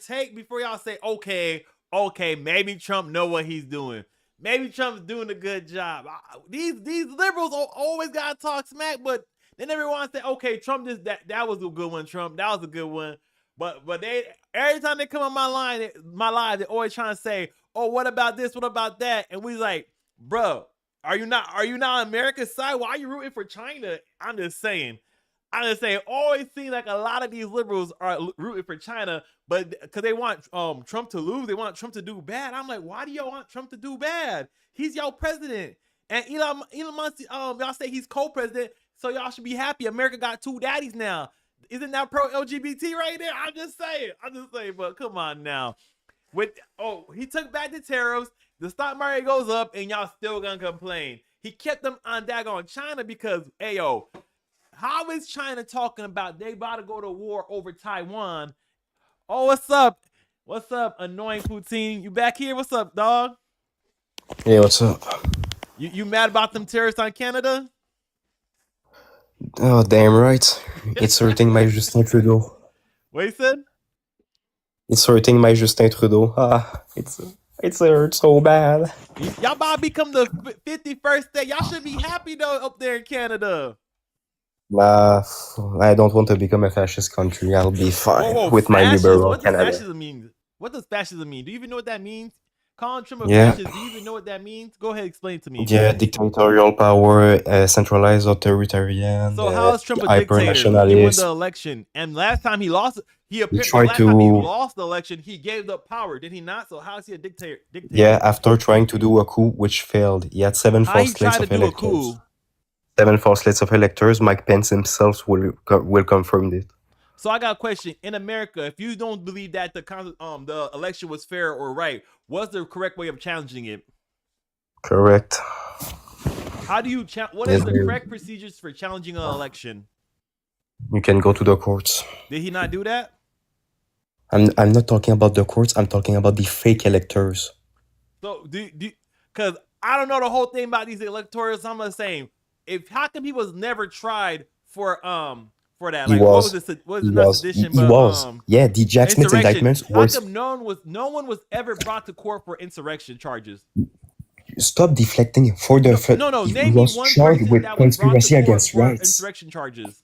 take before y'all say, okay, maybe Trump know what he's doing. Maybe Trump's doing a good job. These liberals always gotta talk smack, but they never want to say, okay, Trump just that was a good one, Trump. That was a good one. But they every time they come on my live, they're always trying to say, oh, what about this? What about that? And we like, bro, are you not on America's side? Why are you rooting for China? I'm just saying. Always seems like a lot of these liberals are rooting for China, but because they want Trump to lose, they want Trump to do bad. I'm like, why do y'all want Trump to do bad? He's y'all president. And Elon Musk, y'all say he's co-president, so y'all should be happy. America got two daddies now. Isn't that pro-LGBT right there? I'm just saying, but come on now. He took back the tariffs, the stock market goes up, and y'all still gonna complain. He kept them on daggone China because, how is China talking about they about to go to war over Taiwan? Oh, what's up? What's up, annoying Putin? You back here? What's up, dog? Yeah, what's up? You mad about them tariffs on Canada? Oh, damn right. It's hurting my Justin Trudeau. What you said? It's hurting my Justin Trudeau. It's hurt so bad. Y'all about to become the 51st state. Y'all should be happy though up there in Canada. I don't want to become a fascist country. I'll be fine with my liberal Canada. What does fascism mean? Do you even know what that means? Calling Trump a fascist, do you even know what that means? Go ahead, explain to me. Yeah, dictatorial power, centralized authoritarian. So how is Trump a dictator? He won the election, and last time he lost, he lost the election. He gave up power, did he not? So how is he a dictator? Yeah, after trying to do a coup, which failed, he had 7 false slates of electors. 7 false slates of electors. Mike Pence himself will confirm it. So I got a question. In America, if you don't believe that the election was fair or right, what's the correct way of challenging it? Correct. How do you what is the correct procedures for challenging an election? You can go to the courts. Did he not do that? I'm not talking about the courts. I'm talking about the fake electors. So because I don't know the whole thing about these electors. So I'm just saying, how come he was never tried for that? Like, what was not sedition? He was. Yeah, the Jack Smith indictments was. How come no one was ever brought to court for insurrection charges? Stop deflecting for the. No. He was charged with conspiracy against rights. Insurrection charges.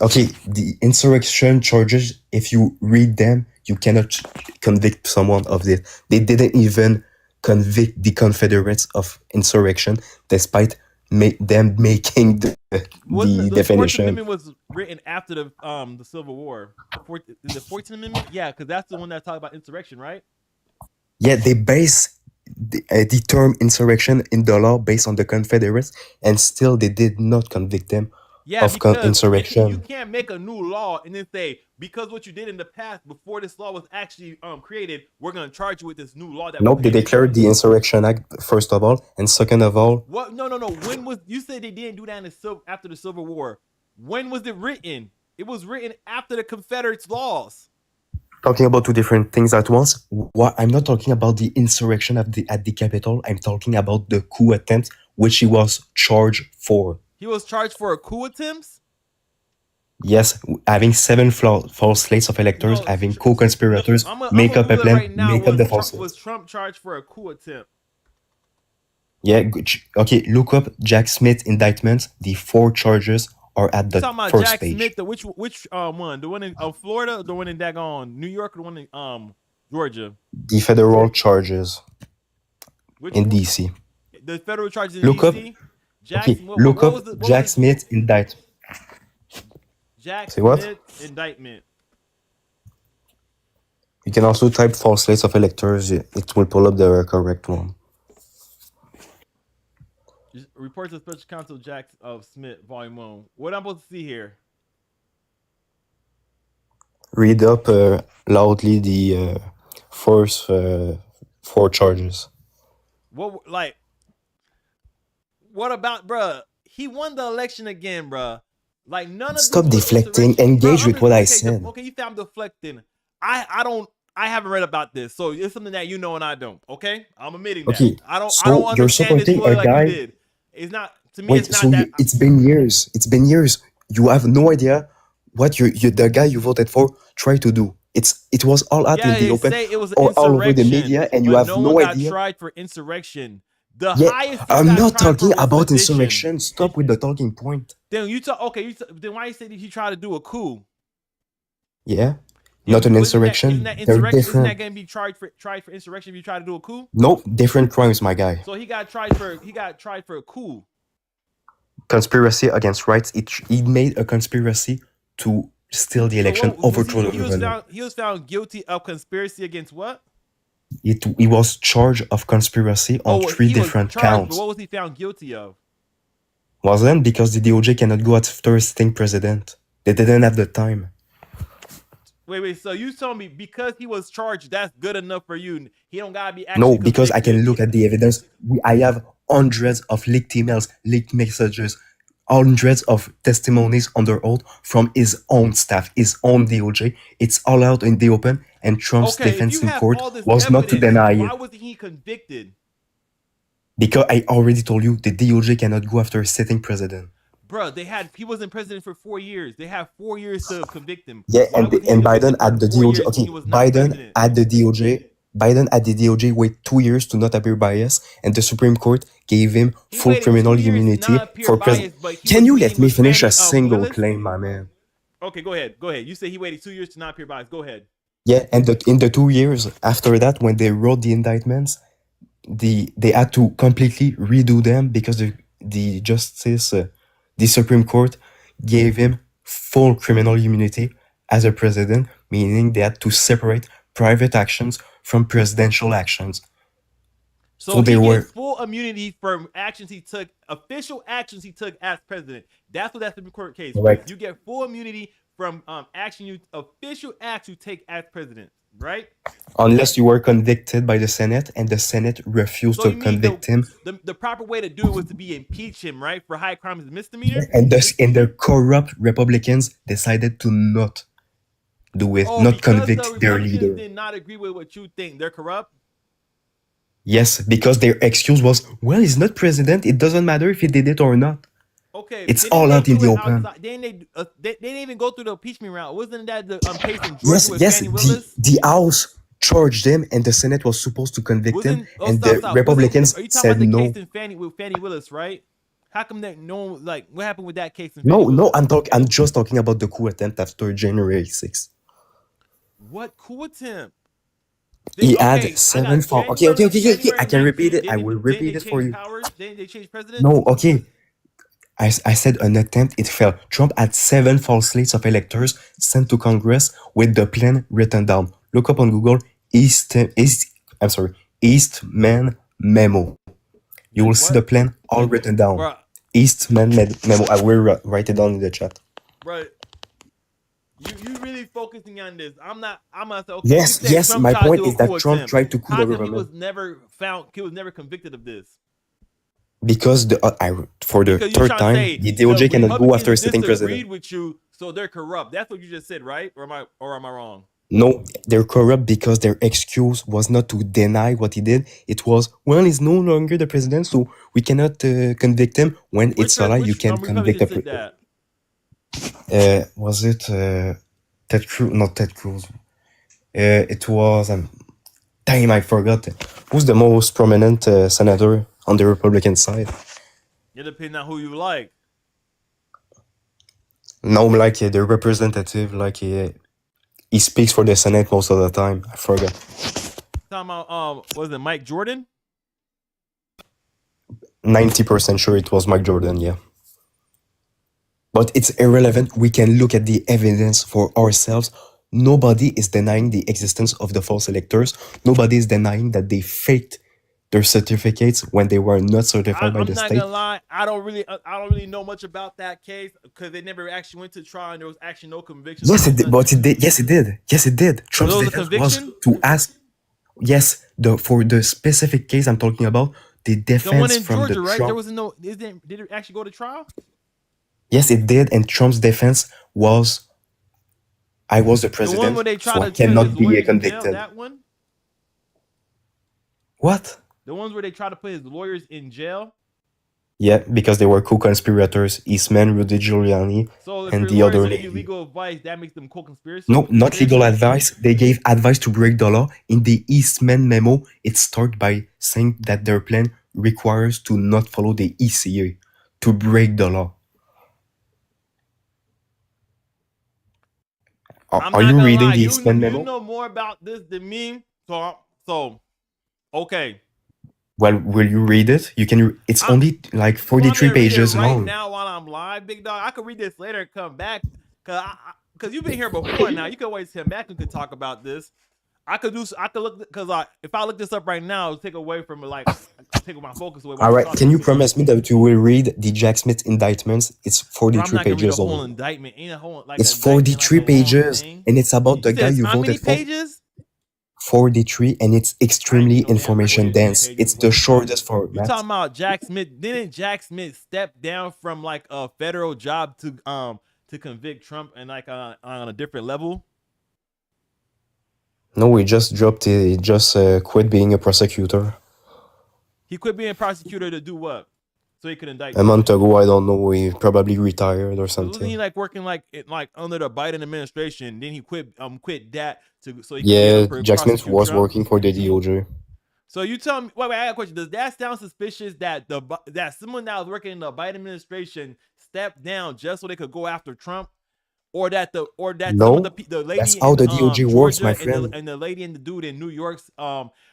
Okay, the insurrection charges, if you read them, you cannot convict someone of this. They didn't even convict the Confederates of insurrection, despite them making the definition. The 14th Amendment was written after the Civil War. The 14th Amendment? Yeah, because that's the one that talks about insurrection, right? Yeah, they base the term insurrection in the law based on the Confederates, and still they did not convict them of insurrection. You can't make a new law and then say, because what you did in the past before this law was actually created, we're going to charge you with this new law. Nope, they declared the Insurrection Act, first of all, and second of all... What? No. When was... You said they didn't do that after the Civil War. When was it written? It was written after the Confederates' laws. Talking about two different things at once. I'm not talking about the insurrection at the Capitol. I'm talking about the coup attempt, which he was charged for. He was charged for a coup attempt? Yes, having 7 false slates of electors, having co-conspirators, make up a plan, make up the false slates. Was Trump charged for a coup attempt? Yeah, okay, look up Jack Smith indictments. The 4 charges are at the first page. Jack Smith, which one? The one in Florida, or the one in New York, or the one in Georgia? The federal charges in DC. The federal charges in DC? Look up Jack Smith indictment. Jack Smith indictment. You can also type false slates of electors. It will pull up the correct one. Reports of Special Counsel Jack Smith, Volume 1. What am I supposed to see here? Read up loudly the first 4 charges. What about, bruh? He won the election again, bruh. Like, none of Stop deflecting. Engage with what I said. Okay, you found deflecting. I haven't read about this, so it's something that you know and I don't. Okay, I'm admitting that. Okay, I don't understand you're supporting a guy. Like you did. It's not to me. Wait, it's not so that. It's been years. You have no idea what the guy you voted for tried to do. it was all out Yeah, in the they open, say it was an all over the insurrection, media, and you but have no one no got idea. tried for insurrection. The Yeah, highest he I'm got not tried for talking was about sedition. insurrection. Stop with the talking point. Then you talk. Okay, then why you say that he tried to do a coup? Yeah, Yeah, not an but insurrection. Isn't that They're insurrection? Isn't that different. going to be tried for insurrection if you try to do a coup? Nope, different crimes, my guy. So he got tried for a coup. Conspiracy against rights. He made a conspiracy to steal the election, So overthrow the government. He was found guilty of conspiracy against what? He was charged of conspiracy on three He was different charged, counts. but what was he found guilty of? Wasn't because the DOJ cannot go after a sitting president. They didn't have the time. Wait. So you told me because he was charged, that's good enough for you? He don't gotta be No, actually because I can convicted? look at the evidence. I have hundreds of leaked emails, leaked messages, hundreds of testimonies under oath from his own staff, his own DOJ. It's all out in the open, and Trump's Okay, if defense you in have court all this was not to evidence, deny why it. wasn't he convicted? Because I already told you, the DOJ cannot go after a sitting president. Bro, he wasn't president for 4 years. They have 4 years to convict him. Yeah, Why and wasn't he Biden convicted at the for 4 DOJ. years when Okay, he was not president? Biden at the DOJ wait 2 years to not appear biased, and the Supreme Court gave him He full waited criminal 2 years to immunity not appear for president. biased, but he Can was you meeting let me with finish a Fani single Willis? claim, my man? Okay, go ahead. You said he waited 2 years to not appear biased. Go ahead. Yeah, and in the 2 years after that, when they wrote the indictments, they had to completely redo them because the Supreme Court gave him full criminal immunity as a president, meaning they had to separate private actions from presidential actions. So he gets full immunity from official actions he took as president. That's what that Supreme Court case was. You get full immunity from official acts you take as president, right? Unless you were convicted by the Senate and the Senate refused to convict him. The proper way to do it was to be impeach him, right? For high crimes and misdemeanor. And the corrupt Republicans decided to not do it, not convict their leader. Did not agree with what you think. They're corrupt. Yes, because their excuse was, well, he's not president. It doesn't matter if he did it or not. Okay, it's all out in the open. They didn't even go through the impeachment route. Wasn't that the case in Georgia with yes, Fani Willis? The House charged him, and the Senate was supposed to convict him, and the Republicans said no. Are you talking about the case with Fani Willis, right? How come that what happened with that case? No, I'm just talking about the coup attempt after January 6th. What coup attempt? He had 7 false. Okay. I can repeat it. I will repeat it for you. Then they changed president. No, okay. I said an attempt. It failed. Trump had 7 false slates of electors sent to Congress with the plan written down. Look up on Google Eastman memo. You will see the plan all written down. Bruh. Eastman memo. I will write it down in the chat. Right. You really focusing on this? I'm not. Okay, yes. My point is that Trump tried to coup the government. He was never convicted of this. Because for the third time, the DOJ cannot go after a sitting president. Agreed with you, so they're corrupt. That's what you just said, right? Or am I wrong? No, they're corrupt because their excuse was not to deny what he did. It was, well, he's no longer the president, so we cannot convict him. When it's a lie, you can convict a president. Was it Ted Cruz? Not Ted Cruz. It was damn, I forgot. Who's the most prominent senator on the Republican side? It depends on who you like. No, like the representative, like he speaks for the Senate most of the time. I forgot. Talking about was it Mike Jordan? 90% sure it was Mike Jordan, yeah. But it's irrelevant. We can look at the evidence for ourselves. Nobody is denying the existence of the false electors. Nobody is denying that they faked their certificates when they were not certified by the state. I'm not gonna lie. I don't really know much about that case because they never actually went to trial and there was actually no conviction. Yes, it did. But it did. Yes, it did. Trump's defense was to ask. Yes, for the specific case I'm talking about, the defense the one in from Georgia, the right? Trump. There was no. Did it actually go to trial? Yes, it did. And Trump's defense was, I was the president, the one where they so I cannot be convicted. That one? What? The ones where they try to put his lawyers in jail? Yeah, because they were co-conspirators, Eastman, Rudy Giuliani, So if and your the lawyers other give you lady. legal advice, that makes them No, not legal conspiracists. advice. They gave advice to break the law. In the Eastman memo, it starts by saying that their plan requires to not follow the ECA, to break the law. I'm Are not you gonna reading lie, the you Eastman you memo? know more about this than me. So okay. Well, will you read it? You can. It's I, only like you want me 43 to read it pages right long. now while I'm live, big dog? I could read this later and come back, cause you've been here before. Now you can always come back and could talk about this. I could look because if I look this up right now, it'll take away from like take my focus away while All you're right. talking Can to you me. promise me that you will read the Jack Smith indictments? It's But I'm 43 not gonna read a pages whole long. indictment. Ain't a whole like It's an indictment like 43 a long pages, thing. and it's about You the guy said it's you how many voted for. pages? 43, and it's I ain't extremely reading no damn information 43 dense. pages It's before the this shit. shortest You format. talking about Jack Smith? Didn't Jack Smith step down from like a federal job to convict Trump and like on a different level? No, he just dropped. He just quit being a prosecutor He quit being a prosecutor to do what? So he could indict a Trump. month ago. I don't know. He probably retired or Wasn't he something. like working like under the Biden administration? Then he quit that to so he could be able Yeah, to Jack Smith prosecute was Trump. working for the DOJ. So you tell me, wait, I got a question. Does that sound suspicious that that someone that was working in the Biden administration stepped down just so they could go after Trump, or that some of No, the that's lady how in the DOJ works, my Georgia and friend. the lady and the dude in New York's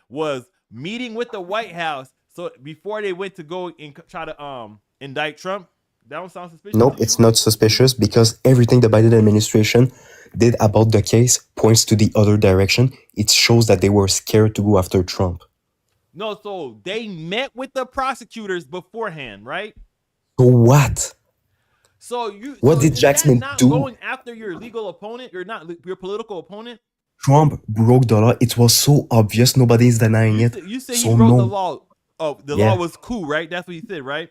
was meeting with the White House so before they went to go and try to indict Trump? That don't sound suspicious Nope, to it's you? not suspicious because everything the Biden administration did about the case points to the other direction. It shows that they were scared to go after Trump. No, so they met with the prosecutors beforehand, right? So what? So What did is Jack that Smith not do? going after your legal opponent? You're not your political opponent. Trump broke the law. It was so obvious. Nobody is denying it. You said he So broke the no, law. Oh, the law yeah, was cool, right? That's what you said, right?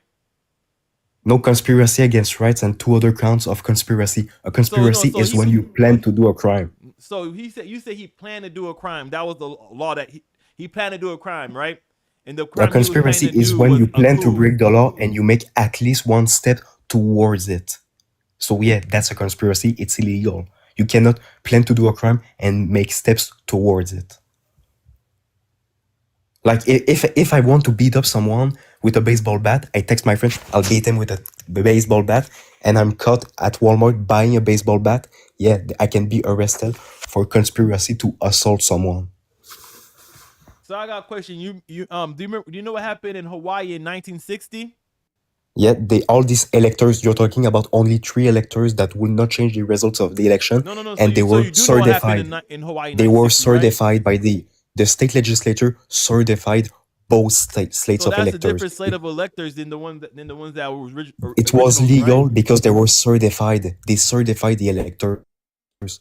no conspiracy against rights and two other counts of conspiracy. A So no, conspiracy so is when you plan to do a crime. so he said you said he planned to do a crime. That was the law that he planned to do a crime, right? And the A crime he was planning conspiracy to is do when was you a plan to coup. break the law and you make at least one step towards it. So yeah, that's a conspiracy. It's illegal. You cannot plan to do a crime and make steps towards it. Like if I want to beat up someone with a baseball bat, I text my friend, I'll beat him with a baseball bat, and I'm caught at Walmart buying a baseball bat. Yeah, I can be arrested for conspiracy to assault someone. So I got a question. Do you know what happened in Hawaii in 1960? Yeah, all these electors, you're talking about only 3 electors that will not change the results of the election, No. So and they you were do know what happened certified. in Hawaii in They were 1960, right? certified by the state legislature, certified both slates So of that's a electors. different slate of electors than the ones that were It was originals, right? legal because they were certified. They certified the electors.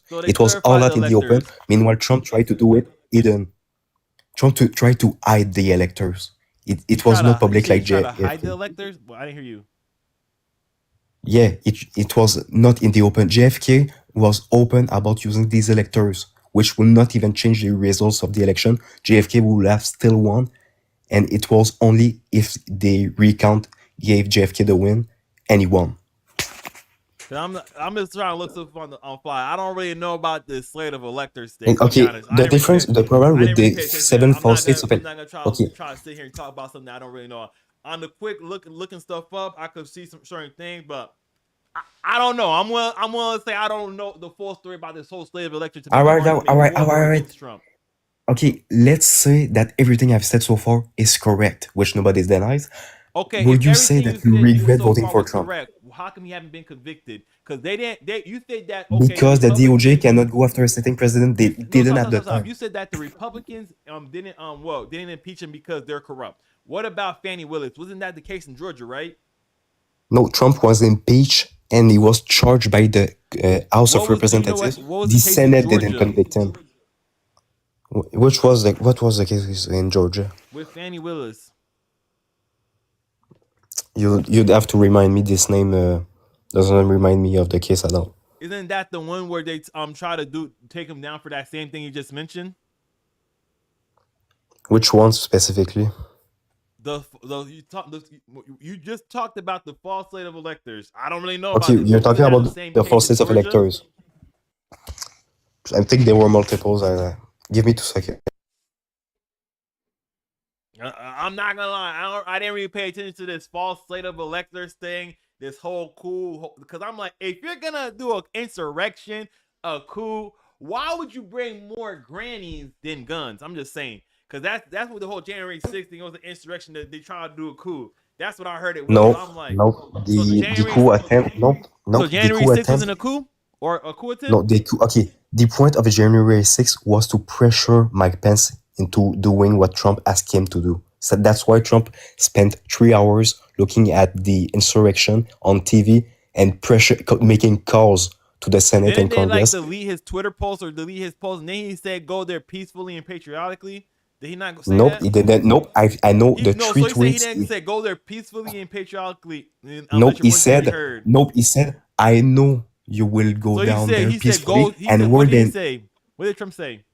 So they It was all clarified the out in the open. electors. Meanwhile, Trump tried to do it hidden. Trump tried to hide the electors. It was not You public said he like tried to hide the JFK. electors. Well, I didn't hear you. Yeah, it was not in the open. JFK was open about using these electors, which will not even change the results of the election. JFK will have still won, and it was only if the recount gave JFK the win, and he won. I'm just trying to look stuff on fly. I don't really know about the slate of electors thing. And To be okay, honest, the difference, the problem I with didn't really the pay attention. 7 false states of I'm it. not gonna Okay, try to sit here and talk about something I don't really know. On the quick looking stuff up, I could see some certain things, but I don't know. I'm willing to say I don't know the full story about this whole slate of electors to make all an right, argument all right, for all or right. against Trump. Okay, let's say that everything I've said so far is correct, which nobody denies. Okay, Would if you say everything that you regret so voting far for was Trump? correct, how come you haven't been convicted? Because they didn't. You said that okay, Because the DOJ cannot go after a sitting president. They didn't have the stop. time. You said that the Republicans didn't impeach him because they're corrupt. What about Fannie Willis? Wasn't that the case in Georgia, right? No, Trump was impeached and he was charged by the House of Representatives. What was The the case in Senate didn't Georgia convict him. What was the case in Georgia? with Fannie Willis? You'd have to remind me. This name doesn't remind me of the case at all. Isn't that the one where they try to take him down for that same thing you just mentioned? Which one specifically? You just talked about the false slate of electors. I don't really know Okay, about this. you're Was talking that the about same the case false in states of Georgia? electors. I think there were multiples. Give me 2 seconds. I'm not gonna lie. I didn't really pay attention to this false slate of electors thing. This whole coup, because I'm like, if you're gonna do an insurrection, a coup, why would you bring more grannies than guns? I'm just saying, because that's what the whole January 6th thing was, an insurrection that they tried to do a coup. That's what I heard it was. No, So I'm like, no, so the January, coup attempt. No, no, so the January coup 6th attempt. wasn't a coup or a coup attempt. No, the coup. Okay, the point of January 6th was to pressure Mike Pence into doing what Trump asked him to do. So that's why Trump spent 3 hours looking at the insurrection on TV and making calls to the Senate Didn't and they like Congress. delete his Twitter post or delete his post? And then he said, "Go there peacefully and patriotically." Did he not say Nope, that? he didn't. Nope, I know the No, three so he said he tweets. didn't say go there peacefully and patriotically. Nope, Unless your he voice can be said. heard. Nope, he said. I know you will go So down there he said peacefully. go. He And said, where what did he then say? What did Trump say?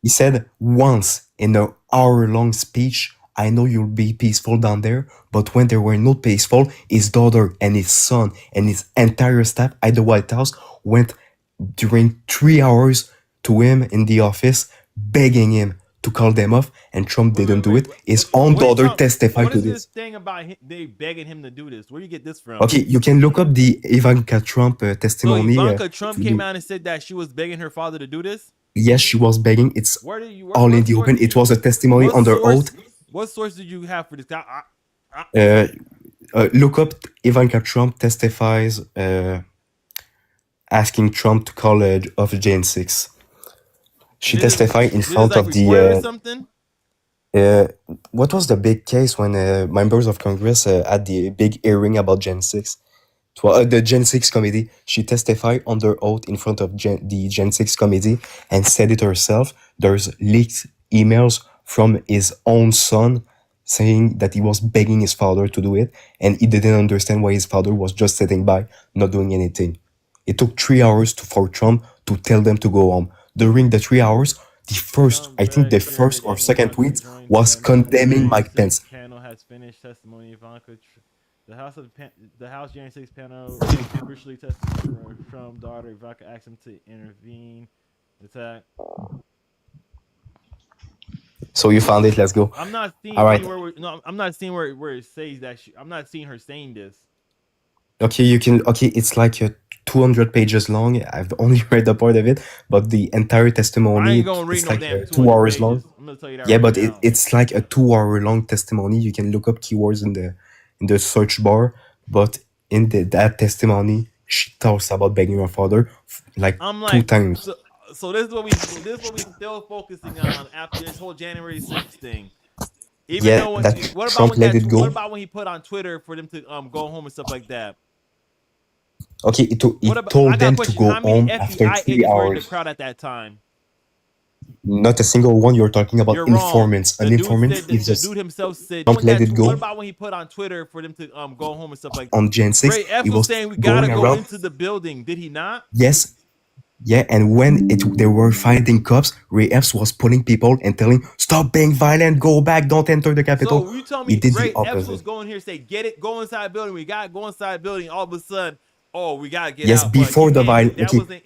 he said once in an hour-long speech, I know you'll be peaceful down there, but when they were not peaceful, his daughter and his son and his entire staff at the White House went during 3 hours to him in the office, begging him to call them off, and Trump didn't do it. His own daughter testified to What is this. this thing about they begging him to do this? Where do you get this from? Okay, you can look up the Ivanka Trump So testimony. Ivanka Trump came out and said that she was begging her father to do this. Yes, she was begging. It's Where did you? all in the open. It was a testimony under oath. What source did you have for this guy? Look up Ivanka Trump testifies asking Trump to call off Jan 6. She testified in front of the something. What was the big case when members of Congress had the big hearing about Jan 6? The Gen 6 committee. She testified under oath in front of the Gen 6 committee and said it herself. There's leaked emails from his own son saying that he was begging his father to do it, and he didn't understand why his father was just sitting by, not doing anything. It took 3 hours for Trump to tell them to go home. During the 3 hours, the first or second tweet was condemning Mike Pence. Panel has finished testimony. Ivanka, the House January 6 panel officially testified from daughter. Ivanka asked him to intervene. Attack. So you found it. Let's go. I'm not seeing I'm not seeing where it says that. I'm not seeing her saying this. Okay, you can. Okay, it's like 200 pages long. I've only read a part of it, but the entire testimony. I ain't gonna read it's no like damn 2 hours long. I'm gonna tell you that. Yeah, right but now. it's like a 2 hour long testimony. You can look up keywords in the search bar. But in that testimony, she talks about begging her father like 2 times. So this is what we still focusing on after this whole January 6th thing. Even yeah, though what Trump let it go. What about when he put on Twitter for them to go home and stuff like that? Okay, he told them to go home after 3 hours. The crowd at that time. Not a single one. You're talking about informants. An informant is the dude himself said. Trump let it go. What about when he put on Twitter for them to go home and stuff like that? On Jan 6, Ray Epps was saying we gotta go into the building. Did he not? Yes. Yeah, and when they were fighting cops, Ray Epps was pulling people and telling, "Stop being violent, go back, don't enter the Capitol." So you tell me Ray Epps was going here, say, "Get it, go inside the building. We gotta go inside the building." All of a sudden, oh, we gotta get out. Yes, before the violence. Okay.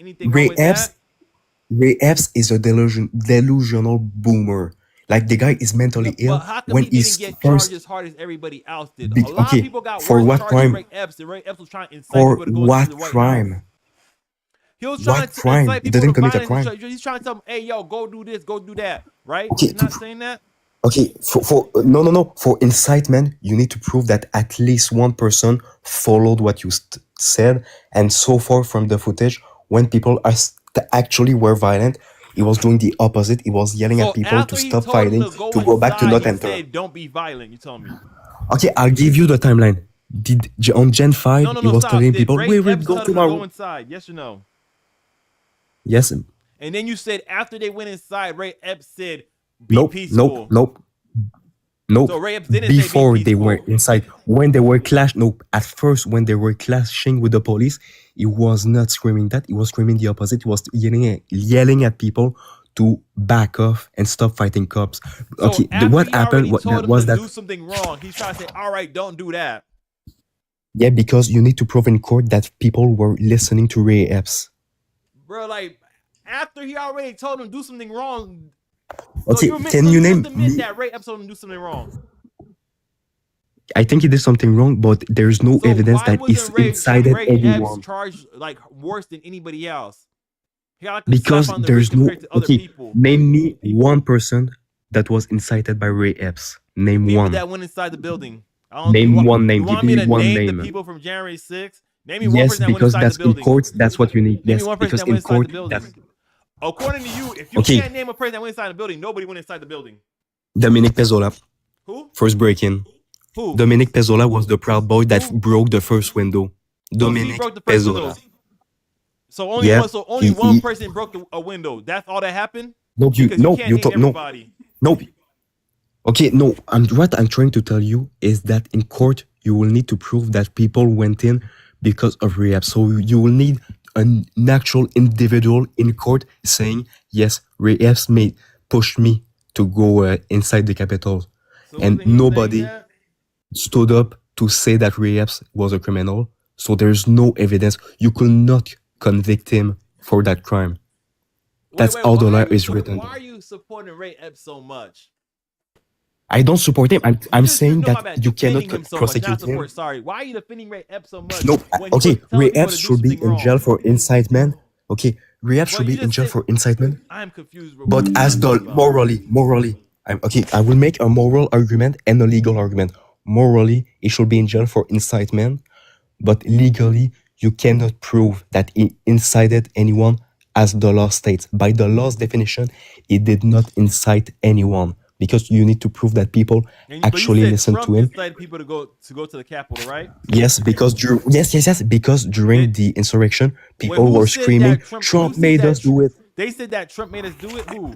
Ray Epps is a delusional boomer. Like the guy is mentally ill. How come he didn't get charged as hard as everybody else did? A lot of people got for what crime? Ray Epps was trying to incite for people to go what to the White crime? House. He was trying to crime? incite He people didn't to commit a violence. crime. He's trying to tell them, "Hey, yo, go do this, go do that." Right? Okay, He's not saying that. Okay, for no. For incitement, you need to prove that at least one person followed what you said. And so far from the footage, when people actually were violent, he was doing the opposite. He was yelling at people to stop fighting, to go back to not enter. Said, "Don't be violent." You told me. Okay, I'll give you the timeline. On Gen 5, he was telling people, "We will go tomorrow." Go inside, yes or no? Yes. And then you said after they went inside, Ray Epps said, "Be peaceful." Nope. So Ray Epps didn't before say be they were inside, when they were at first when they were clashing with the police, he was not screaming that. He was screaming the opposite. He was yelling at people to back off and stop fighting cops. So Okay, after what he happened? already What told that him was to that? do something wrong, he's trying to say, all right, don't do that. Yeah, because you need to prove in court that people were listening to Ray Epps. Bro, like, after he already told him to do something wrong. Okay, So can you name just admit me? that Ray Epps told him to do something wrong. I think he did something wrong, but there's no So evidence why that wasn't he incited Ray Epps anyone. charged like worse than anybody else? He got like a Because slap on the there's wrist no. compared to other Okay, people. name me one person that was incited by Ray Epps. Name People one. that went inside the building. Name one name. You want Give me me to one name name. the people from January 6th? Name me one Yes, person that went because inside that's the in building. court. That's what you need. Name Yes, me one person because that went in inside court, the building. According to you, if you okay. can't name a person that went inside the building, nobody went inside the building. Dominic Pezzola. Who? First break-in. Who? Dominic Pezzola was the Proud Boy that broke the first window. So Dominic he broke the first Pezzola. window. So only one person broke a window. That's all that happened? Nope, because you can't name everybody. Nope. Okay, no. What I'm trying to tell you is that in court you will need to prove that people went in because of Ray Epps. So you will need an actual individual in court saying, yes, Ray Epps pushed me to go inside the Capitol. So and nobody stood up to say that Ray Epps was a criminal. So there's no evidence. You could not convict him for that crime. That's how the law is written. Why are you supporting Ray Epps so much? I don't support him. I'm saying that you cannot prosecute him. Sorry, why are you defending Ray Epps so much? No, okay. Ray Epps should be in jail for incitement. Okay, Ray Epps should be in jail for incitement. I'm confused. But as the morally, I will make a moral argument and a legal argument. Morally, he should be in jail for incitement, but legally, you cannot prove that he incited anyone, as the law states. By the law's definition, he did not incite anyone, because you need to prove that people actually listened to him. Incited people to go to the Capitol, right? Yes, because because during the insurrection, people were screaming, "Trump made us do it." They said that Trump made us do it. Who?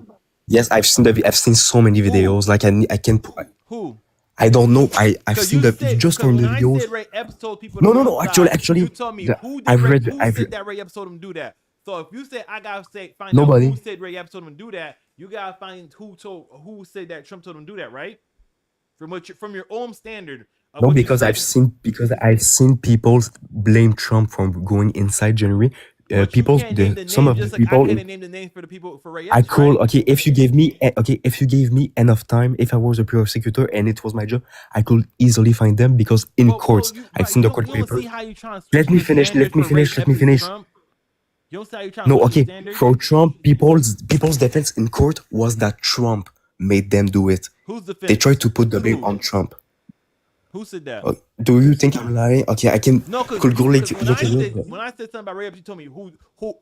Yes, I've seen so many videos. Like I can. Who? I don't know. I've seen just from the videos. I said Ray Epps told people. No. Actually, you told me who said that Ray Epps told him to do that. So if you said I gotta find out who said Ray Epps told him to do that, you gotta find who said that Trump told him to do that, right? From your own standard. No, because I've seen people blame Trump for going inside January. Some of the people. I can't name the names for the people for Ray Epps. I call okay. If you gave me enough time, if I was a prosecutor and it was my job, I could easily find them because in courts I've seen the court papers. Let me finish. No, okay. For Trump, people's defense in court was that Trump made them do it. Who's defense? They tried to put the blame on Trump. Who said that? Do you think I'm lying? Okay, I can. No, could go look at it. When I said something about Ray Epps, you told me who.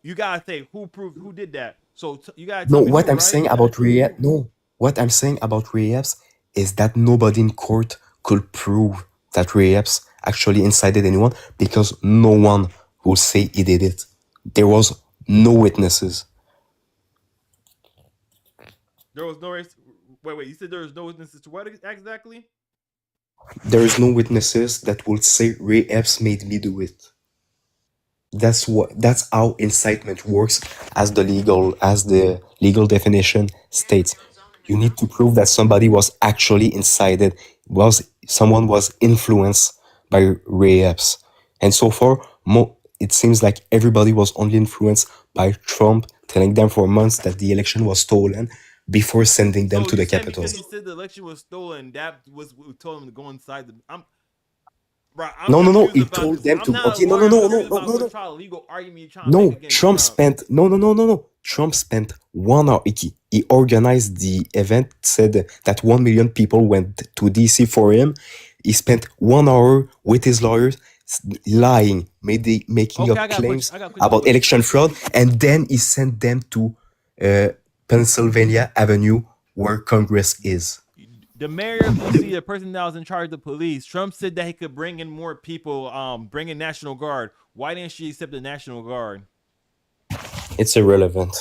You gotta say who did that. So you gotta. No, what I'm saying about Ray Epps. No, what I'm saying about Ray Epps is that nobody in court could prove that Ray Epps actually incited anyone because no one will say he did it. There was no witnesses. There was no. Wait. You said there was no witnesses to what exactly? There is no witnesses that will say Ray Epps made me do it. That's how incitement works, as the legal definition states. You need to prove that somebody was actually incited, someone was influenced by Ray Epps, and so far, it seems like everybody was only influenced by Trump telling them for months that the election was stolen before sending them to the Capitol. Because he said the election was stolen, that was what told him to go inside the. No. He told them to. Okay, no. No, Trump spent. No. Trump spent 1 hour. He organized the event. Said that 1 million people went to DC for him. He spent 1 hour with his lawyers, lying, making up claims about election fraud, and then he sent them to Pennsylvania Avenue, where Congress is. The mayor of DC, the person that was in charge of the police, Trump said that he could bring in more people, bring in National Guard. Why didn't she accept the National Guard? It's irrelevant.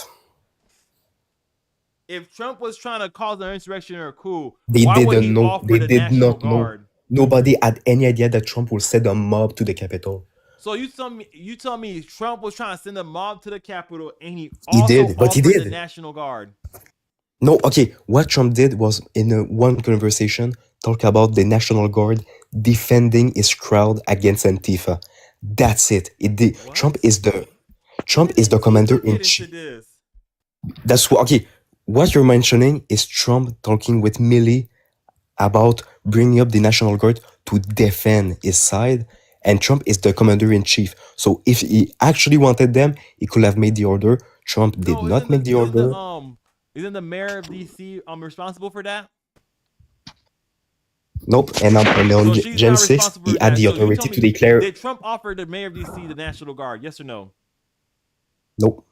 If Trump was trying to cause an insurrection or a coup, they did not know. Nobody had any idea that Trump would send a mob to the Capitol. So you tell me Trump was trying to send a mob to the Capitol, and he He also did, but he offered the did. National Guard. No, okay. What Trump did was in one conversation talk about the National Guard defending his crowd against Antifa. That's it. What? Trump is the When commander did he in get into chief. this? That's what. Okay, what you're mentioning is Trump talking with Milley about bringing up the National Guard to defend his side, and Trump is the commander in chief. So if he actually wanted them, he could have made the order. Trump did No, not make the order. Isn't the mayor of DC responsible for that? Nope. And on So she's Gen not 6, responsible he for had that. the So you authority tell to me, declare. did Trump offer the mayor of DC the National Guard? Yes or no? Nope.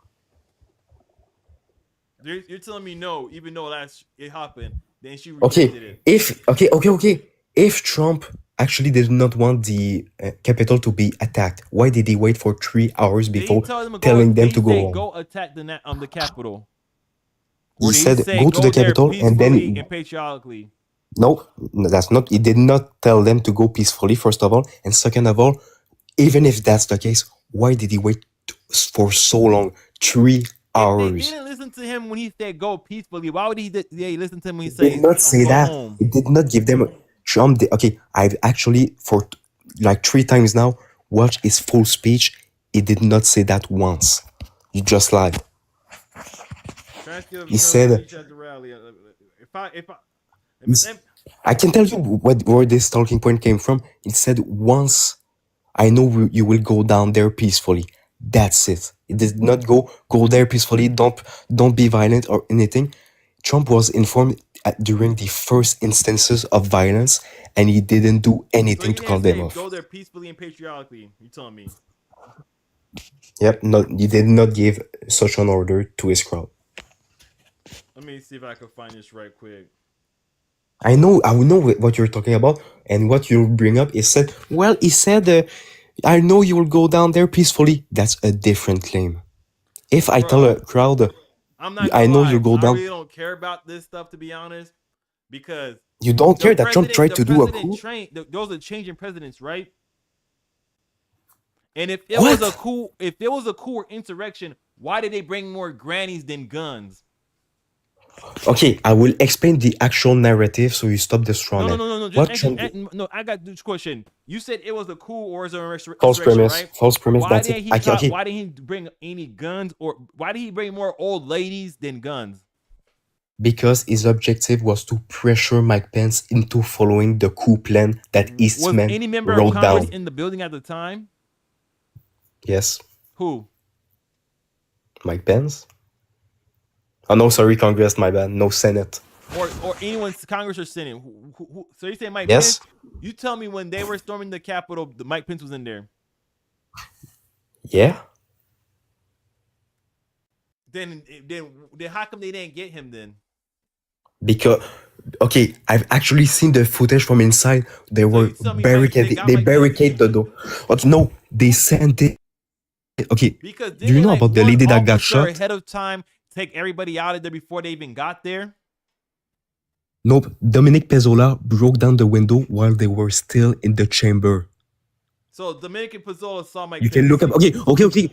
You're telling me no, even though it happened. Then she Okay. rejected it. Okay. If Trump actually did not want the Capitol to be attacked, why did he wait for 3 hours Did he before tell them to telling them did to he say, go home? go attack the Capitol? He Or did said, he say go to the there Capitol and peacefully then. and patriotically? No, that's not. He did not tell them to go peacefully, first of all. And second of all, even if that's the case, why did he wait for so long? 3 hours. If they didn't listen to him when he said go peacefully, why would they listen to him when he He said did not say go that. home? He did not give them. Trump did, okay, I've actually, for like 3 times now, watched his full speech. He did not say that once. He just lied. He said, I can tell you where this talking point came from. He said, once I know you will go down there peacefully. That's it. It did not go there peacefully. Don't be violent or anything. Trump was informed during the first instances of violence, and he didn't do anything to call them off. Go there peacefully and patriotically. You telling me? Yep. No, he did not give such an order to his crowd. Let me see if I can find this right quick. I know what you're talking about, and what you bring up is said. Well, he said, "I know you will go down there peacefully." That's a different claim. If I tell a crowd, I know you'll go down. I really don't care about this stuff, to be honest, because you don't care that Trump tried to do a coup. Those are changing presidents, right? And if it was a coup, or insurrection, why did they bring more grannies than guns? Okay, I will explain the actual narrative so you stop the straw man. No, I got this question. You said it was a coup or is it a insurrection, false premise, right? False premise. Why that's did it. Why didn't he bring any guns, or why did he bring more old ladies than guns? Because his objective was to pressure Mike Pence into following the coup plan that Eastman was any member wrote of Congress down in the building at the time? Yes. Who? Mike Pence. Oh no, sorry, Congress, my bad. No, Senate. Or anyone's Congress or Senate. So you say Mike Yes. Pence? You tell me when they were storming the Capitol, Mike Pence was in there. Yeah. Then how come they didn't get him then? Because okay, I've actually seen the footage from inside. They were barricaded. They barricade the door. But no, they sent it. Okay. Because do you know about the lady that got shot ahead of time? Take everybody out of there before they even got there? Nope. Dominic Pezzola broke down the window while they were still in the chamber. So Dominic Pezzola saw Mike You Pence. can look up. Okay.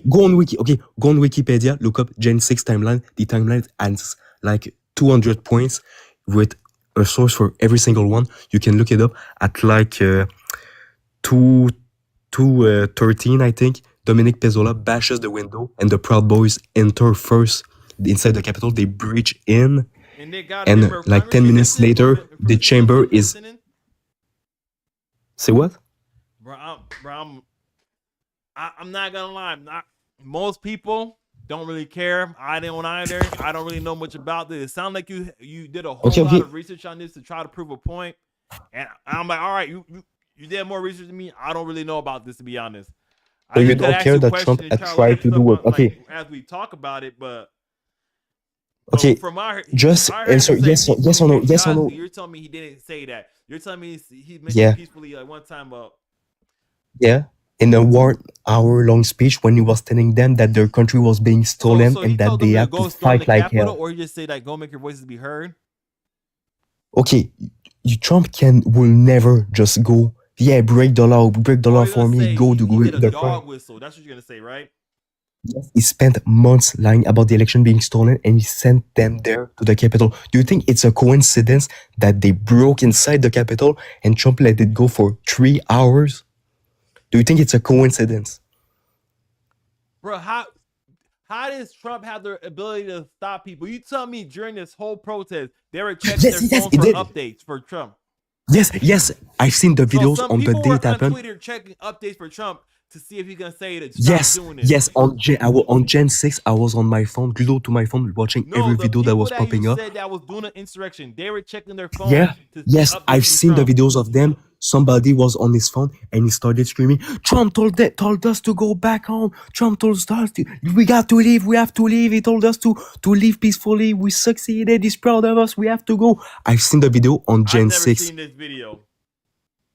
Go on Wikipedia. Look up Gen 6 timeline. The timeline has like 200 points with a source for every single one. You can look it up at like 213, I think. Dominic Pezzola bashes the window, and the Proud Boys enter first inside the Capitol. They breach in, and like 10 minutes later, the chamber is. Say what? Bro, I'm not gonna lie. Most people don't really care. I don't either. I don't really know much about this. It sounds like you did a whole lot of research on this to try to prove a point, and I'm like, all right, you did more research than me. I don't really know about this, to be honest. So you don't care that Trump had tried to do it? Okay. As we talk about it, but okay, from just answer yes or no. Yes or no. You're telling me he didn't say that. You're telling me he mentioned peacefully like one time about. Yeah, in a 1 hour long speech when he was telling them that their country was being stolen and that they had to fight like hell. Or he just say like, go make your voices be heard. Okay, Trump will never just go Yeah, break the law Or you're for gonna me, say go to he did a the dog crime. whistle. That's what you're gonna say, right? Yes, he spent months lying about the election being stolen and he sent them there to the Capitol. Do you think it's a coincidence that they broke inside the Capitol and Trump let it go for 3 hours? Do you think it's a coincidence? Bro, how does Trump have the ability to stop people? You tell me during this whole protest they were checking their phones he for did. updates for Trump. Yes, I've seen the So videos some on the people day were it on happened. Twitter checking updates for Trump to see if he's gonna say to stop doing this. Yes, on Gen 6, I was on my phone, glued to my phone, watching No, every the video that people was that you popping up. said that was doing an insurrection, they were checking their phones Yeah, to see yes, updates I've from seen the Trump. videos of them. Somebody was on his phone and he started screaming, Trump told us to go back home. Trump told us we got to leave, we have to leave. He told us to leave peacefully. We succeeded, he's proud of us, we have to go. I've seen the video on I've Gen never 6. seen this video.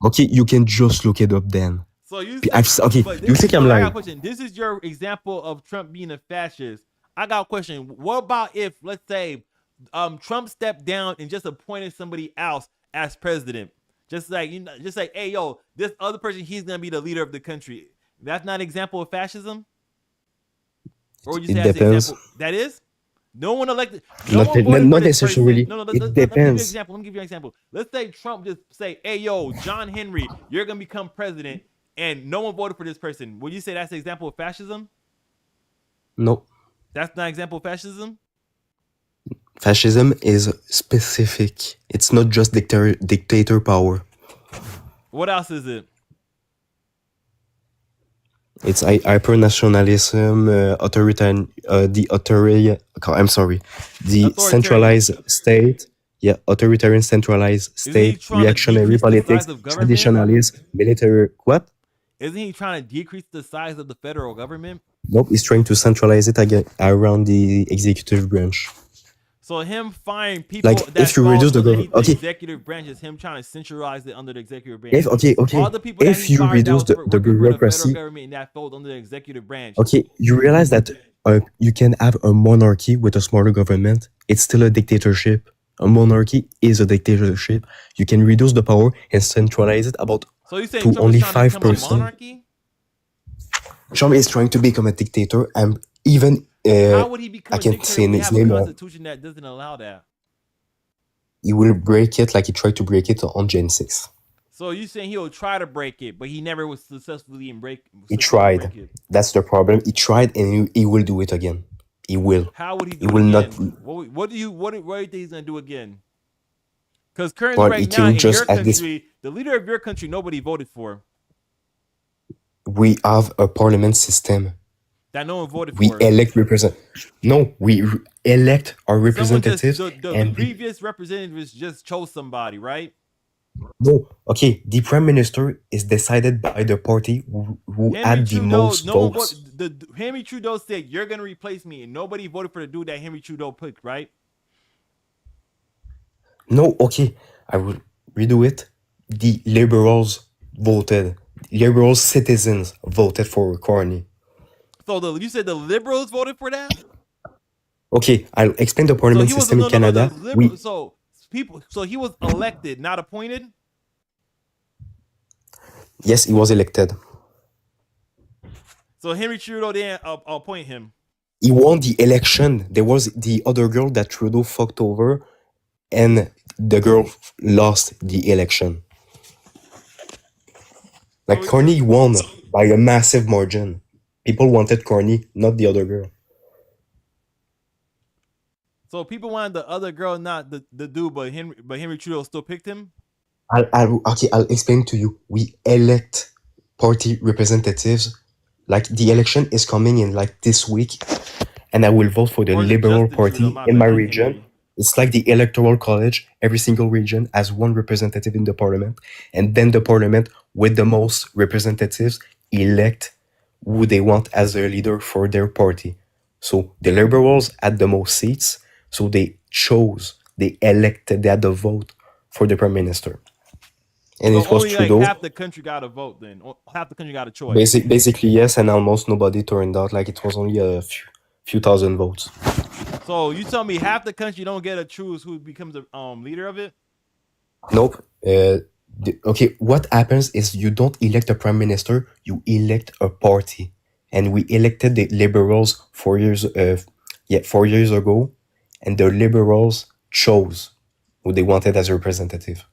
Okay, you can just look it up then. So you Okay, say, but you think I'm I got a lying? question. This is your example of Trump being a fascist. I got a question. What about if, let's say, Trump stepped down and just appointed somebody else as president? Just like, you know, just like, hey, yo, this other person, he's gonna be the leader of the country. That's not an example of fascism? Or would you say It that's an depends. example? That is? No one elected. No one voted Not for this person. necessarily. No, It let me give you an depends. example. Let me give you an example. Let's say Trump just say, hey, yo, John Henry, you're gonna become president, and no one voted for this person. Would you say that's an example of fascism? No. That's not an example of fascism? Fascism is specific. It's not just dictator power. What else is it? It's hyper-nationalism, the centralized state. Yeah, authoritarian centralized state, reactionary politics, traditionalist, military. What? Isn't he trying to decrease the size of the federal government? Nope, he's trying to centralize it again around the executive branch. So him firing people Like, that if you fall reduce the underneath government, the okay. executive branch is him trying to centralize it under the executive branch. If All the people that if he you fired reduce that was the working for the federal bureaucracy, government and that fell under the executive branch. okay, you realize that you can have a monarchy with a smaller government. It's still a dictatorship. A monarchy is a dictatorship. You can reduce the power and centralize it about So you saying to Trump only is trying to become a 5%. monarchy? Trump is trying to become a dictator, and even How would he become I a can't dictator say when we his have a name. constitution that doesn't allow that? He will break it like he tried to break it on Gen 6. So you saying he'll try to break it, but he never was successfully in break. He tried. Break it. That's the problem. He tried, and he will do it again. He will. How would he do He will it again? not. What do you think he's gonna do again? Because currently, Well, he right now can in just your at this. country, the leader of your country, nobody voted for. We have a parliament system. That no one voted We for. elect No, we elect our Someone representatives. the previous representatives just chose somebody, right? No, okay. The prime minister is decided by the party who had the most votes. Henry Trudeau said, "You're gonna replace me," and nobody voted for the dude that Henry Trudeau picked, right? No, okay. I will redo it. The liberals voted. Liberal citizens voted for Carney. So you said the liberals voted for that? Okay, I'll explain the parliament system in Canada. So he was elected, not appointed? Yes, he was elected. So Henry Trudeau didn't appoint him. He won the election. There was the other girl that Trudeau fucked over, and the girl lost the election. Like, Carney won by a massive margin. People wanted Carney, not the other girl. So people wanted the other girl, not the dude, but Henry Trudeau still picked him? I'll explain to you. We elect party representatives. Like, the election is coming in like this week, and I will vote for the Liberal Party in my region. It's like the Electoral College. Every single region has one representative in the parliament, and then the parliament with the most representatives elect who they want as their leader for their party. So the Liberals had the most seats, so they elected, they had the vote for the prime minister. And so it was only Trudeau. Like half the country got a vote then. Half the country got a choice. Basically, yes, and almost nobody turned out. Like, it was only a few thousand votes. So you tell me half the country don't get to choose who becomes the leader of it? Nope. Okay, what happens is you don't elect a prime minister, you elect a party. And we elected the liberals 4 years, 4 years ago, and the liberals chose who they wanted as a representative.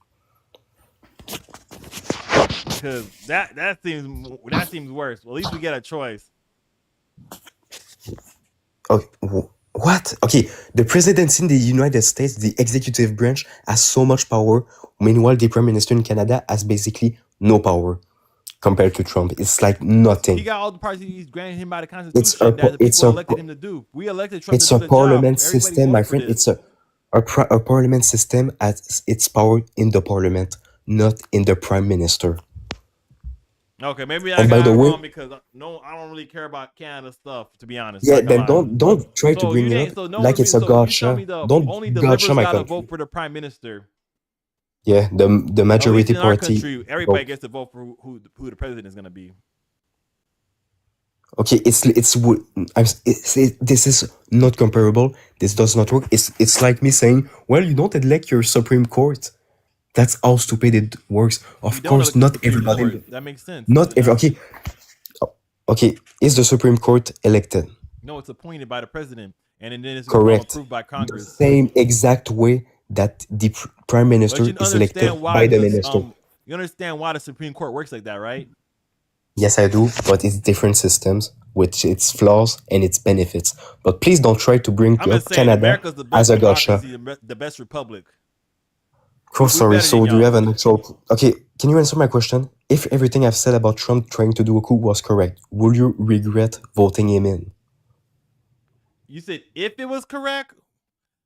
Because that seems worse. Well, at least we get a choice. Okay, what? Okay, the presidency in the United States, the executive branch, has so much power. Meanwhile, the prime minister in Canada has basically no power compared to Trump. It's like nothing. He got all the parts he's granted him by the It's Constitution a that the it's people a elected him to do. We elected Trump to it's do a the job. parliament Everybody system, my voted for friend. this. It's a parliament system has its power in the parliament, not in the prime minister. Okay, maybe I And by got the it way, wrong because no, I don't really care about Canada stuff, to be honest. yeah, Not gonna then lie. don't try to So bring you it didn't. up So no like one. it's a So you tell me gotcha. Don't only the gotcha liberals my gotta country. vote for the prime minister. Yeah, the At least majority in our party country, everybody vote. gets to vote for who the president is gonna be. Okay, this is not comparable. This does not work. It's like me saying, well, you don't elect your Supreme Court. That's how stupid it works. We Of don't course, elect the not Supreme everybody. Court. That makes sense. Not every. Okay, okay. Is the Supreme Court elected? No, it's appointed by the president, and then it's Correct. approved by The Congress. same exact way that the prime But minister you is elected understand why by the minister. you understand why the Supreme Court works like that, right? Yes, I do, but it's different systems with its flaws and its benefits. But please don't try to bring I'm up just saying, Canada America's the as best a gotcha. democracy, the best republic. Oh, sorry. better So than do you y'all. have an actual? Okay, can you answer my question? If everything I've said about Trump trying to do a coup was correct, would you regret voting him in? You said if it was correct,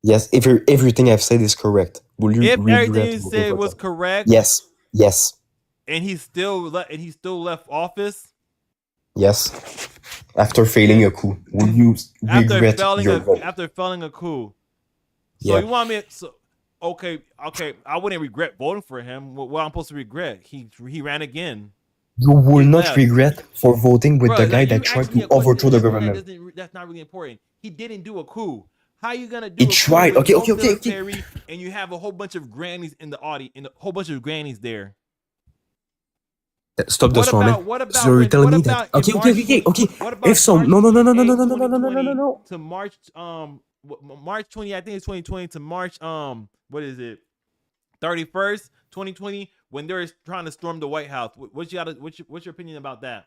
Yes. If everything I've said is correct, will you if regret everything you voting said for was Trump? correct, Yes. Yes. and he still left office Yes. After failing a coup, would you regret your vote? after failing a coup. So Yeah. you want me? So okay. I wouldn't regret voting for him. What I'm supposed to regret? He ran again. You will He not left. regret for voting with Bro, the guy you that tried asked me to a question overthrow the that government. that's not really important. He didn't do a coup. How you gonna do He a coup tried. with Okay, no okay, okay, okay. military and you have a whole bunch of grannies in the audience, and a whole bunch of grannies there? Stop the storming. What about So you're telling me that? in Okay, March okay. What about If so, March no, 2020 to March 20, I think it's 2020 to March what is it? 31st, 2020, when they're trying to storm the White House. What's your opinion about that?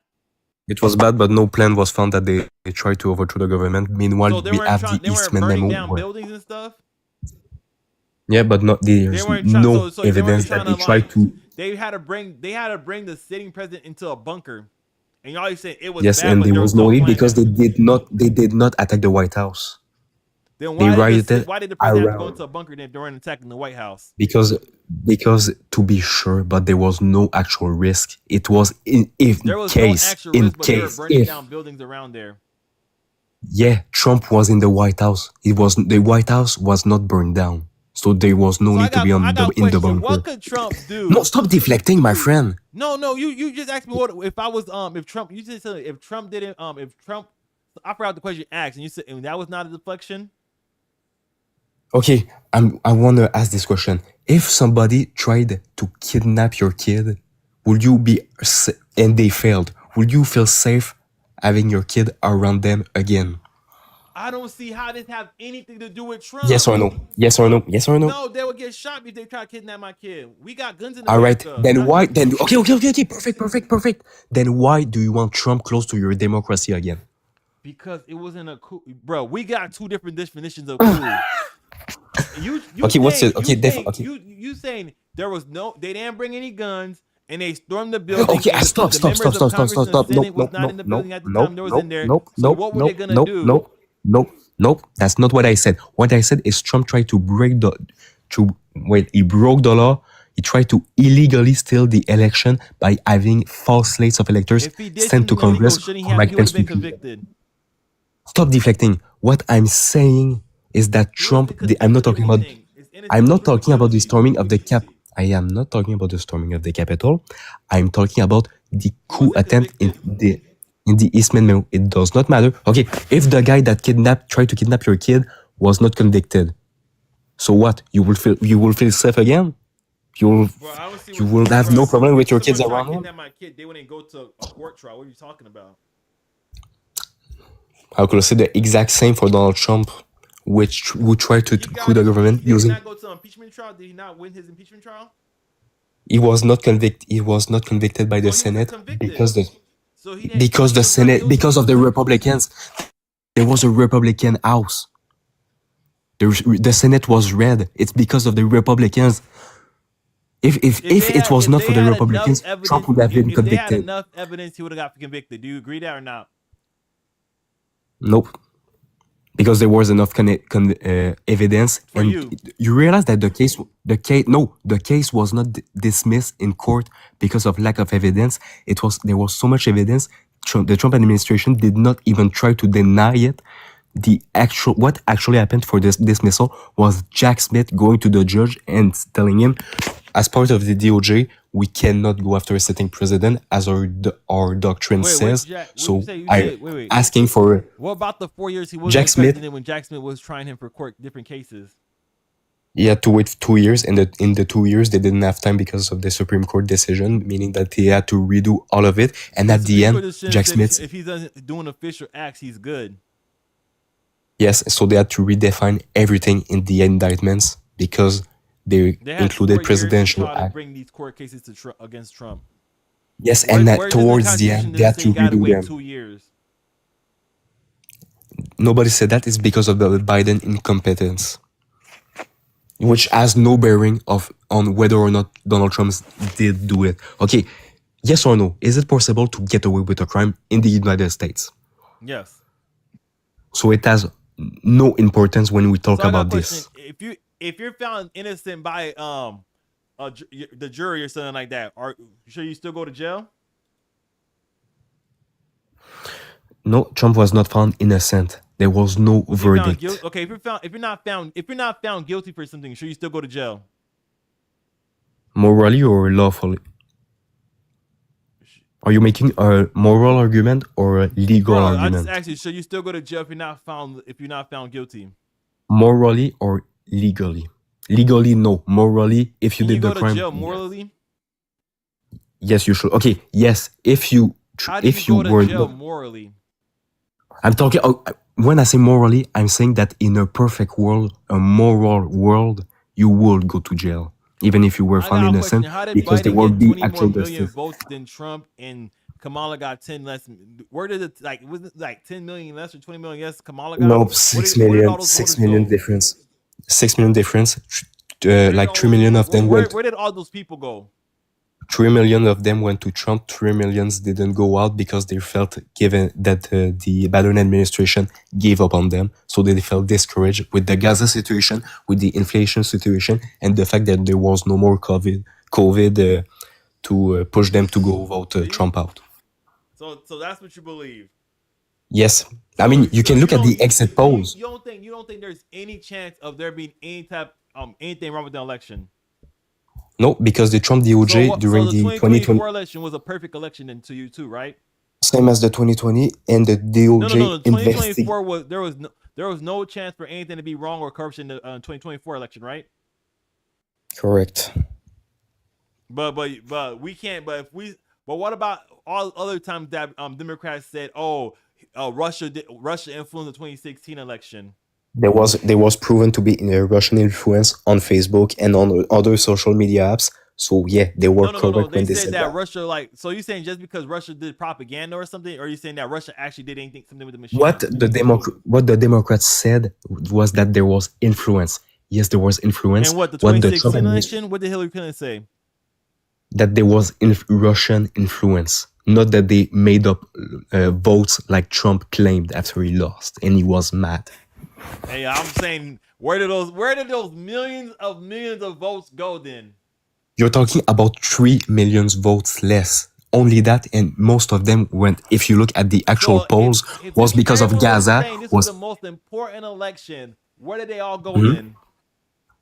It was bad, but no plan was found that they tried to overthrow the government. Meanwhile, So they we weren't have trying, the they weren't Eastman burning memo. down buildings and stuff. Yeah, but not They there's weren't trying, no so they weren't evidence trying that to they tried to. They had to bring the sitting president into a bunker, and y'all saying it was Yes, bad, and but there there was no no need plan. because they did not attack the White House. Then They rioted why did the president have to go around into a bunker then during attacking the White House? because to be sure, but there was no actual risk. It was There was no actual risk, but they were burning if down buildings around there. yeah, Trump was in the White House. The White House was not burned down, so there was no need to be in the bunker. What could Trump do? No, stop deflecting, my friend. No, you just asked me what if I was if Trump. You just said if Trump didn't if Trump. I forgot the question you asked, and you said and that was not a deflection. Okay, I want to ask this question. If somebody tried to kidnap your kid, would you be and they failed? Would you feel safe having your kid around them again? I don't see how this have anything to do with Trump. Yes or no? Yes or no? Yes or no? No, they would get shot if they try to kidnap my kid. We got guns in All right. America. Then why? Then okay. Perfect. Then why do you want Trump close to your democracy again? Because it wasn't a coup, bro. We got two different definitions of coup. You okay, what's saying, it? Okay, okay. You saying there was no, they didn't bring any guns and they stormed the building. Okay, stop. Nope. Nope. That's not what I said. What I said is Trump tried to he broke the law. He tried to illegally steal the election by having false slates of electors sent to Congress. Stop deflecting. What I'm saying is that Trump. I'm not talking about the storming of the cap. I am not talking about the storming of the Capitol. I'm talking about the coup attempt in the Eastman memo. It does not matter. Okay, if the guy that tried to kidnap your kid was not convicted, so what? You will feel safe again? You'll Bro, I don't see you what. will have Bro, no problem with your someone kids tried to around him. kidnap my kid. They wouldn't go to a court trial. What are you talking about? I could say the exact same for Donald Trump, who tried to coup the government Did he using. not go to impeachment trial? Did he not win his impeachment trial? He was not convicted. He was not convicted by the So he wasn't Senate convicted. because the So he didn't. because he the was not Senate guilty. because of the Republicans. There was a Republican house. The Senate was red. It's because of the Republicans. If it was not for the Republicans, Trump would have been If they had convicted. enough evidence, he would have got convicted. Do you agree that or not? Nope. Because there was enough evidence, For and you. you realize that the case was not dismissed in court because of lack of evidence. There was so much evidence. The Trump administration did not even try to deny it. What actually happened for this dismissal was Jack Smith going to the judge and telling him, as part of the DOJ, we cannot go after a sitting president, as our doctrine says. Asking for. What about the 4 years he was Jack Smith, president when Jack Smith was trying him for court different cases? He had to wait 2 years, and in the 2 years, they didn't have time because of the Supreme Court decision, meaning that they had to redo all of it. And at the end, Jack Smith. If he's doing official acts, he's good. Yes, so they had to redefine everything in the indictments because they included presidential acts. Bring these court cases against Trump. Yes, and towards the end, they had to redo them. 2 years. Nobody said that. It's because of the Biden incompetence, which has no bearing on whether or not Donald Trump did do it. Okay, yes or no? Is it possible to get away with a crime in the United States? Yes. So it has no importance when we talk about this. If you're found innocent by the jury or something like that, are you sure you still go to jail? No, Trump was not found innocent. There was no verdict. Okay, if you're not found guilty for something, sure you still go to jail? Morally or lawfully? Are you making a moral argument or a legal argument? I just asked you, should you still go to jail if you're not found guilty? Morally or legally? Legally, no. Morally, if you did the crime. Can you go to jail morally? Yes, you should. Okay, yes. If you How do you go to jail morally? I'm talking. When I say morally, I'm saying that in a perfect world, a moral world, you would go to jail. Even if you were found innocent, because there will be actual justice. Votes than Trump, and Kamala got 10 less. Where did it was it like 10 million less or 20 million less? Kamala got no 6 million. 6 million difference. 6 million difference. Like 3 million of them went. Where did all those people go? 3 million of them went to Trump. 3 million didn't go out because they felt given that the Biden administration gave up on them. So they felt discouraged with the Gaza situation, with the inflation situation, and the fact that there was no more COVID to push them to go vote Trump out. So that's what you believe? Yes. I mean, you can look at the exit polls. You don't think there's any chance of there being anything wrong with the election? No, because the Trump DOJ during the 2020 election was a perfect election to you too, right? Same as the 2020 and the DOJ. No. 2024 there was no chance for anything to be wrong or corruption in the 2024 election, right? Correct. But we can't. But what about all other times that Democrats said, Russia influenced the 2016 election? There was proven to be a Russian influence on Facebook and on other social media apps. So yeah, they were correct when they said that. Russia, so you're saying just because Russia did propaganda or something, or are you saying that Russia actually did something with the machine? What the Democrats said was that there was influence. Yes, there was influence. And what the 2016 election? What did Hillary Clinton say? That there was Russian influence, not that they made up votes like Trump claimed after he lost and he was mad. Hey, I'm saying, where did those millions of votes go then? You're talking about 3 million votes less. Only that, and most of them went. If you look at the actual polls, was because of Gaza. This was the most important election. Where did they all go then?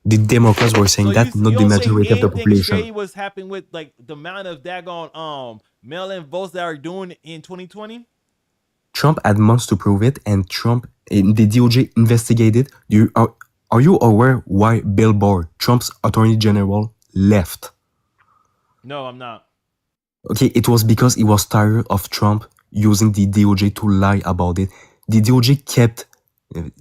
The Democrats were saying that, not the majority of the population. Was happening with like the amount of daggone mail-in votes that are doing in 2020? Trump had months to prove it, and the DOJ investigated. Are you aware why Bill Barr, Trump's attorney general, left. No, I'm not. Okay, it was because he was tired of Trump using the DOJ to lie about it. The DOJ kept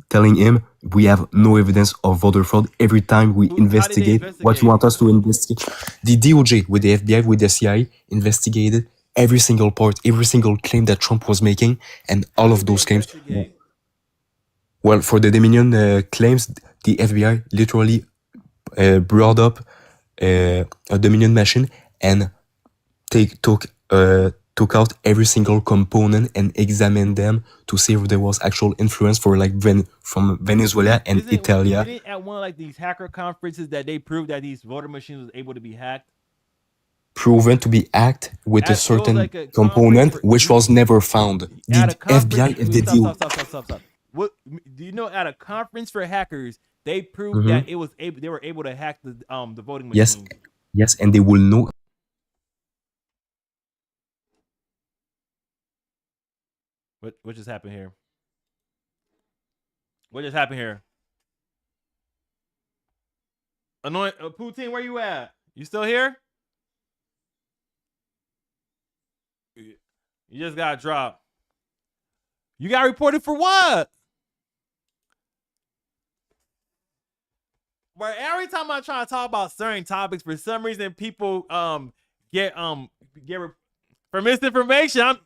telling him, we have no evidence of voter fraud every time we How did they investigate what you investigate? want us to investigate. The DOJ with the FBI, with the CIA, investigated every single part, every single claim that Trump was making, and all How of did they those claims. investigate? Well, for the Dominion claims, the FBI literally brought up a Dominion machine and took out every single component and examined them to see if there was actual influence for like from Venezuela and Italy. Didn't at one of like these hacker conferences that they proved that these voter machines was able to be hacked? Proven to be hacked with a certain like a component conference which was never found. At The a conference, FBI and the DOJ. stop. What do you know? At a conference for hackers, they proved that they were able to hack the voting machine. Yes, and they will know. What just happened here? What just happened here? Poutine, where you at? You still here? You just got dropped. You got reported for what? But every time I try to talk about certain topics, for some reason people get for misinformation.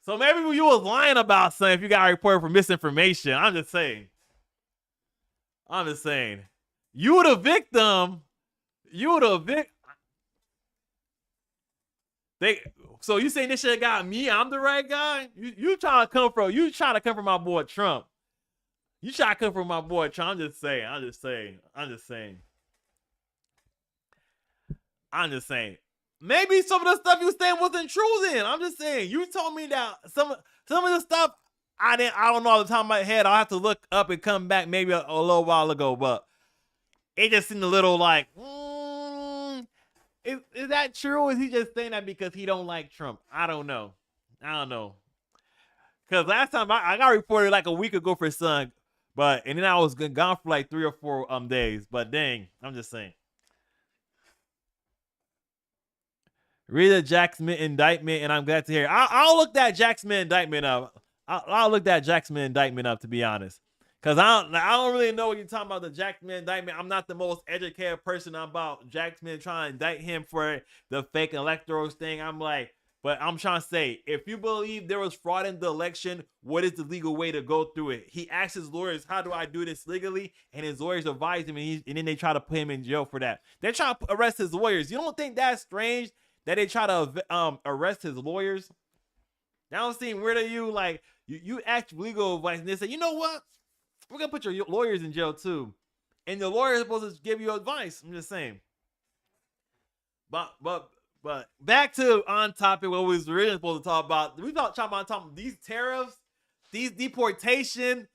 So maybe you was lying about something if you got reported for misinformation. I'm just saying. You the victim. So you saying this shit got me? I'm the right guy? You trying to come from my boy Trump. You try to come from my boy Trump. I'm just saying. Maybe some of the stuff you saying wasn't true then. I'm just saying. You told me that some of the stuff I don't know off the top of my head. I'll have to look up and come back maybe a little while ago, but it just seemed a little like, is that true? Or is he just saying that because he don't like Trump? I don't know. Because last time I got reported like a week ago for something, and then I was gone for like 3 or 4 days. But dang, I'm just saying. Read the Jack Smith indictment, and I'm glad to hear. I'll look that Jack Smith indictment up. I'll look that Jack Smith indictment up, to be honest. Because I don't really know what you're talking about, the Jack Smith indictment. I'm not the most educated person about Jack Smith trying to indict him for the fake electorals thing. But I'm trying to say, if you believe there was fraud in the election, what is the legal way to go through it? He asked his lawyers, how do I do this legally? And his lawyers advised him, and then they try to put him in jail for that. They're trying to arrest his lawyers. You don't think that's strange that they try to arrest his lawyers? That don't seem weird to you? Like, you ask legal advice, and they say, you know what? We're going to put your lawyers in jail, too. And the lawyer is supposed to give you advice. I'm just saying. But back to on topic what we was really supposed to talk about. We talking about these tariffs, these deportation,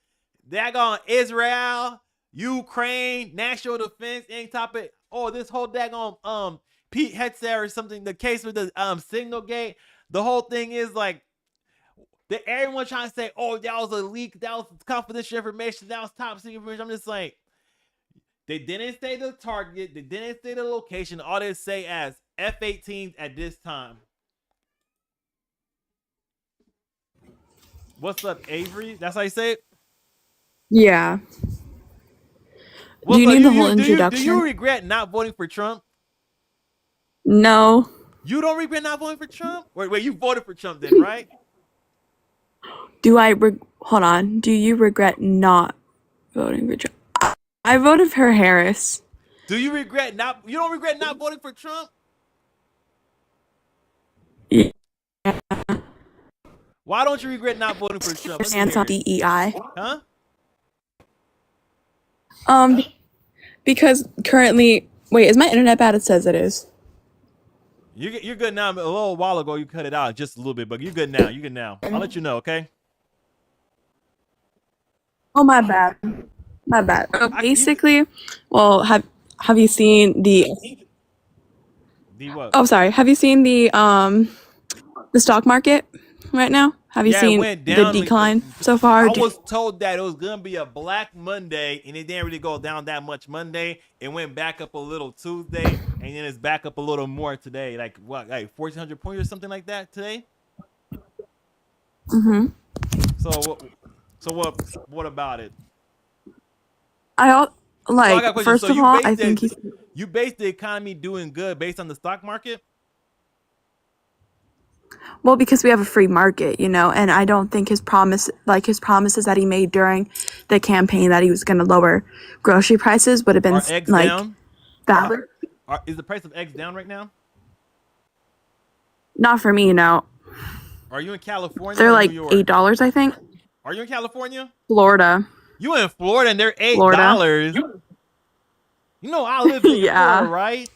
daggone Israel, Ukraine, national defense, any topic. Oh, this whole daggone Pete Hegseth or something. The case with the Signal Gate. The whole thing is like everyone trying to say, oh, that was a leak, that was confidential information, that was top secret information. I'm just like, they didn't say the target, they didn't say the location. All they say as F-18 at this time. What's up, Avery? That's how you say it? Yeah. Do you need the whole introduction? Do you regret not voting for Trump? No. You don't regret not voting for Trump? Wait, you voted for Trump then, right? Hold on. Do you regret not voting for Trump? I voted for Harris. Do you regret you don't regret not voting for Trump? Yeah. Why don't you regret not voting for Trump? Stance on DEI. Huh? Because currently, wait, is my internet bad? It says it is. You're good now. A little while ago, you cut it out just a little bit, but you're good now. I'll let you know, okay? Oh, my bad. So basically, well, have you seen the what? Oh, sorry. Have you seen the stock market right now? Have you Yeah, it seen went the down. decline so far? I was told that it was gonna be a Black Monday, and it didn't really go down that much Monday. It went back up a little Tuesday, and then it's back up a little more today. Like what, like 1,400 points or something like that today. Mm-hmm. So what about it? I got a question. first So of all, I think he's you base the economy doing good based on the stock market. well because we have a free market, and I don't think his promises that he made during the campaign that he was going to lower grocery prices would have been Are eggs like down? valid. Is the price of eggs down right now? Not for me, Are you in California? They're or like New York? $8, I think. Are you in California? Florida. You in Florida and they're Florida. $8. You know I live in Yeah. Florida, right?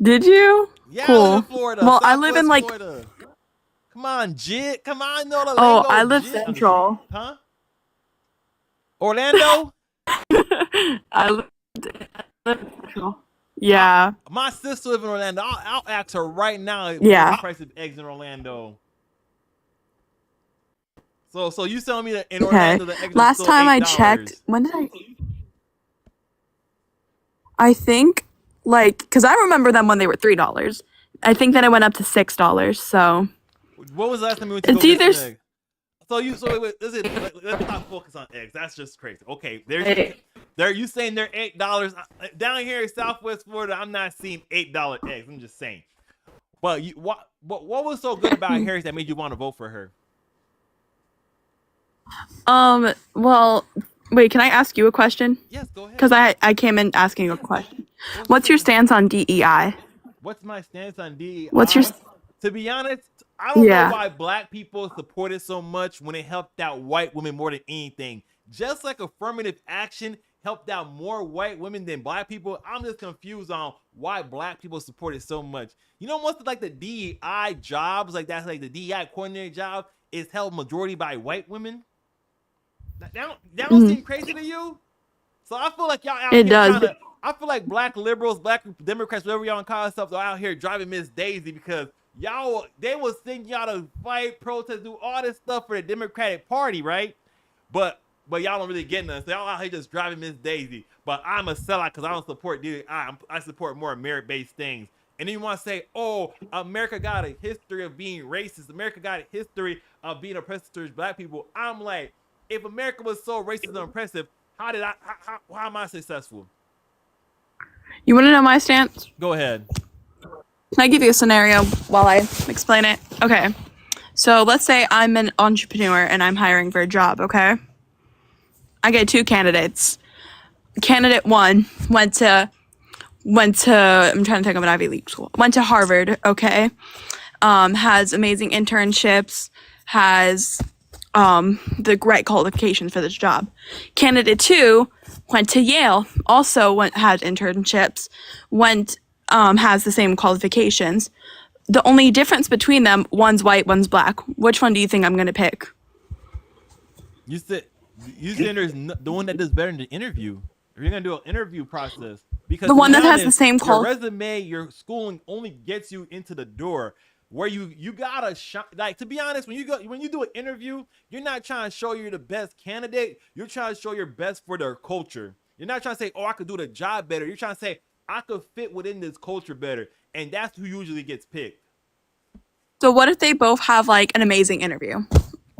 Did you? Yeah, I Cool. live in Florida. Well, I live in Southwest like Florida. Come on, Jit. Come on, no the oh, lingo. I live Jit. I'm just- central. Huh? Orlando? I live central. Yeah. My sister lives in Orlando. I'll ask her right now. What's Yeah. the price of eggs in Orlando? So you telling me that in Okay. Orlando the eggs are Last still time I $8? checked, when did I think because I remember them when they were $3. I think then it went up to $6. So What was the last time we went to It's go get either some eggs? Wait, let's not focus on eggs. That's just crazy. Okay, you saying they're $8 down here in Southwest Florida. I'm not seeing $8 eggs. I'm just saying. But what was so good about Harris that made you want to vote for her? well, wait, can I ask you a question? Yes, go ahead. Because I came in asking you a question. What's your stance on DEI? What's my stance on DEI? To be honest, I don't Yeah. know why Black people support it so much when it helped out white women more than anything. Just like affirmative action helped out more white women than Black people, I'm just confused on why Black people support it so much. You know, most of like the DEI jobs, like that's like the DEI coordinator job, is held majority by white women. That don't seem crazy to you? So I feel like y'all out It here does. trying to. I feel like Black liberals, Black Democrats, whatever y'all call yourselves, are out here driving Miss Daisy because they was thinking y'all to fight, protest, do all this stuff for the Democratic Party, right? But y'all don't really get none. So y'all out here just driving Miss Daisy. But I'm a sellout because I don't support DEI. I support more merit-based things. And then you want to say, oh, America got a history of being racist. America got a history of being oppressive towards Black people. I'm like, if America was so racist and oppressive, how am I successful? You want to know my stance? Go ahead. Can I give you a scenario while I explain it? Okay. So let's say I'm an entrepreneur and I'm hiring for a job, okay? I get two candidates. Candidate one went to I'm trying to think of an Ivy League school. Went to Harvard, okay? Has amazing internships, has the right qualifications for this job. Candidate two went to Yale, also had internships, has the same qualifications. The only difference between them, one's white, one's Black. Which one do you think I'm gonna pick? You said there's the one that does better in the interview. If you're gonna do an interview process, because The one that has the honest, same your resume, your schooling only gets you into the door. Where you gotta shine. Like, to be honest, when you do an interview, you're not trying to show you're the best candidate. You're trying to show your best for their culture. You're not trying to say, oh, I could do the job better. You're trying to say, I could fit within this culture better, and that's who usually gets picked. So what if they both have like an amazing interview?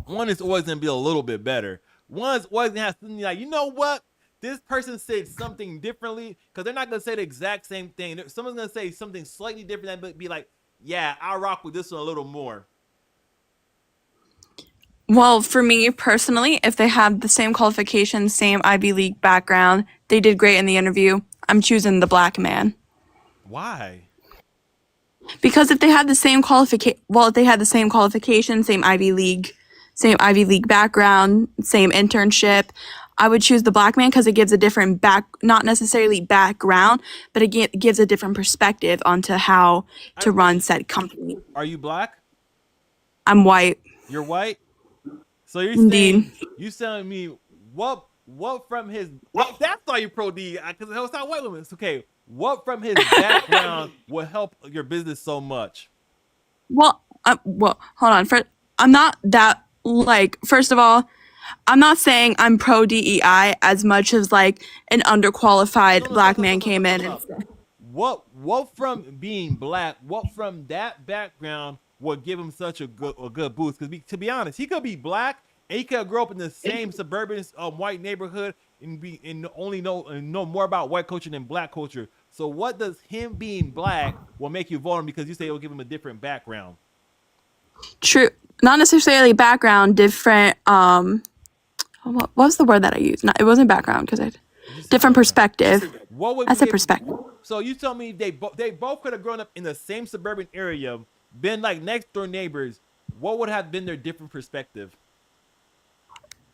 One is always gonna be a little bit better. One's always gonna have something like, you know what? This person said something differently, because they're not gonna say the exact same thing. Someone's gonna say something slightly different and be like, yeah, I rock with this one a little more. Well, for me personally, if they have the same qualifications, same Ivy League background, they did great in the interview, I'm choosing the Black man. Why? Because if they had the same qualifications, same Ivy League background, same internship, I would choose the Black man because it gives a different not necessarily background, but it gives a different perspective onto how to run said company. Are you Black? I'm white. You're white? So you're Indeed. telling me what from his that's why you're pro D, because it's not white women. It's okay. What from his background will help your business so much? Well, well, hold on. I'm not that like. First of all, I'm not saying I'm pro DEI as much as like an underqualified No, no, black man came in and stop. What from being black, what from that background would give him such a good boost? Because to be honest, he could be black and he could grow up in the same suburban white neighborhood and only know more about white culture than black culture. So what does him being black will make you vote him because you say it will give him a different background? true, not necessarily background, different. What was the word that I used? Not, it wasn't background because I different perspective. What would I be said perspective. So you tell me they both could have grown up in the same suburban area, been like next door neighbors. What would have been their different perspective?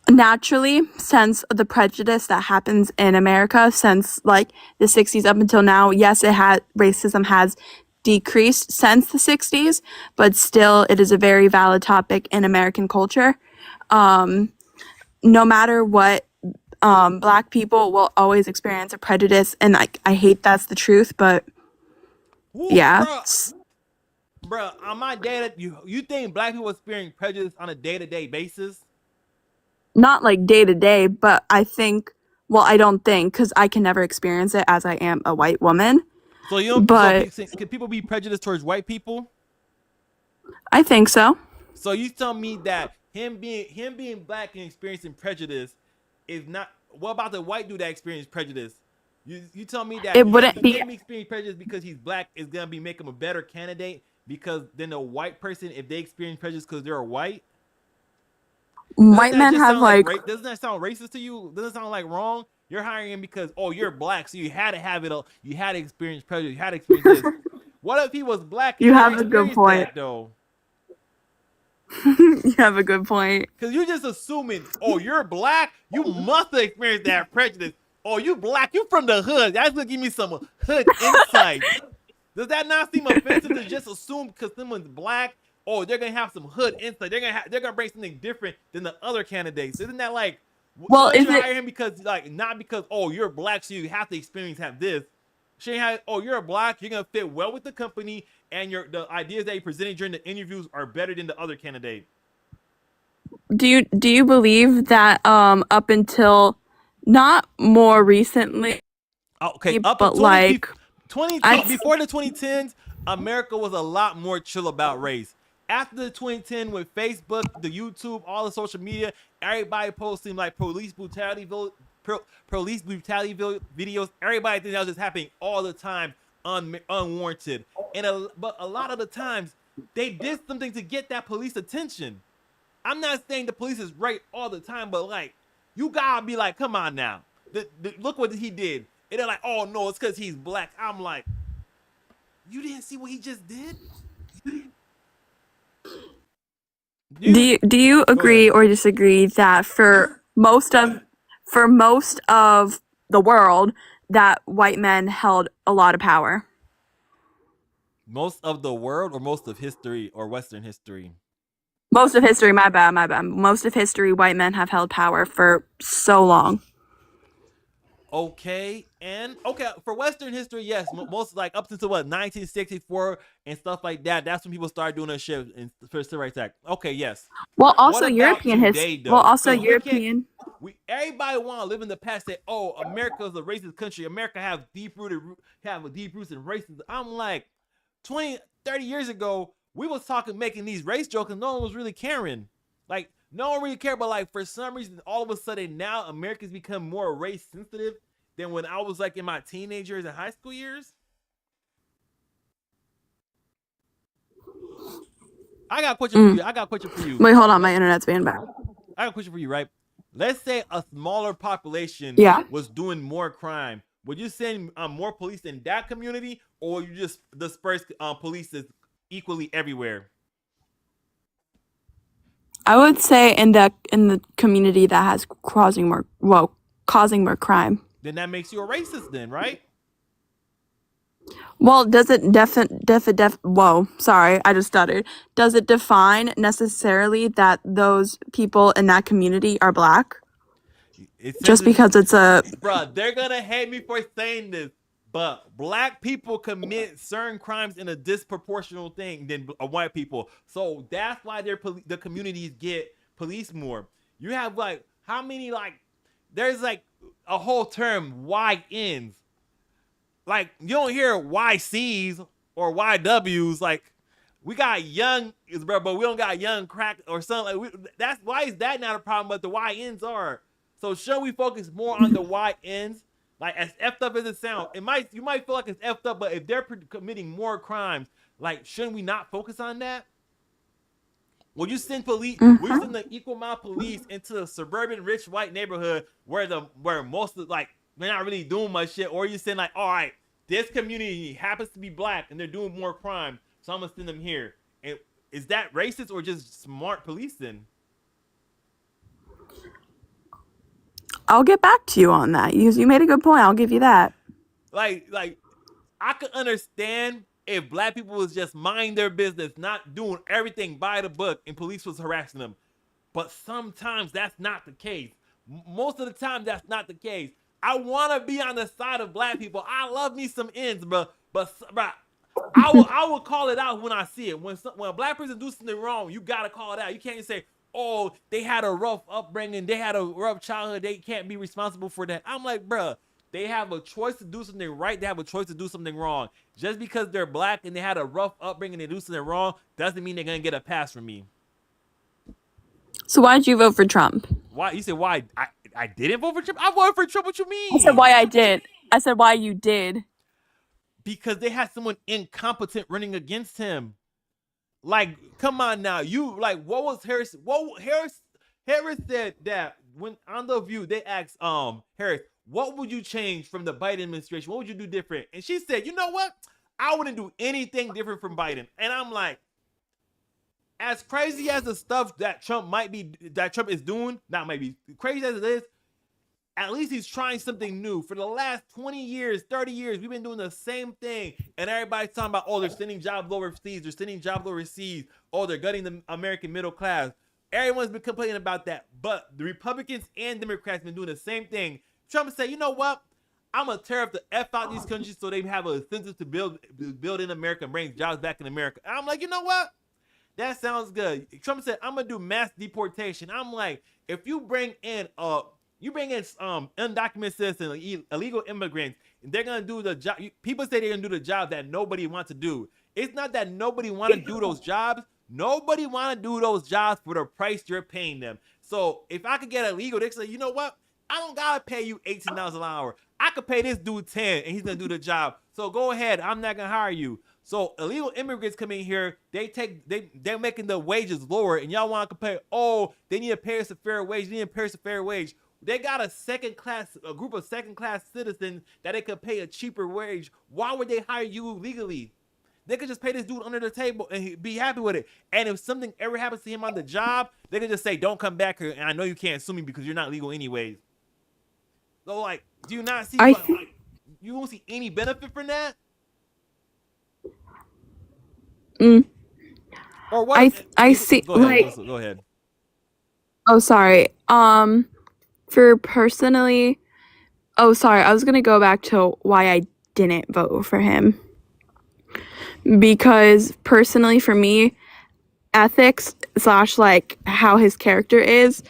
Naturally, since the prejudice that happens in America since like the 60s up until now, yes, racism has decreased since the 60s, but still it is a very valid topic in American culture. No matter what, black people will always experience a prejudice, and I hate that's the truth, but Woo, yeah. bro. On my data, you think black people experience prejudice on a day-to-day basis? Not like day to day, but I think, well, I don't think, because I can never experience it as I am a white woman, So you don't. but So can people be prejudiced towards white people? I think so. So you tell me that him being black and experiencing prejudice is not. What about the white dude that experienced prejudice? You tell me that It wouldn't be. him experiencing prejudice because he's black is gonna make him a better candidate because than a white person if they experience prejudice because they're white. White men have like, Doesn't that sound racist to you? Doesn't it sound like wrong? You're hiring him because you're black, so you had to have it. You had to experience prejudice. You had to experience this. What if he was black? And You he have didn't a good experience point. that, though. You have a good point. Because you're just assuming, you're black, you must have experienced that prejudice. You black, you from the hood. That's gonna give me some hood insight. Does that not seem offensive to just assume because someone's black? They're gonna have some hood insight. They're gonna bring something different than the other candidates. Isn't that like? Well, you is hire it him because not because you're black, so you have to have this. She had you're black, you're gonna fit well with the company, and the ideas that you presented during the interviews are better than the other candidate. do you believe that up until not more recently, Okay, up but to like 2010, before the 2010s, America was a lot more chill about race. After the 2010, with Facebook, the YouTube, all the social media, everybody posting like police brutality videos. Everybody thinks that was just happening all the time, unwarranted. But a lot of the times, they did something to get that police attention. I'm not saying the police is right all the time, but like, you gotta be like, come on now. Look what he did. And they're like, oh no, it's because he's black. I'm like, you didn't see what he just did? do you agree or disagree that for most of the world that white men held a lot of power? Most of the world or most of history or Western history? Most of history, my bad. Most of history, white men have held power for so long. Okay, for Western history, yes, most like up until 1964 and stuff like that. That's when people started doing their shit in for Civil Rights Act. Okay, yes. Well, also European history. Well, also European. Everybody want to live in the past. Say, America is a racist country. America have deep roots in racism. I'm like, 20, 30 years ago, we was making these race jokes, and no one was really caring. Like, no one really cared, but like for some reason, all of a sudden now America's become more race sensitive than when I was like in my teenage years and high school years. I got a question for you. Wait, hold on, my internet's being bad. I got a question for you, right? Let's say a smaller population was doing more crime. Would you send more police in that community, or you just disperse police equally everywhere? I would say in the community that has causing more crime. Then that makes you a racist, then, right? Well, does it whoa, sorry, I just stuttered. Does it define necessarily that those people in that community are black? Just because it's a... Bruh, they're gonna hate me for saying this. but black people commit certain crimes in a disproportional thing than white people. So that's why the communities get policed more. You have like how many like there's like a whole term YNs. Like you don't hear YCs or YWs. Like we got young, bro, but we don't got young crack or something. Like that's why is that not a problem? But the YNs are. So should we focus more on the YNs? Like as effed up as it sounds, you might feel like it's effed up, but if they're committing more crimes, like shouldn't we not focus on that? Will you send police? Will you send the equal amount of police into the suburban rich white neighborhood where most of like they're not really doing much shit, or you send like, all right, this community happens to be black and they're doing more crime, so I'm gonna send them here. And is that racist or just smart policing? I'll get back to you on that. You made a good point. I'll give you that. Like I could understand if black people was just mind their business, not doing everything by the book, and police was harassing them. But sometimes that's not the case. Most of the time, that's not the case. I want to be on the side of black people. I love me some ends, bro. But I will call it out when I see it. When a black person do something wrong, you gotta call it out. You can't say, oh, they had a rough upbringing, they had a rough childhood, they can't be responsible for that. I'm like, bruh, they have a choice to do something right, they have a choice to do something wrong. Just because they're black and they had a rough upbringing and they do something wrong, doesn't mean they're gonna get a pass from me. So why did you vote for Trump? Why? You said why? I didn't vote for Trump? I voted for Trump, what you mean? I said why I did. I said why you did. Because they had someone incompetent running against him. Like, come on now. You like what was Harris? Harris said that when on The View they asked Harris, what would you change from the Biden administration? What would you do different? And she said, you know what? I wouldn't do anything different from Biden. And I'm like, as crazy as the stuff that Trump is doing, not maybe crazy as it is, at least he's trying something new. For the last 20 years, 30 years, we've been doing the same thing. And everybody's talking about, oh, they're sending jobs overseas. They're sending jobs overseas. Oh, they're gutting the American middle class. Everyone's been complaining about that. But the Republicans and Democrats have been doing the same thing. Trump said, you know what? I'm going to tear up the F out these countries so they have a incentive to build in America and bring jobs back in America. And I'm like, you know what? That sounds good. Trump said, I'm going to do mass deportation. I'm like, if you bring in undocumented citizens, illegal immigrants, and they're gonna do the job. People say they're gonna do the job that nobody wants to do. It's not that nobody want to do those jobs. Nobody want to do those jobs for the price you're paying them. So if I could get illegal, they say, you know what? I don't gotta pay you $18 an hour. I could pay this dude 10, and he's gonna do the job. So go ahead. I'm not gonna hire you. So illegal immigrants come in here. They're making the wages lower, and y'all want to compare. Oh, they need to pay us a fair wage. They need to pay us a fair wage. They got a group of second-class citizens that they could pay a cheaper wage. Why would they hire you legally? They could just pay this dude under the table and be happy with it. And if something ever happens to him on the job, they could just say, don't come back here. And I know you can't sue me because you're not legal anyways. So, like, do you not see, you won't see any benefit from that? Or what? I see. Go ahead. Go ahead. Oh, sorry. For personally, I was gonna go back to why I didn't vote for him. Because personally, for me, ethics / like how his character is,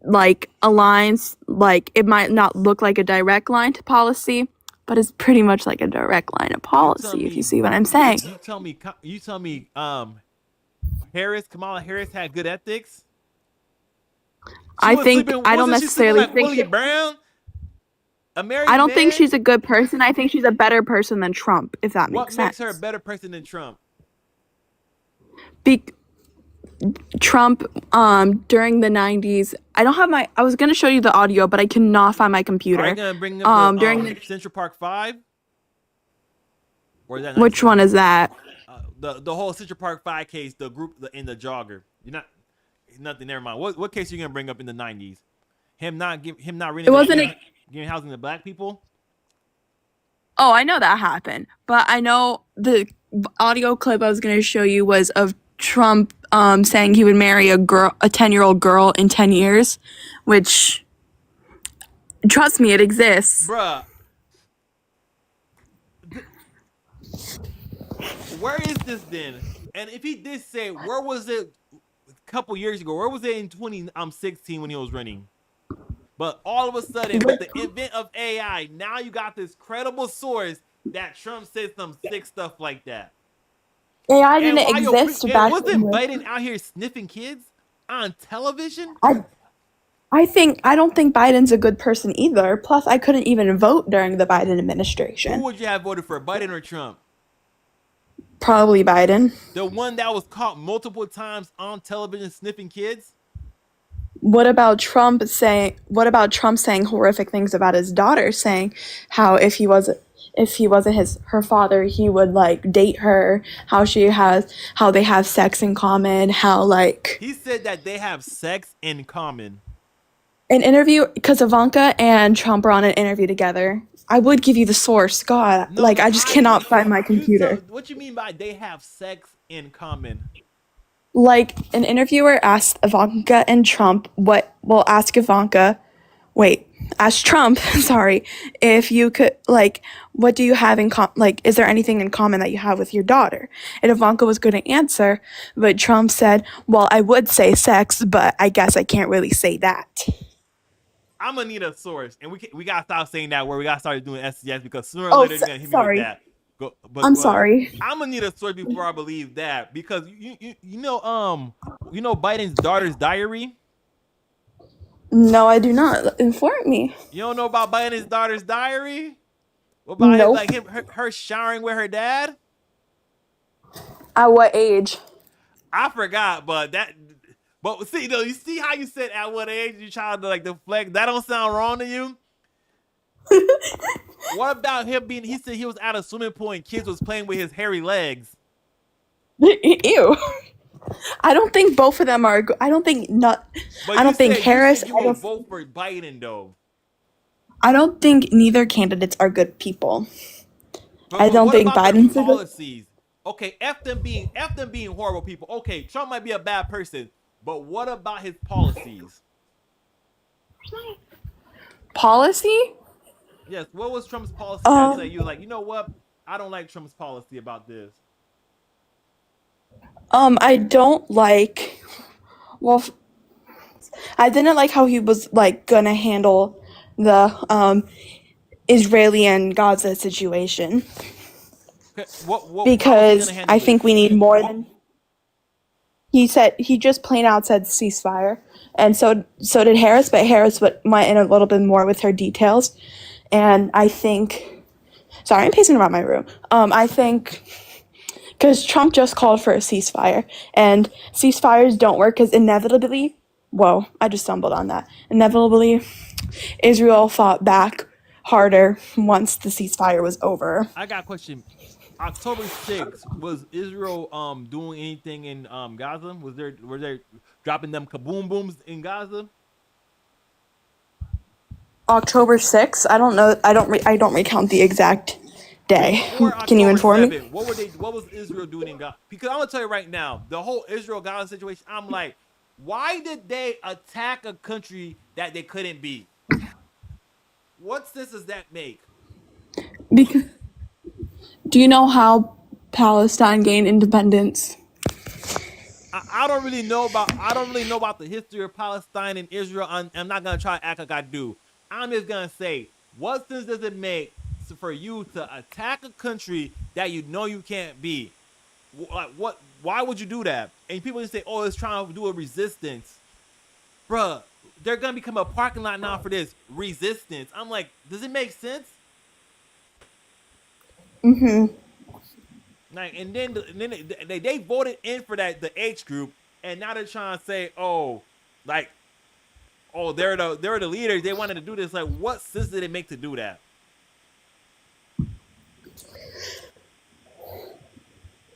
like aligns. Like it might not look like a direct line to policy, but it's pretty much like a direct line of policy. If you see what I'm saying. You tell me. Kamala Harris had good ethics. I don't necessarily think William Brown. I don't think she's a good person. I think she's a better person than Trump, if that makes sense. What makes her a better person than Trump? Trump, during the 90s, I was going to show you the audio, but I cannot find my computer. Are you going to bring up the Central Park 5? Or is that which one is that? The whole Central Park 5 case, the group in the jogger. Nothing. Never mind. What case are you gonna bring up in the 90s? Him not giving housing to black people. Oh, I know that happened, but I know the audio clip I was gonna show you was of Trump saying he would marry a 10-year-old girl in 10 years, which, trust me, it exists. Bruh, where is this then? And if he did say, where was it a couple years ago? Where was it in 2016 when he was running? But all of a sudden, with the advent of AI, now you got this credible source that Trump said some sick stuff like that. AI And didn't while exist back wasn't in the, Biden out here sniffing kids on television? I don't think Biden's a good person either. Plus, I couldn't even vote during the Biden Who administration. would you have voted for, Biden or Trump? Probably Biden. The one that was caught multiple times on television sniffing kids? What about Trump saying horrific things about his daughter, saying how if he wasn't her father, he would like date her, how they have sex in common, how like He said that they have sex in common. an interview, because Ivanka and Trump are on an interview together. I would give you the source. God, No, like I just cannot find my computer. What you mean by they have sex in common? Like an interviewer asked Ivanka and Trump ask Trump, sorry, if you could, like, what do you have in common, like, is there anything in common that you have with your daughter? And Ivanka was going to answer, but Trump said, well, I would say sex, but I guess I can't really say that. I'm gonna need a source, and we gotta stop saying that word. We gotta start doing SCS because sooner or later they're gonna hit me with that. I'm sorry. I'm gonna need a source before I believe that, because you know Biden's daughter's diary. No, I do not. Inform me. You don't know about Biden's daughter's diary? What about Nope. her showering with her dad? At what age? I forgot, but see, though, you see how you said at what age you try to like deflect? That don't sound wrong to you? What about him he said he was at a swimming pool and kids was playing with his hairy legs. Ew. I don't think both of them are. I don't think Harris. You will vote for Biden though. I don't think neither candidates are good people. But I don't what think about Biden's their a good. policies. Okay, F them being horrible people. Okay, Trump might be a bad person, but what about his policies? Policy? Yes, what was Trump's policy that say you were like, you know what? I don't like Trump's policy about this. I don't like. Well, I didn't like how he was like gonna handle the Israeli and Gaza situation. Okay, what Because I think we need more than. He just plain out said ceasefire, and so did Harris, but Harris went in a little bit more with her details, and I think. Sorry, I'm pacing around my room. I think. Because Trump just called for a ceasefire, and ceasefires don't work because inevitably, whoa, I just stumbled on that. Inevitably, Israel fought back harder once the ceasefire was over. I got a question. October 6th, was Israel doing anything in Gaza? Were they dropping them kaboom booms in Gaza? October 6th? I don't know. I don't recount the exact day. Can you inform me? What was Israel doing in Gaza? Because I'm gonna tell you right now, the whole Israel-Gaza situation, I'm like, why did they attack a country that they couldn't beat? What sense does that make? Because do you know how Palestine gained independence? I don't really know about the history of Palestine and Israel. I'm not gonna try to act like I do. I'm just gonna say, what sense does it make for you to attack a country that you know you can't beat? What? Why would you do that? And people just say, "Oh, it's trying to do a resistance," bruh. They're gonna become a parking lot now for this resistance. I'm like, does it make sense? Like, and then they voted in for the H group, and now they're trying to say, they're the leaders. They wanted to do this. Like, what sense did it make to do that?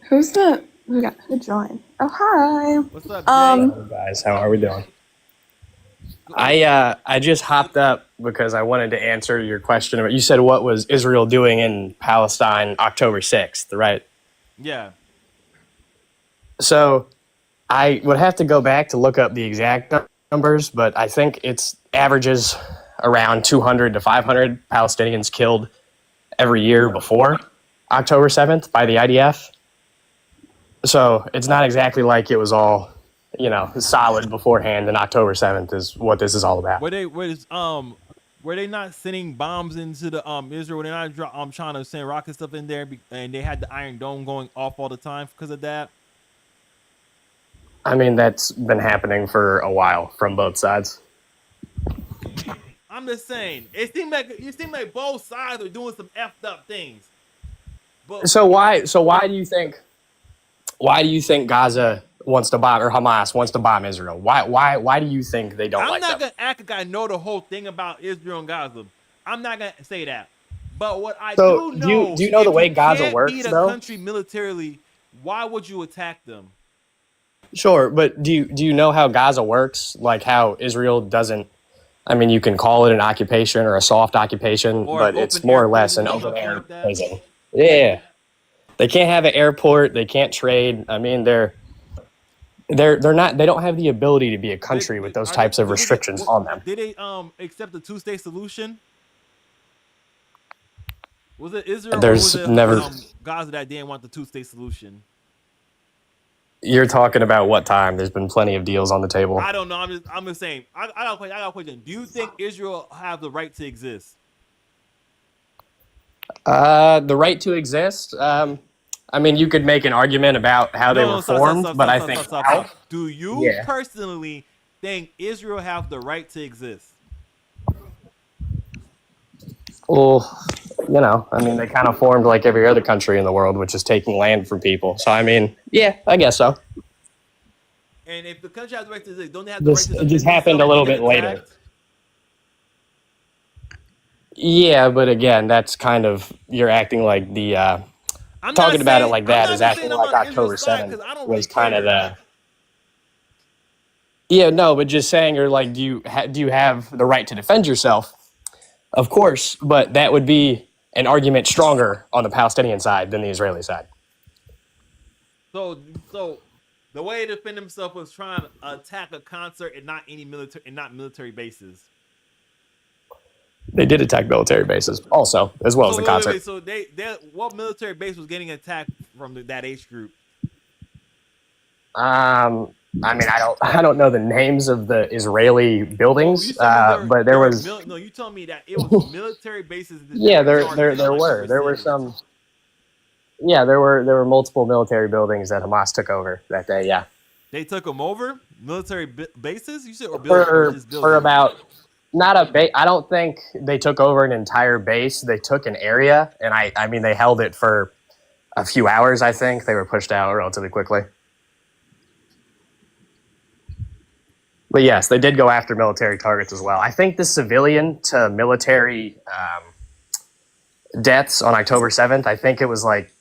Who's the? Who joined? Oh, hi. What's up, Jay? Hey guys, how are we doing? I just hopped up because I wanted to answer your question. You said what was Israel doing in Palestine October 6th, right? Yeah. So I would have to go back to look up the exact numbers, but I think it's averages around 200 to 500 Palestinians killed every year before October 7th by the IDF. So it's not exactly like it was all, solid beforehand. And October 7th is what this is all about. Were they not sending bombs into the Israel? Were they not trying to send rocket stuff in there, and they had the Iron Dome going off all the time because of that? I mean, that's been happening for a while from both sides. I'm just saying, it seemed like both sides are doing some effed up things. But So why do you think Gaza wants to bomb, or Hamas wants to bomb Israel? Why do you think they don't I'm like not them? gonna act like I know the whole thing about Israel and Gaza. I'm not gonna say that. But what I So do know, do you know the if way you Gaza can't works, beat a though? country militarily, why would you attack them? Sure, but do you know how Gaza works? Like how Israel doesn't. I mean, you can call it an occupation or a soft occupation, Or but it's open more air or less an prison or open something air like that? prison. Yeah, they can't have an airport. They can't trade. I mean, they're not. They don't have the ability to be a country with those types of restrictions on them. Did they accept the two-state solution? Was it Israel There's or was it never- Gaza that didn't want the two-state solution? You're talking about what time? There's been plenty of deals on the table. I don't know. I'm just saying. I got a question. Do you think Israel have the right to exist? The right to exist. I mean, you could make an argument about how they were formed, but I think Do you Yeah. personally think Israel have the right to exist? well, I mean, they kind of formed like every other country in the world, which is taking land from people. So, I mean, yeah, I guess so. And if the country has the right to exist, don't they have the This- right to it just defend happened a themselves little when bit later. attacked? Yeah, but again, that's kind of you're acting like the I'm not talking about it saying- like I'm that not is saying acting I'm like on October Israel's side, 7th 'cause I don't was really kind of care. the. Yeah, no, but just saying, you're like, do you have the right to defend yourself? Of course, but that would be an argument stronger on the Palestinian side than the Israeli side. So the way to defend himself was trying to attack a concert and not military bases. They did attack military bases also, as well as the concert. So what military base was getting attacked from that H group? I mean, I don't know the names of the Israeli buildings, You told me but there was. no. You told me that it was military bases. that Yeah, were there targeted were. There were cities. some. Yeah, there were multiple military buildings that Hamas took over that day. Yeah, They took them over military bases. You said or buildings? for Or just buildings? for about not a base. I don't think they took over an entire base. They took an area, and I mean they held it for a few hours. I think they were pushed out relatively quickly. But yes, they did go after military targets as well. I think the civilian to military deaths on October 7th, I think it was like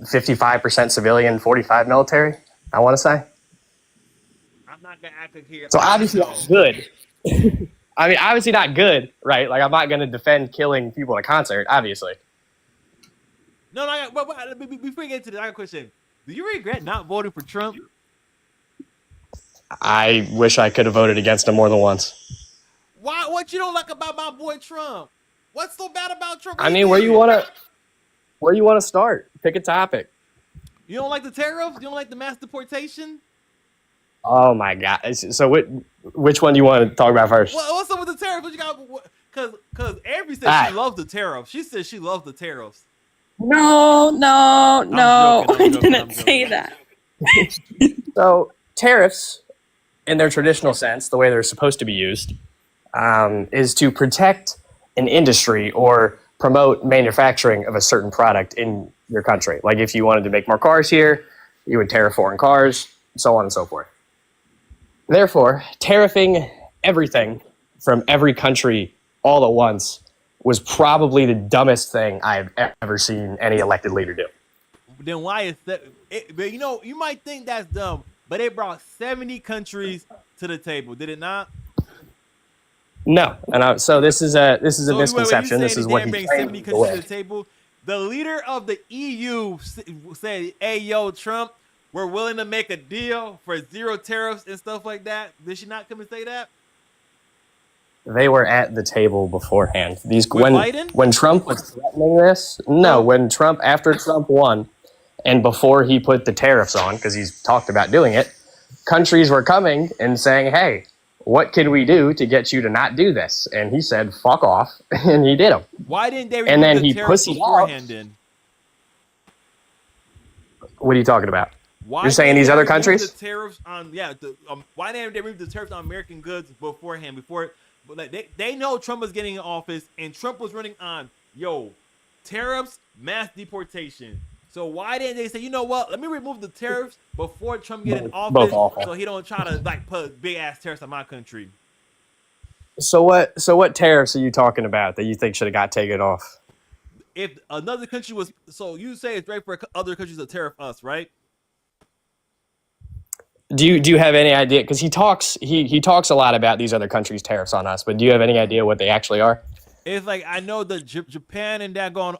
55% civilian, 45 military, I want to say. I'm not gonna act like here. So obviously not good. I mean, obviously not good, right? Like I'm not going to defend killing people at a concert, obviously. No, but before we get to the other question, do you regret not voting for Trump? I wish I could have voted against him more than once. Why? What you don't like about my boy Trump? What's so bad about Trump? I mean, where you want to start? Pick a topic. You don't like the tariffs? You don't like the mass deportation? Oh my God! So which one do you want to talk about first? What's up with the tariffs? What you got? Because Avery said Ah. she loves the tariffs. She said she loves the tariffs. No, joking, I'm I joking, didn't I'm say joking. that. So tariffs, in their traditional sense, the way they're supposed to be used, is to protect an industry or promote manufacturing of a certain product in your country. Like if you wanted to make more cars here, you would tariff foreign cars, so on and so forth. Therefore, tariffing everything from every country all at once was probably the dumbest thing I've ever seen any elected leader do. Then why is that? But you might think that's dumb, but it brought 70 countries to the table, did it not? No, and so this is a So misconception. This is what he bring claimed 70 the countries way. to the table. The leader of the EU said, "Hey, yo, Trump, we're willing to make a deal for zero tariffs and stuff like that." Did she not come and say that? They were at the table beforehand. With Biden? When Trump was threatening this, No. when Trump after Trump won, And before he put the tariffs on, because he's talked about doing it, countries were coming and saying, hey, what can we do to get you to not do this? And he said, fuck off. And he did them. Why didn't they remove And then the he tariffs pussied out. beforehand then? What are you talking about? Why You're saying didn't these they other remove countries? The tariffs on why didn't they remove the tariffs on American goods beforehand? But like they know Trump was getting in office and Trump was running on tariffs, mass deportation. So why didn't they say, you know what? Let me remove the tariffs before Trump get in office, so he don't try to like put big ass tariffs on my country. So what tariffs are you talking about that you think should have got taken off? If another country was, so you say it's right for other countries to tariff us, right? Do you have any idea? Because he talks a lot about these other countries' tariffs on us, but do you have any idea what they actually are? It's like I know that Japan and that going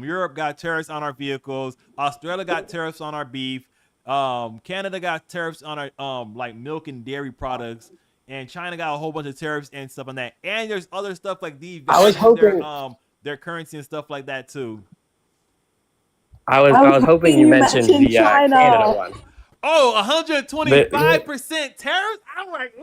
Europe got tariffs on our vehicles. Australia got tariffs on our beef. Canada got tariffs on our like milk and dairy products, and China got a whole bunch of tariffs and stuff on that. And there's other stuff like these. I was hoping their currency and stuff like that too. I was hoping you mentioned the Canada one. Oh, 125% tariffs? I'm like,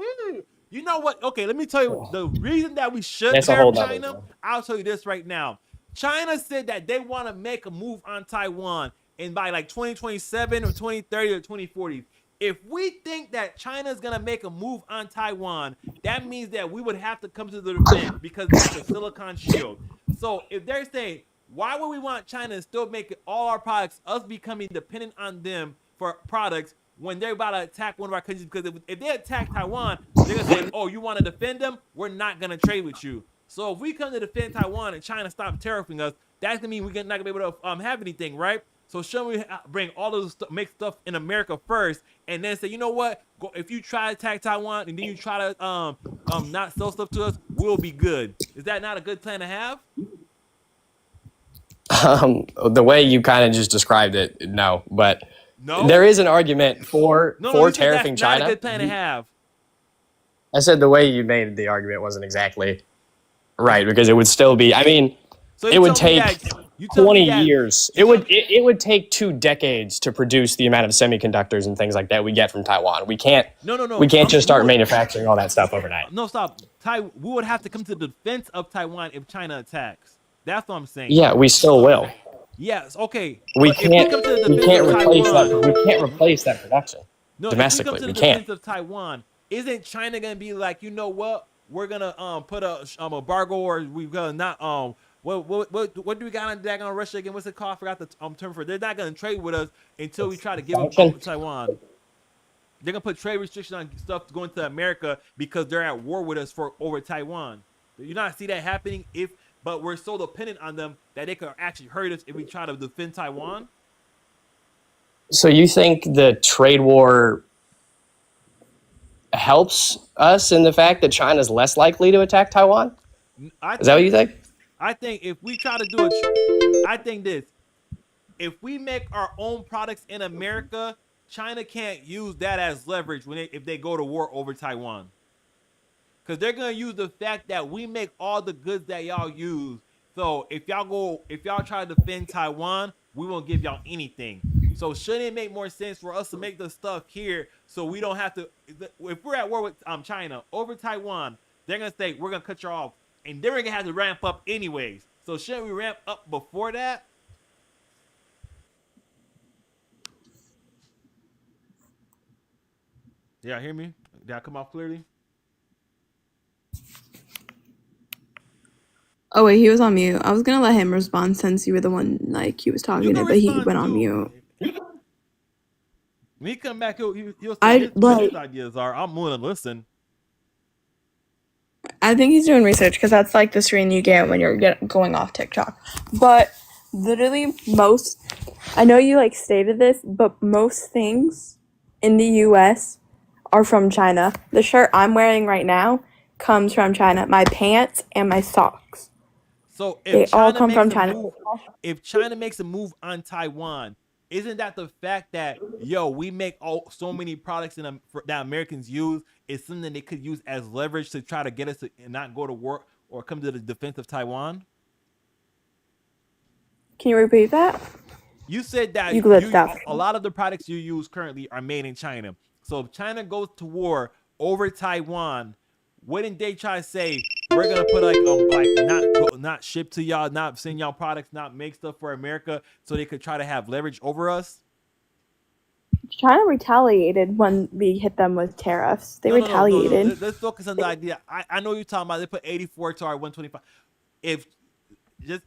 You know what? Okay, let me tell you the reason that we should tariff China. I'll tell you this right now. China said that they want to make a move on Taiwan in by like 2027 or 2030 or 2040. If we think that China is gonna make a move on Taiwan, that means that we would have to come to the defense because it's a silicon shield. So if they're saying, why would we want China to still make all our products, us becoming dependent on them for products when they're about to attack one of our countries? Because if they attack Taiwan, they're gonna say, oh, you want to defend them? We're not gonna trade with you. So if we come to defend Taiwan and China stop tariffing us, that's gonna mean we're not gonna be able to have anything, right? So shouldn't we bring all of this make stuff in America first, and then say, you know what? If you try to attack Taiwan and then you try to not sell stuff to us, we'll be good. Is that not a good plan to have? The way you kind of just described it, no. But there is an argument for tariffing China. Not a good plan to have. I said the way you made the argument wasn't exactly right, because it would still be. I mean, so it would take 20 years. It would take 2 decades to produce the amount of semiconductors and things like that we get from Taiwan. We can't. No. We can't just start manufacturing all that stuff overnight. No, stop. We would have to come to the defense of Taiwan if China attacks. That's what I'm saying. Yeah, we still will. Yes. Okay. We can't replace that production domestically. If we come to the defense of Taiwan, isn't China gonna be like, you know what? We're gonna put a embargo, or we're gonna not what do we got on that on Russia again? What's it called? I forgot the term for it. They're not gonna trade with us until we try to give up Taiwan. They're gonna put trade restrictions on stuff going to America because they're at war with us over Taiwan. Do you not see that happening? But we're so dependent on them that they could actually hurt us if we try to defend Taiwan. So you think the trade war helps us in the fact that China's less likely to attack Taiwan? Is that what you think? I think if we try to do it, I think this. If we make our own products in America, China can't use that as leverage if they go to war over Taiwan. Because they're going to use the fact that we make all the goods that y'all use. So if y'all try to defend Taiwan, we won't give y'all anything. So shouldn't it make more sense for us to make the stuff here so we don't have to, if we're at war with China over Taiwan, they're going to say, we're going to cut you off. And then we're going to have to ramp up anyways. So shouldn't we ramp up before that? Did y'all hear me? Did I come off clearly? Oh wait, he was on mute. I was gonna let him respond since you were the one like he was talking to, but he went on mute. When he come back, he'll say what his ideas are. I'm willing to listen. I think he's doing research because that's like the screen you get when you're going off TikTok. But literally I know you like stated this, but most things in the US are from China. The shirt I'm wearing right now comes from China. My pants and my socks. So they all come from China. If China makes a move on Taiwan, isn't that the fact that we make so many products that Americans use is something they could use as leverage to try to get us to not go to war or come to the defense of Taiwan? Can you repeat that? You said that You good stuff. a lot of the products you use currently are made in China. So if China goes to war over Taiwan, wouldn't they try to say we're gonna put like not ship to y'all, not send y'all products, not make stuff for America, so they could try to have leverage over us? China retaliated when we hit them with tariffs. They No, no, no, no, no. retaliated. Let's focus on the idea. I know you're talking about they put 84 to our 125. If just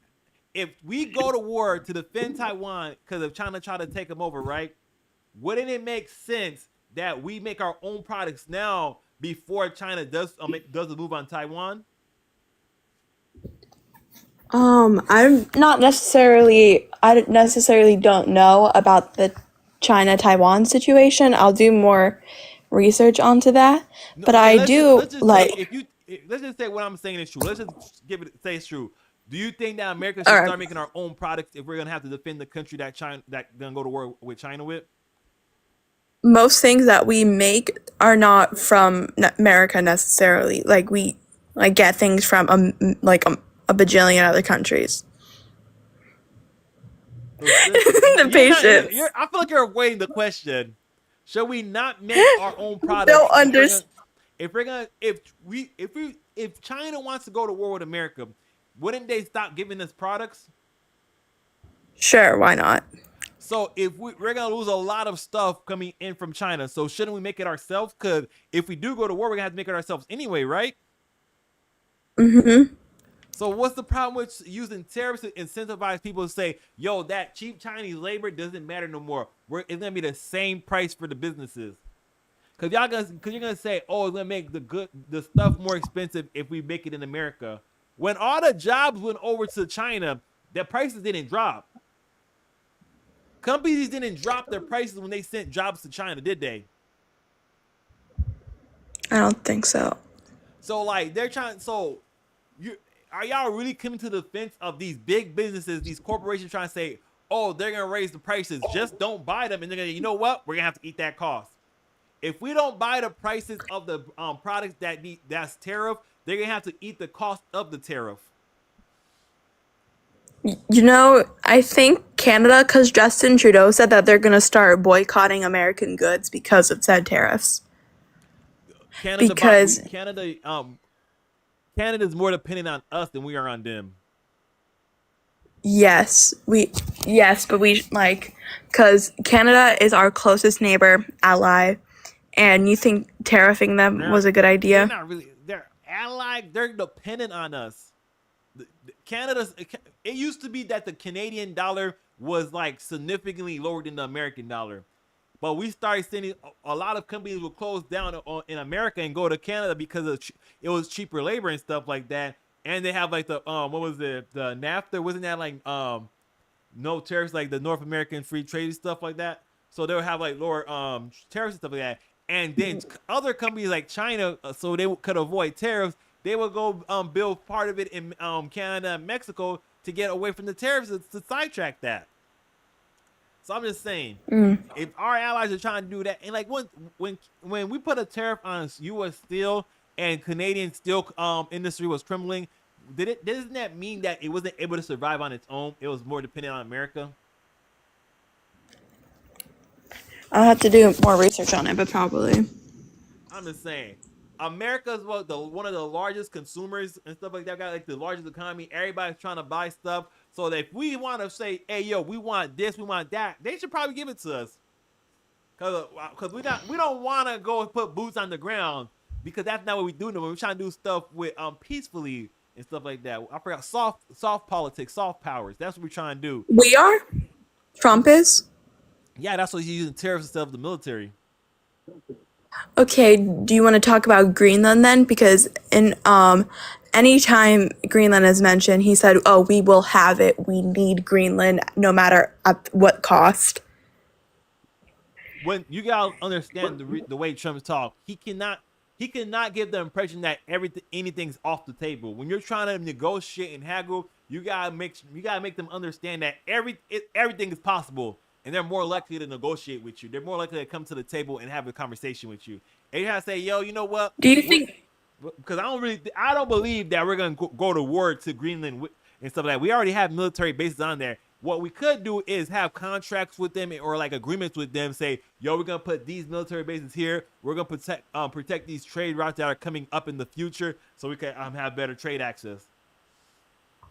if we go to war to defend Taiwan because if China try to take them over, right? Wouldn't it make sense that we make our own products now before China does a move on Taiwan? I'm not necessarily. I necessarily don't know about the China Taiwan situation. I'll do more research onto that. No, But okay, I do let's just like. say let's just say what I'm saying is true. Let's just say it's true. Do you think that America should All right. start making our own products if we're gonna have to defend the country that gonna go to war with China with? Most things that we make are not from America necessarily. Like we like get things from a bajillion other countries. The patience. I feel like you're avoiding the question. Should we not make our own products? Don't understand. If China wants to go to war with America, wouldn't they stop giving us products? Sure, why not? So if we're gonna lose a lot of stuff coming in from China, so shouldn't we make it ourselves? Because if we do go to war, we're gonna have to make it ourselves anyway, right? Mm-hmm. So what's the problem with using tariffs to incentivize people to say, "Yo, that cheap Chinese labor doesn't matter no more. It's gonna be the same price for the businesses." Because you're gonna say, "Oh, it's gonna make the stuff more expensive if we make it in America." When all the jobs went over to China, the prices didn't drop. Companies didn't drop their prices when they sent jobs to China, did they? I don't think so. So like they're trying. So are y'all really coming to the defense of these big businesses, these corporations trying to say, "Oh, they're gonna raise the prices. Just don't buy them," and they're gonna, you know what? We're gonna have to eat that cost. If we don't buy the prices of the products that's tariff, they're gonna have to eat the cost of the tariff. You know, I think Canada, because Justin Trudeau said that they're going to start boycotting American goods because of said tariffs. Because Canada's more dependent on us than we are on them. yes, but we like, because Canada is our closest neighbor, ally, and you think tariffing them was a good They're idea? not really. They're allied. They're dependent on us. It used to be that the Canadian dollar was like significantly lower than the American dollar, but we started seeing a lot of companies will close down in America and go to Canada because it was cheaper labor and stuff like that. And they have like the what was it, the NAFTA, wasn't that like no tariffs, like the North American Free Trade and stuff like that? So they'll have like lower tariffs and stuff like that. And then other companies like China, so they could avoid tariffs, they would go build part of it in Canada and Mexico to get away from the tariffs to sidetrack that. So I'm just saying, if our allies are trying to do that, and like when we put a tariff on U.S. steel and Canadian steel industry was crumbling, doesn't that mean that it wasn't able to survive on its own? It was more dependent on America. I'll have to do more research on it, but probably. I'm just saying, America's one of the largest consumers and stuff like that. Got like the largest economy. Everybody's trying to buy stuff. So that if we want to say, "Hey, yo, we want this, we want that," they should probably give it to us. Cause we don't want to go and put boots on the ground, because that's not what we do. We're trying to do stuff with peacefully and stuff like that. I forgot soft politics, soft powers. That's what we're trying to do. We are? Trump is? Yeah, that's what he's using tariffs instead of the military. Okay, do you want to talk about Greenland then? Because in anytime Greenland is mentioned, he said, "Oh, we will have it. We need Greenland, no matter at what cost." When you gotta understand the way Trump talks, he cannot give the impression that anything's off the table. When you're trying to negotiate and haggle, you gotta make them understand that everything is possible, and they're more likely to negotiate with you. They're more likely to come to the table and have a conversation with you. And you gotta say, "Yo, you know what? Do you think? Because I don't believe that we're gonna go to war to Greenland and stuff like that. We already have military bases on there. What we could do is have contracts with them or like agreements with them. Say, yo, we're gonna put these military bases here. We're gonna protect these trade routes that are coming up in the future, so we can have better trade access.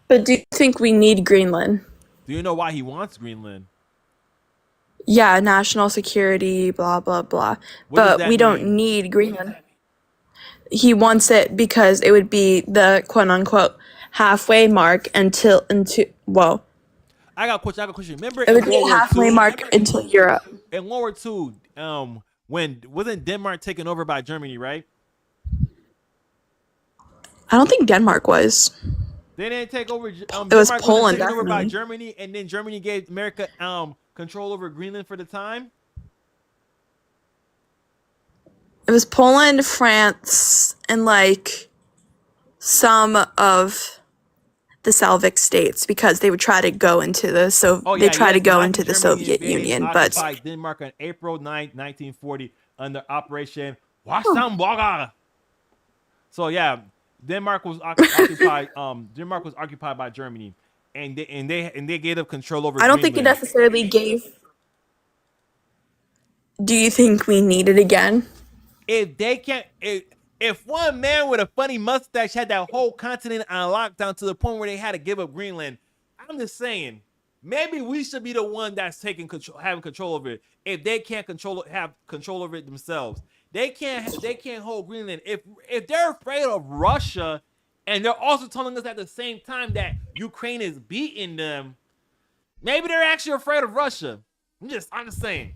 But do you think we need Greenland? Do you know why he wants Greenland? Yeah, national security, blah, blah, blah. What does But that we don't mean? need Greenland. He wants it because it would be the quote unquote halfway mark well, I got a question. Remember it would in be a World War halfway II? mark until Europe. In World War II, when wasn't Denmark taken over by Germany, right? I don't think Denmark was. They didn't take over. It was Denmark wasn't Poland, taken over by definitely. Germany, and then Germany gave America control over Greenland for the time. It was Poland, France, and like some of the Slavic states because they would try to go into the they try to go into the Soviet Union, but occupied Denmark on April 9th, 1940, under Operation Wassenburger. So yeah, Denmark was occupied. Denmark was occupied by Germany, and they gave up control over. I don't think it Greenland. necessarily gave. Do you think we need it again? If they can't, if one man with a funny mustache had that whole continent on lockdown to the point where they had to give up Greenland, I'm just saying, maybe we should be the one that's having control over it. If they can't have control over it themselves, they can't hold Greenland. If they're afraid of Russia, and they're also telling us at the same time that Ukraine is beating them, maybe they're actually afraid of Russia. I'm just saying.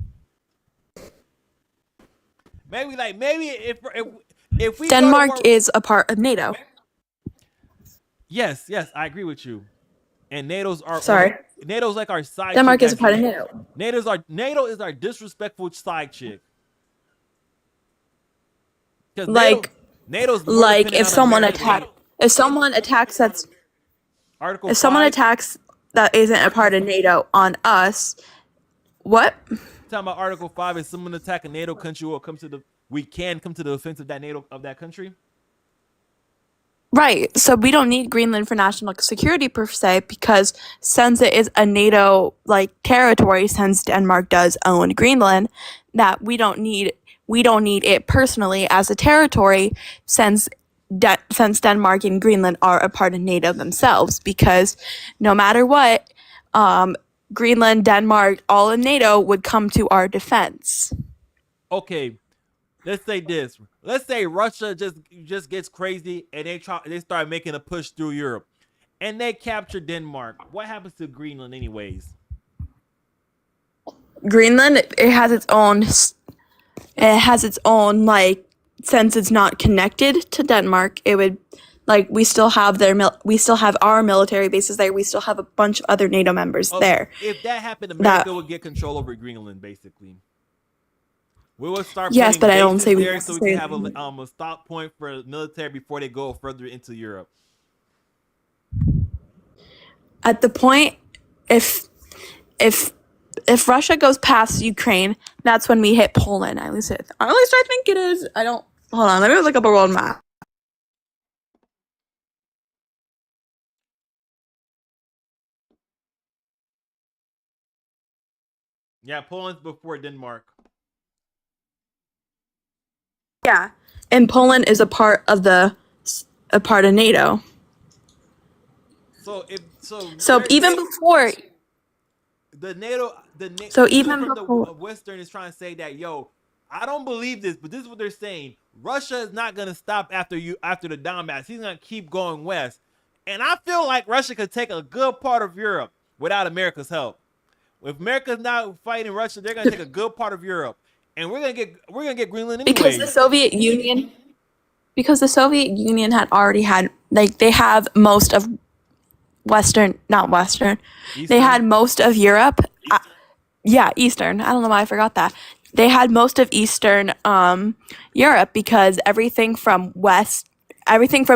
Maybe if we Denmark is a part of NATO. Yes, I agree with you. And NATO's like our side. Denmark chick is a part of NATO. NATO is our disrespectful side chick. Like NATO's more like dependent if on someone America. attacks that isn't a part of NATO on us, what? Talking about Article 5, if someone attack a NATO country, we can come to the defense of that country. Right. So we don't need Greenland for national security per se, because since it is a NATO like territory, since Denmark does own Greenland, that we don't need it personally as a territory, since Denmark and Greenland are a part of NATO themselves, because no matter what, Greenland, Denmark, all in NATO would come to our defense. Okay, let's say this. Let's say Russia just gets crazy and they start making a push through Europe, and they capture Denmark. What happens to Greenland, anyways? Greenland, it has its own like, since it's not connected to Denmark, it would like we still have our military bases there. We still have a bunch of other NATO members there. If that happened, America would get control over Greenland, basically. We will start. Yes, but I don't bases say we there so we can have necessarily- a stop point for military before they go further into Europe. At the point, if Russia goes past Ukraine, that's when we hit Poland. At least I think it is. I don't. Hold on, let me look up a world map. Yeah, Poland's before Denmark. Yeah, and Poland is a part of NATO. So even before. So even from before. the Western is trying to say that, yo, I don't believe this, but this is what they're saying. Russia is not gonna stop after the Donbass. He's gonna keep going west, and I feel like Russia could take a good part of Europe without America's help. If America's not fighting Russia, they're gonna take a good part of Europe, and we're gonna get Greenland anyway. Because the Soviet Union had already had, like, they have most of Eastern. They had most of Europe. Eastern. I don't know why I forgot that. They had most of Eastern Europe, because everything from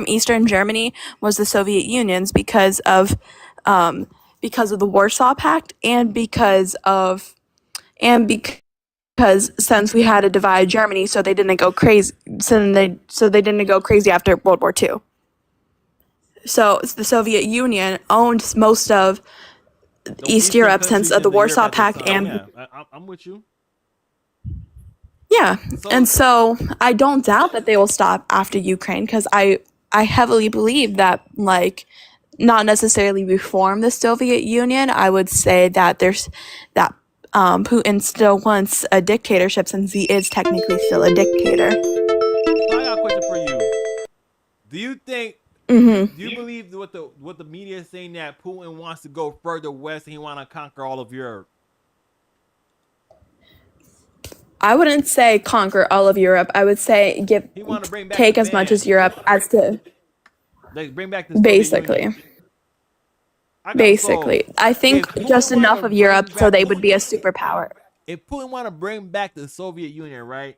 Eastern Germany was the Soviet Union's, because of the Warsaw Pact, and because since we had to divide Germany, so they didn't go crazy. So they didn't go crazy after World War II. So the Soviet Union owned most of Those East Eastern Europe since countries the in the Europe Warsaw at the Pact time. and Yeah, I'm with you. yeah. So And so I don't doubt that they will stop after Ukraine because I heavily believe that like not necessarily reform the Soviet Union. I would say that there's that Putin still wants a dictatorship since he is technically still a dictator. So I got a question for you. Do you think Hmm. do you believe what the media is saying that Putin wants to go further west and he want to conquer all of Europe? I wouldn't say conquer all of Europe. I would say He want to bring back the take as much as band, Europe as to like bring back the Soviet basically. Union. So I think if Putin just want enough to of bring Europe so back they the would be a superpower. if Putin want to bring back the Soviet Union, right?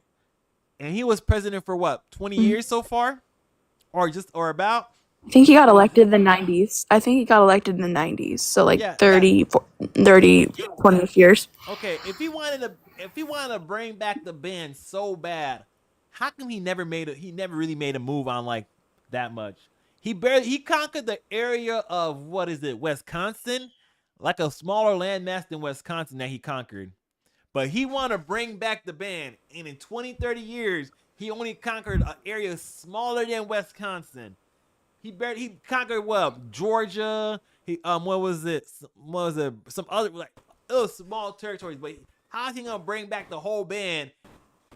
And he was president for what, 20 Mm. years so far, or about? I think he got elected in the 90s. I think he got elected in the 90s. So like Yeah, that 20 years. okay. If he wanted to bring back the band so bad, how come he never really made a move on like that much? He conquered the area of what is it, Wisconsin, like a smaller landmass than Wisconsin that he conquered. But he want to bring back the band, and in 20, 30 years, he only conquered an area smaller than Wisconsin. He conquered what, Georgia. What was it? Some other like small territories. But how's he gonna bring back the whole band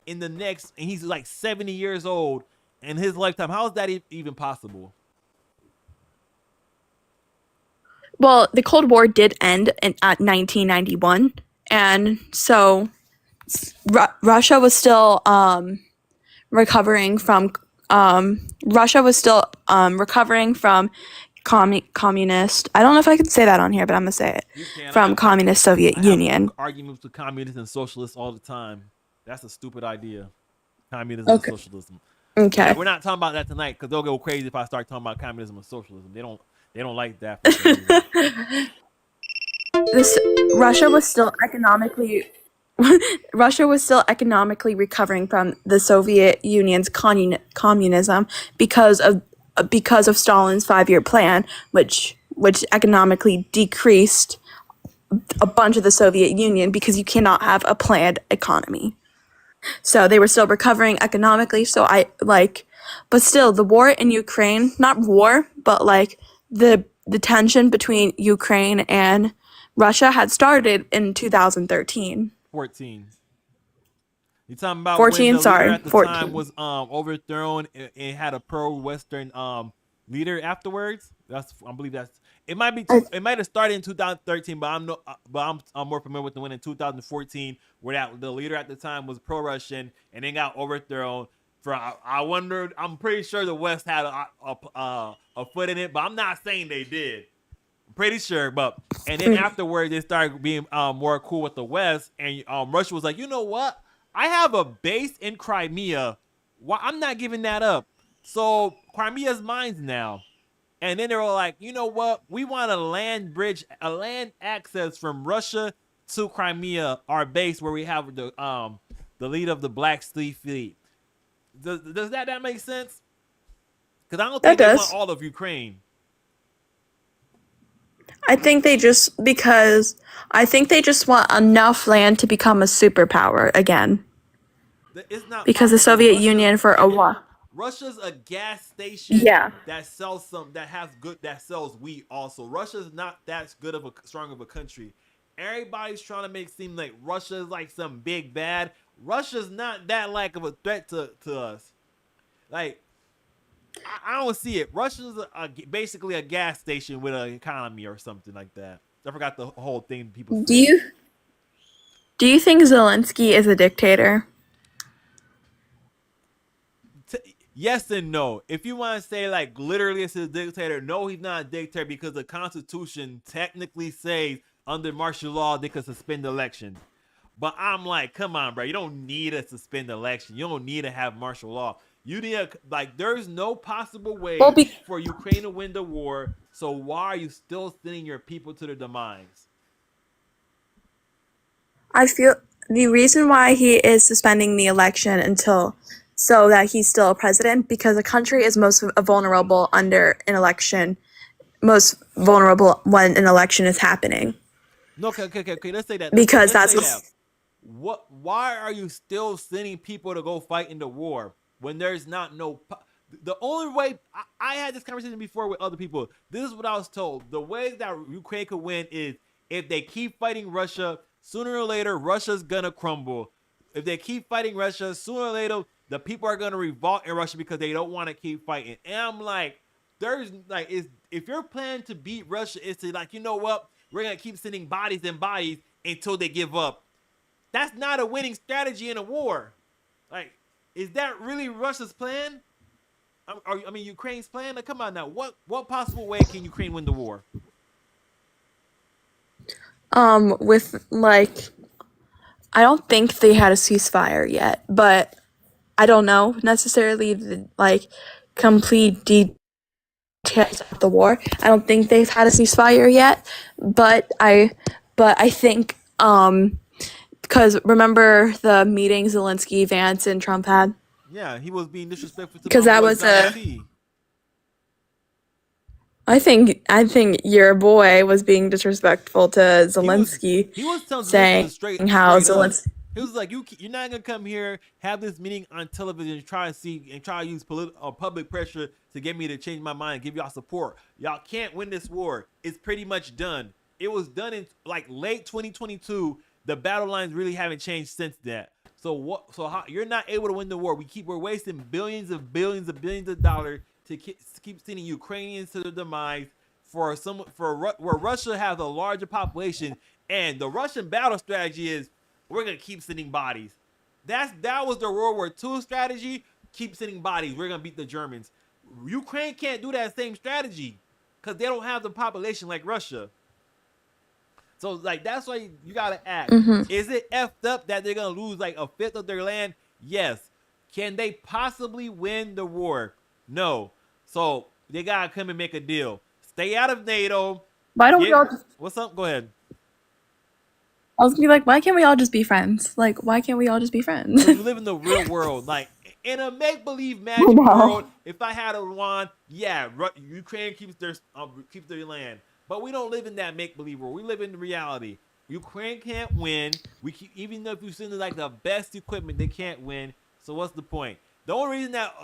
in the next? And he's like 70 years old in his lifetime. How is that even possible? Well, the Cold War did end at 1991. And so Russia was still recovering from communist. I don't know if I could say that on here, but I'm gonna say it You can. from communist Soviet I have Union. arguments with communists and socialists all the time. That's a stupid idea. Communism and Okay. socialism. Okay. We're not talking about that tonight because they'll go crazy if I start talking about communism and socialism. They don't like that. For some reason. This Russia was still economically recovering from the Soviet Union's communism because of Stalin's 5-year plan, which economically decreased a bunch of the Soviet Union because you cannot have a planned economy. So they were still recovering economically. So but still, the war in Ukraine, not war, but like the tension between Ukraine and Russia had started in 2013. 14. You talking about 14, when the sorry, leader at the 14. time was overthrown and had a pro-Western leader afterwards? I believe that's it. It might have started in 2013, but I'm more familiar with the one in 2014 where the leader at the time was pro-Russian and then got overthrown. I wondered. I'm pretty sure the West had a foot in it, but I'm not saying they did. Pretty sure, and then afterwards they started being more cool with the West, and Russia was like, you know what? I have a base in Crimea. Why I'm not giving that up. So Crimea's mine now. And then they were like, you know what? We want a land access from Russia to Crimea, our base where we have the lead of the Black Sea Fleet. Does that make sense? Because I don't think they want all of Ukraine. I think they just want enough land to become a superpower again. It's not because the Soviet Union for a while. Russia's a gas station that sells that sells wheat also. Russia's not that good of a strong of a country. Everybody's trying to make it seem like Russia is like some big bad. Russia's not that like of a threat to us. Like I don't see it. Russia's basically a gas station with an economy or something like that. I forgot the whole thing people say. Do you think Zelensky is a dictator? Yes and no. If you want to say like literally it's a dictator, no, he's not a dictator because the Constitution technically says under martial law they could suspend elections. But I'm like, come on, bro. You don't need to suspend election. You don't need to have martial law. You need there's no possible way for Ukraine to win the war. So why are you still sending your people to their demise? I feel the reason why he is suspending the election so that he's still a president, because the country is most vulnerable under an election, most vulnerable when an election is happening. No, okay. Let's say that. because Let's that's say that. What? Why are you still sending people to go fight in the war when there's not no? The only way I had this conversation before with other people. This is what I was told. The way that Ukraine could win is if they keep fighting Russia. Sooner or later, Russia's gonna crumble. If they keep fighting Russia, sooner or later, the people are gonna revolt in Russia because they don't want to keep fighting. And I'm like, there's like, if your plan to beat Russia is to like, you know what, we're gonna keep sending bodies and bodies until they give up. That's not a winning strategy in a war. Like, is that really Russia's plan? I mean, Ukraine's plan? Like, come on now. What possible way can Ukraine win the war? With like, I don't think they had a ceasefire yet, but I don't know necessarily the like complete details of the war. I don't think they've had a ceasefire yet, but I think because remember the meeting Zelensky, Vance, and Trump had. Yeah, he was being disrespectful to 'Cause my that boy was Zion a- T. I think your boy was being disrespectful to Zelensky, He was telling saying Zelensky straight how up. Zelensky. He was like, you're not gonna come here, have this meeting on television, try to use public pressure to get me to change my mind, give y'all support. Y'all can't win this war. It's pretty much done. It was done in like late 2022. The battle lines really haven't changed since that. So how you're not able to win the war? We're wasting billions of dollars to keep sending Ukrainians to their demise where Russia has a larger population, and the Russian battle strategy is we're gonna keep sending bodies. That was the World War II strategy. Keep sending bodies. We're gonna beat the Germans. Ukraine can't do that same strategy because they don't have the population like Russia. So like that's why you gotta ask: is it effed up that they're gonna lose like a fifth of their land? Yes. Can they possibly win the war? No. So they gotta come and make a deal. Stay out of NATO. Why don't we all? What's up? Go ahead. I was gonna be like, why can't we all just be friends? Like, why can't we all just be friends? We live in the real world. Like in a make-believe magic No. world, if I had a wand, yeah, Ukraine keeps their land. But we don't live in that make-believe world. We live in reality. Ukraine can't win. Even though if you send like the best equipment, they can't win. So what's the point? The only reason that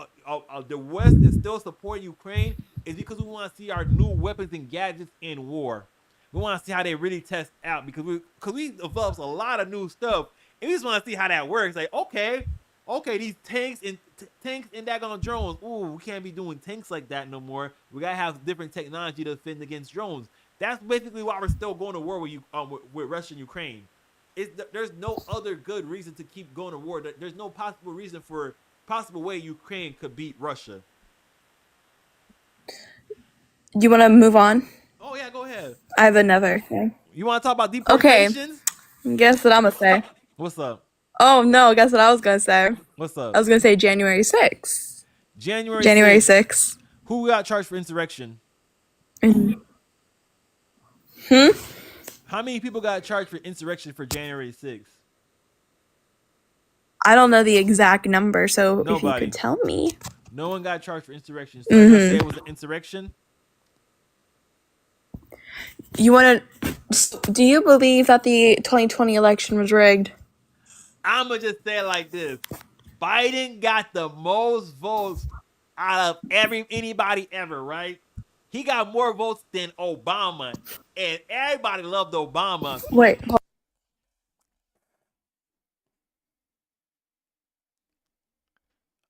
the West is still supporting Ukraine is because we want to see our new weapons and gadgets in war. We want to see how they really test out because we developed a lot of new stuff, and we just want to see how that works. Like, okay, these tanks and daggone drones. Ooh, we can't be doing tanks like that no more. We gotta have different technology to defend against drones. That's basically why we're still going to war with Russia and Ukraine. There's no other good reason to keep going to war. There's no possible way Ukraine could beat Russia. Do you want to move on? Oh yeah, go ahead. I have another thing. You want to talk about deportations? Guess what I'm gonna say? What's up? Oh no, guess what I was gonna say? What's up? I was gonna say January 6th. January 6th. Who got charged for insurrection? How many people got charged for insurrection for January 6th? I don't know the exact number, so if you Nobody. could tell me. No one got charged for insurrection. So I'm gonna say it was an insurrection. Do you believe that the 2020 election was rigged? I'm gonna just say it like this: Biden got the most votes out of anybody ever, right? He got more votes than Obama, and everybody loved Obama. Wait.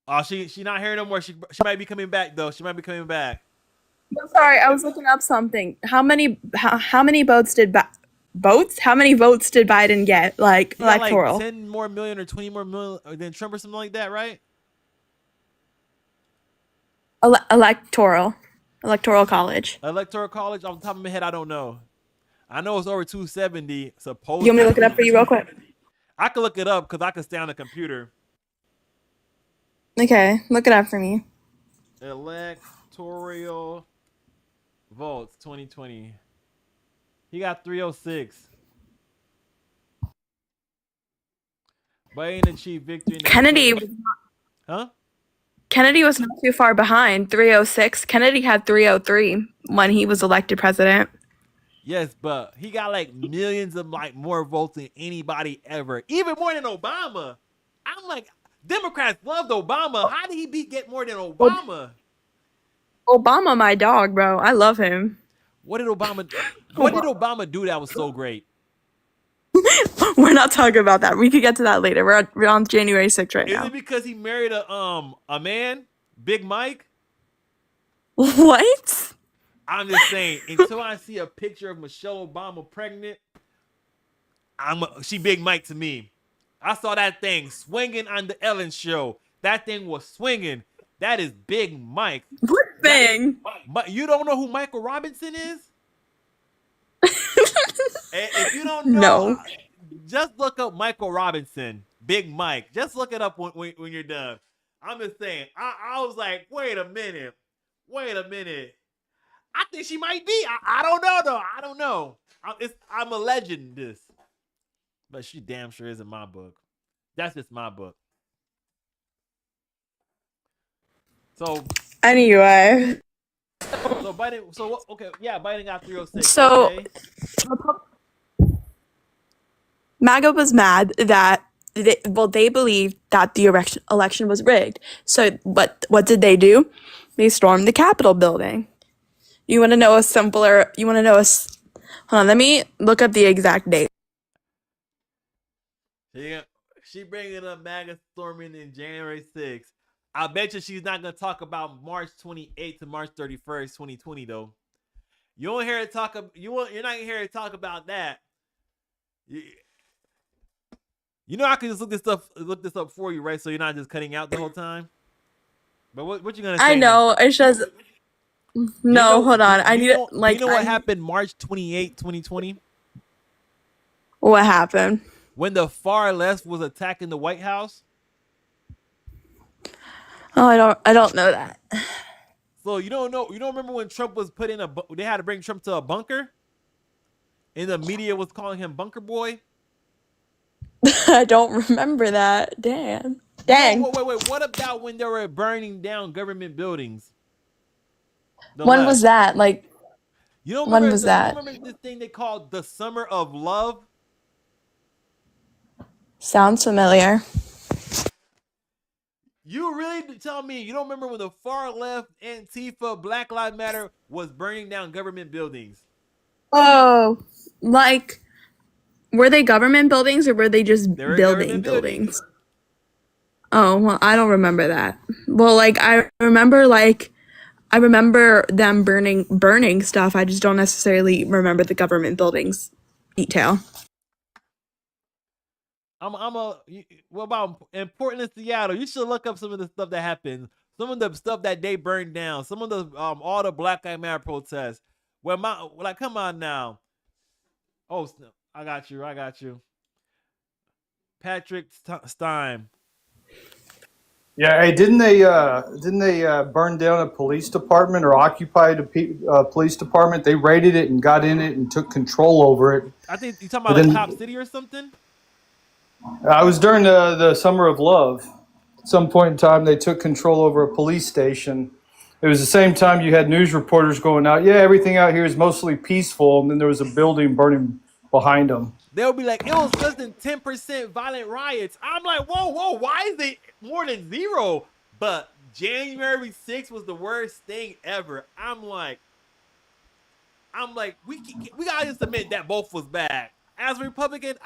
Oh, she not here no more. She might be coming back though. She might be coming back. I'm sorry, I was looking up something. How many votes did How many votes did Biden get? Like He got electoral. like 10 more million or 20 more million than Trump or something like that, right? Electoral college. Electoral college, off the top of my head, I don't know. I know it's over 270. Supposedly. You want me to look it up for you real quick? I can look it up because I can stay on the computer. Okay, look it up for me. Electoral votes 2020. He got 306. Biden achieved victory. Kennedy was not too far behind, 306. Kennedy had 303 when he was elected president. Yes, but he got like millions of like more votes than anybody ever, even more than Obama. I'm like, Democrats loved Obama. How did he get more than Obama? Obama, my dog, bro. I love him. What did Obama do that was so great? We're not talking about that. We could get to that later. We're on January 6th right Is now. it because he married a man, Big Mike? What? I'm just saying. Until I see a picture of Michelle Obama pregnant, she Big Mike to me. I saw that thing swinging on the Ellen show. That thing was swinging. That is Big Mike. What thing? You don't know who Michael Robinson is? If you don't know, No. just look up Michael Robinson, Big Mike. Just look it up when you're done. I'm just saying. I was like, wait a minute. I think she might be. I don't know though. I don't know. I'm alleging this, but she damn sure is in my book. That's just my book. So Anyway. So Biden. So okay, yeah, Biden got 306. So okay. MAGA was mad that they believed that the election was rigged. So what did they do? They stormed the Capitol building. You want to know hold on, let me look up the exact date. Yeah, she bringing up MAGA storming in January 6th. I bet you she's not gonna talk about March 28th to March 31st, 2020 though. You won't hear her talk. You're not gonna hear her talk about that. You know I can just look this up for you, right? So you're not just cutting out the whole time. But what you gonna say? I know. It's just no. Hold on. I need it. Like, you know what happened March 28th, 2020? What happened? When the far left was attacking the White House. Oh, I don't know that. So you don't know? You don't remember when Trump was put in they had to bring Trump to a bunker, and the media was calling him Bunker Boy. I don't remember that. Dang. Wait. What about when they were burning down government buildings? When was that? Like, you don't remember? When was that? You remember this thing they called the Summer of Love? Sounds familiar. You really tell me you don't remember when the far left Antifa, Black Lives Matter was burning down government buildings? Oh, like, were they government buildings or were they just They were buildings? buildings. Oh, well, I don't remember that. Well, like, I remember them burning stuff. I just don't necessarily remember the government buildings detail. What about in Portland, Seattle? You should look up some of the stuff that happened. Some of the stuff that they burned down. Some of the all the Black Lives Matter protests. Come on now. Oh, I got you. Patrick Stein. Yeah, hey, didn't they burn down a police department or occupy a police department? They raided it and got in it and took control over it. I think you're talking about like Cop City or something. I was during the Summer of Love. At some point in time, they took control over a police station. It was the same time you had news reporters going out, yeah, everything out here is mostly peaceful, and then there was a building burning behind them. They'll be like, it was less than 10% violent riots. I'm like, whoa, why is it more than zero? But January 6th was the worst thing ever. I'm like, we gotta just admit that both was bad. As a Republican,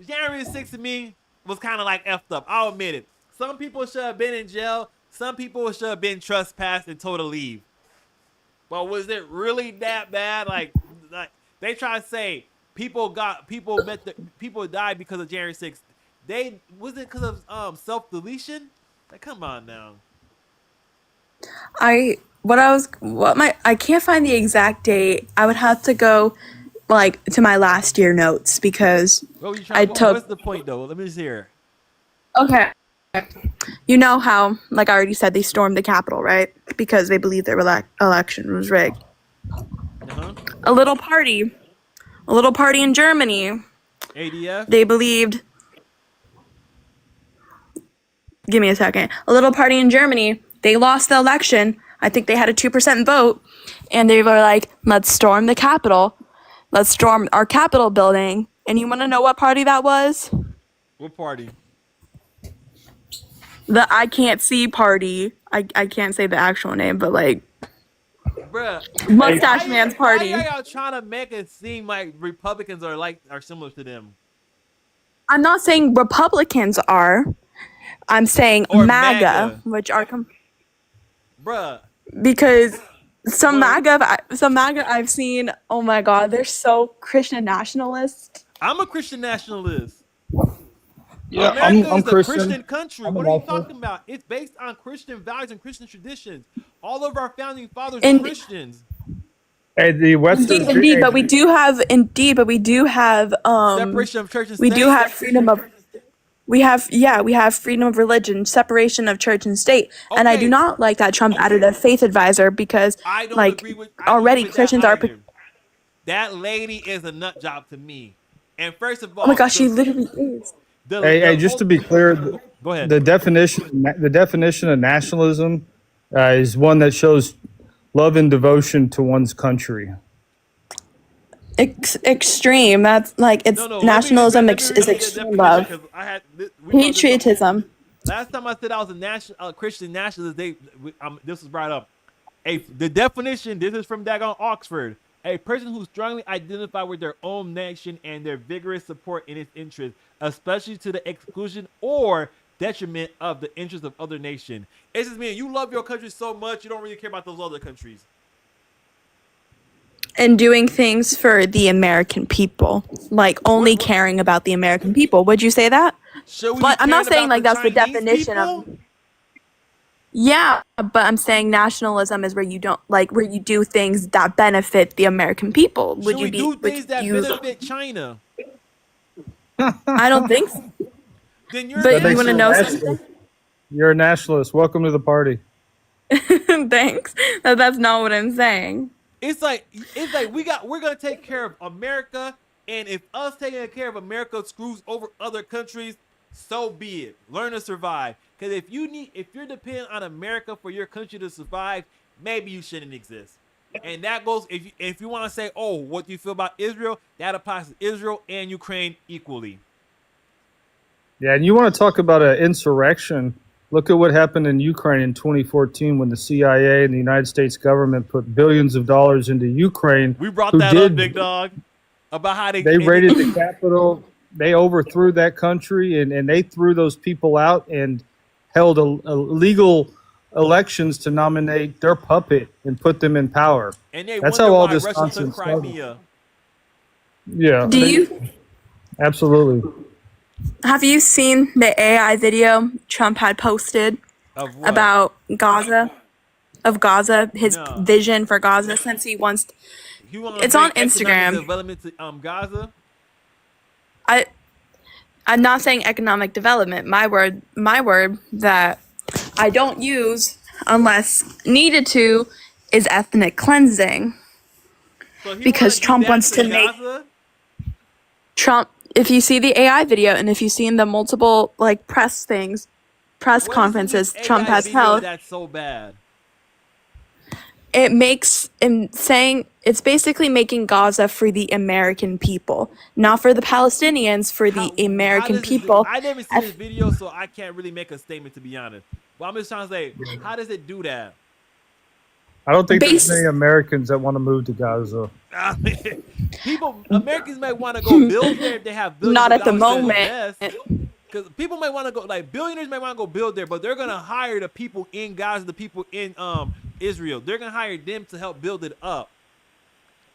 January 6th to me was kind of like effed up. I'll admit it. Some people should have been in jail. Some people should have been trespassed and told to leave. But was it really that bad? Like they try to say people died because of January 6th. Was it because of self-deletion? Like, come on now. I can't find the exact date. I would have to go like to my last year notes because What's the point though? Let me just hear. Okay. You know how, like I already said, they stormed the Capitol, right? Because they believed their election was rigged. Uh-huh. A little party in Germany. ADF. They believed. Give me a second. A little party in Germany. They lost the election. I think they had a 2% vote, and they were like, "Let's storm the Capitol." let's storm our Capitol building. And you want to know what party that was? What party? The I Can't See party. I can't say the actual name, but like Bruh. Mustache Man's party. Why are y'all trying to make it seem like Republicans are similar to them? I'm not saying Republicans are. I'm saying Or MAGA, MAGA. which are Bruh. because some Well- MAGA I've seen. Oh my God, they're so Christian nationalist. I'm a Christian nationalist. Yeah, America I'm is a Christian. Christian country. I'm What an are you Catholic. talking about? It's based on Christian values and Christian traditions. All of our founding fathers And- were Christians. Hey, the Western. Indeed, but we do have Separation of church and we state. do have freedom of we have freedom of religion, separation of church and state. And I Okay. do not like that Trump added a faith advisor because I don't like agree with I don't already agree with Christians that are either. That lady is a nut job to me. And first of all, oh my gosh, she literally is. Hey, just to be clear, go ahead. the definition of nationalism is one that shows love and devotion to one's country. Extreme. That's like it's No, let me- nationalism let me is read the extreme definition, love. 'cause I had we brought this up. Patriotism. Last time I said I was a Christian nationalist, this was brought up. The definition, this is from Dagon Oxford. A person who strongly identify with their own nation and their vigorous support in its interests, especially to the exclusion or detriment of the interests of other nation. It's just mean you love your country so much you don't really care about those other countries. And doing things for the American people, like only caring about the American people. Would you say that? Should we be But I'm not caring saying like about that's the Chinese definition people? of. Yeah, but I'm saying nationalism is where you don't like where you do things that benefit the American people. Would Should you we be? do Would things that you? benefit China? I don't think so. Then you're But a you want to know nationalist. something? You're a nationalist. Welcome to the party. Thanks. That's not what I'm saying. It's like we're gonna take care of America, and if us taking care of America screws over other countries, so be it. Learn to survive. Because if you're dependent on America for your country to survive, maybe you shouldn't exist. And that goes if you want to say, oh, what do you feel about Israel? That applies to Israel and Ukraine equally. Yeah, and you want to talk about an insurrection? Look at what happened in Ukraine in 2014 when the CIA and the United States government put billions of dollars into Ukraine. We brought who that did- up, big dog, about how they raided the capital. They overthrew that country, and they threw those people out and held illegal elections to nominate their puppet and put them in power. And they That's wonder how all why this Russia took nonsense started. Crimea. Yeah, Do you absolutely. have you seen the AI video Trump had posted Of what? about Gaza? Of Gaza, his No. vision for Gaza since he wants. You wanna It's bring on economic Instagram. Development to Gaza. I'm not saying economic development. My word that I don't use unless needed to is ethnic cleansing. So he Because wanna do Trump that wants to make- Gaza? Trump, if you see the AI video and if you've seen the multiple like press What is conferences this Trump AI has video held, That's so bad. it makes him saying it's basically making Gaza for the American people, not for the Palestinians, for the How American does this- people. I never seen this video, so I can't really make a statement to be honest. But I'm just trying to say, how does it do that? I don't think there's Basi- many Americans that want to move to Gaza. I mean, Americans might want to go build there if they have billions Not of at the dollars to moment. invest. Because people might want to go, like billionaires might want to go build there, but they're gonna hire the people in Gaza, the people in Israel. They're gonna hire them to help build it up.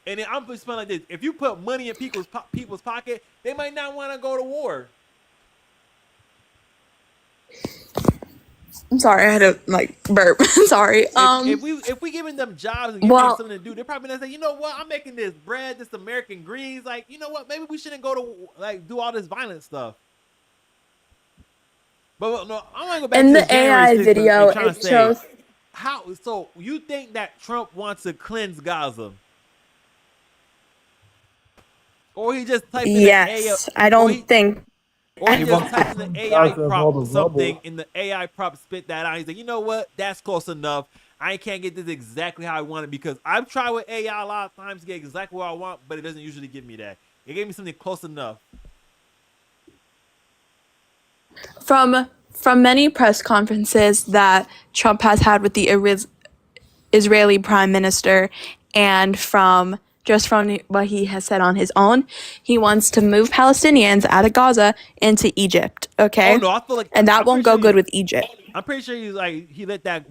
And then I'm just feeling like this: if you put money in people's pocket, they might not want to go to war. I'm sorry, I had to like burp. Sorry. If we giving them jobs and giving them well- something to do, they're probably gonna say, you know what, I'm making this bread, this American greens. Like, you know what, maybe we shouldn't go to like do all this violent stuff. But no, I want to go back In to the this January AI 6th video, and trying to it say, shows. how. So you think that Trump wants to cleanse Gaza, or he just typed in Yes, the I don't think. or he just wants typed in the to AI Gaza of all prop the something, rubble. and the AI prop spit that out. He's like, you know what, that's close enough. I can't get this exactly how I want it, because I've tried with AI a lot of times to get exactly what I want, but it doesn't usually give me that. It gave me something close enough. From many press conferences that Trump has had with the Israeli prime minister, and from what he has said on his own, he wants to move Palestinians out of Gaza into Egypt. Okay, Oh no, I feel like, and that I'm won't pretty go sure good with Egypt. I'm pretty sure he let that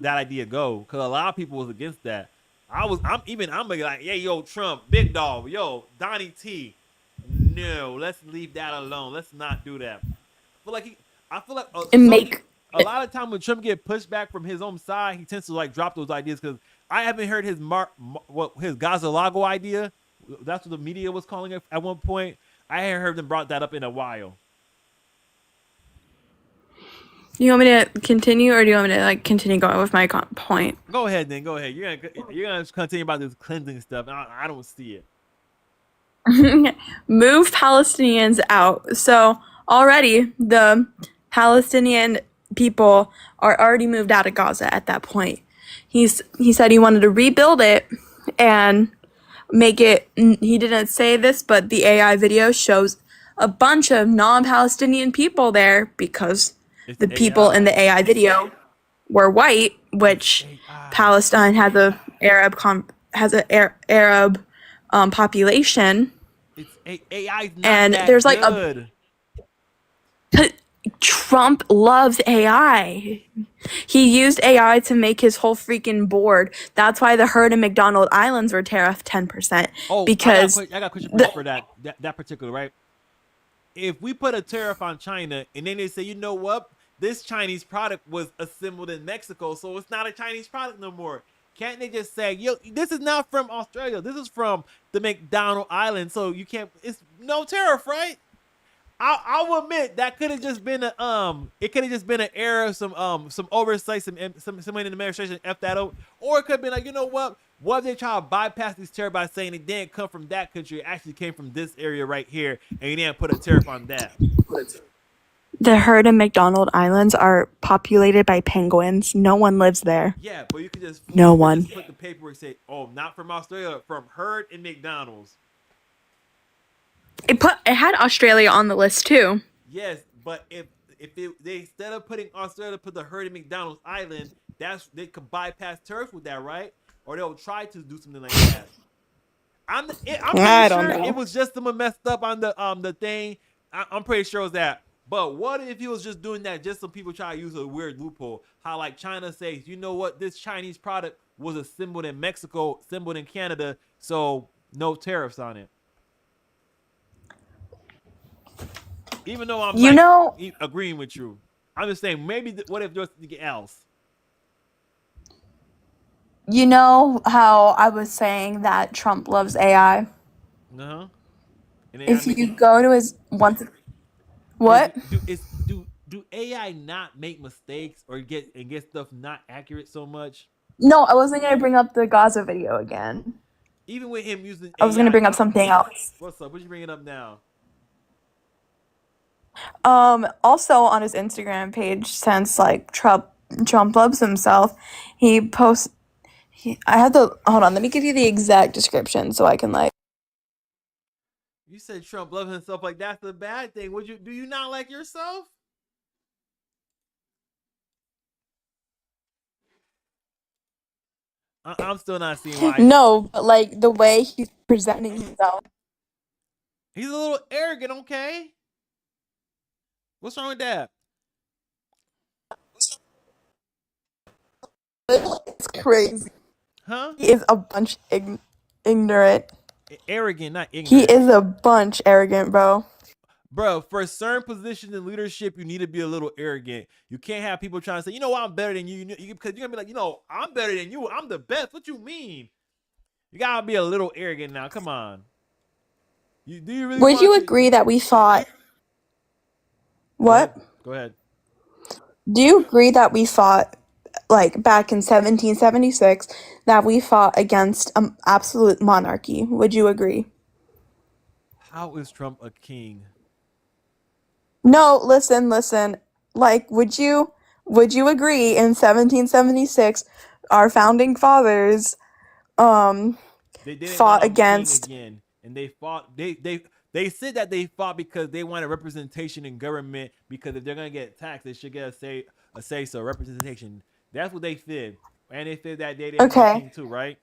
idea go, because a lot of people was against that. I'm like, yeah, yo, Trump, big dog, yo, Donnie T. No, let's leave that alone. Let's not do that. I feel like And make a lot of time when Trump get pushed back from his own side, he tends to like drop those ideas, because I haven't heard his his Gaza Lago idea. That's what the media was calling it at one point. I hadn't heard them brought that up in a while. You want me to continue, or do you want me to like continue going with my point? Go ahead, then. Go ahead. You're gonna continue about this cleansing stuff. I don't see it. Move Palestinians out. So already the Palestinian people are already moved out of Gaza at that point. He said he wanted to rebuild it and make it. He didn't say this, but the AI video shows a bunch of non-Palestinian people there, because It's the people AI. in the AI video were white, which AI. Palestine has a Arab population. It's AI. And there's like a Trump loves AI. He used AI to make his whole freaking board. That's why the herd in McDonald Islands were tariffed 10%. Because I got a question for that particular, right? If we put a tariff on China and then they say, you know what, this Chinese product was assembled in Mexico, so it's not a Chinese product no more. Can't they just say, yo, this is not from Australia, this is from the McDonald Island, so you can't, it's no tariff, right? I will admit that could have just been it could have just been an error, some oversight, somebody in the administration F that out, or it could have been like, you know what if they try to bypass these tariffs by saying it didn't come from that country, it actually came from this area right here, and you didn't put a tariff on that. the herd in McDonald Islands are populated by penguins. No one lives there. Yeah, but you could just put the paperwork, say, oh, not from Australia, from herd in McDonald's. It had Australia on the list too. Yes, but if they instead of putting Australia, put the herd in McDonald's Island, they could bypass tariffs with that, right? Or they'll try to do something like that. I'm pretty sure it was just someone messed up on the thing. I'm pretty sure it was that. But what if he was just doing that just so people try to use a weird loophole? How like China says, you know what, this Chinese product was assembled in Mexico, assembled in Canada, so no tariffs on it. Even though I'm agreeing with you, I'm just saying maybe what if there's something else? You know how I was saying that Trump loves AI? Uh-huh. If you go to his what? Do AI not make mistakes or get stuff not accurate so much? No, I wasn't gonna bring up the Gaza video again. Even with him using I was gonna bring up something else. What's up? What you bringing up now? Also on his Instagram page, since like Trump loves himself, he posts. Hold on. Let me give you the exact description so I can like. You said Trump loves himself, like that's the bad thing. Do you not like yourself? I'm still not seeing why. No, but like the way he's presenting himself. He's a little arrogant, okay? What's wrong with that? It's crazy. Huh? He is a bunch ignorant. Arrogant, not ignorant. He is a bunch arrogant, bro. Bro, for certain positions in leadership, you need to be a little arrogant. You can't have people trying to say, you know, I'm better than you. Because you're going to be like, you know, I'm better than you. I'm the best. What you mean? You got to be a little arrogant now. Come on. Do you really Would you agree that we fought? What? Go ahead. Do you agree that we fought, like, back in 1776, that we fought against absolute monarchy? Would you agree? How is Trump a king? No, listen. Like, would you agree in 1776 our founding fathers They didn't fought want a king against. again, and they fought. They said that they fought because they wanted representation in government. Because if they're gonna get taxed, they should get a say so representation. That's what they said, and they said that they didn't want a Okay. king too, right?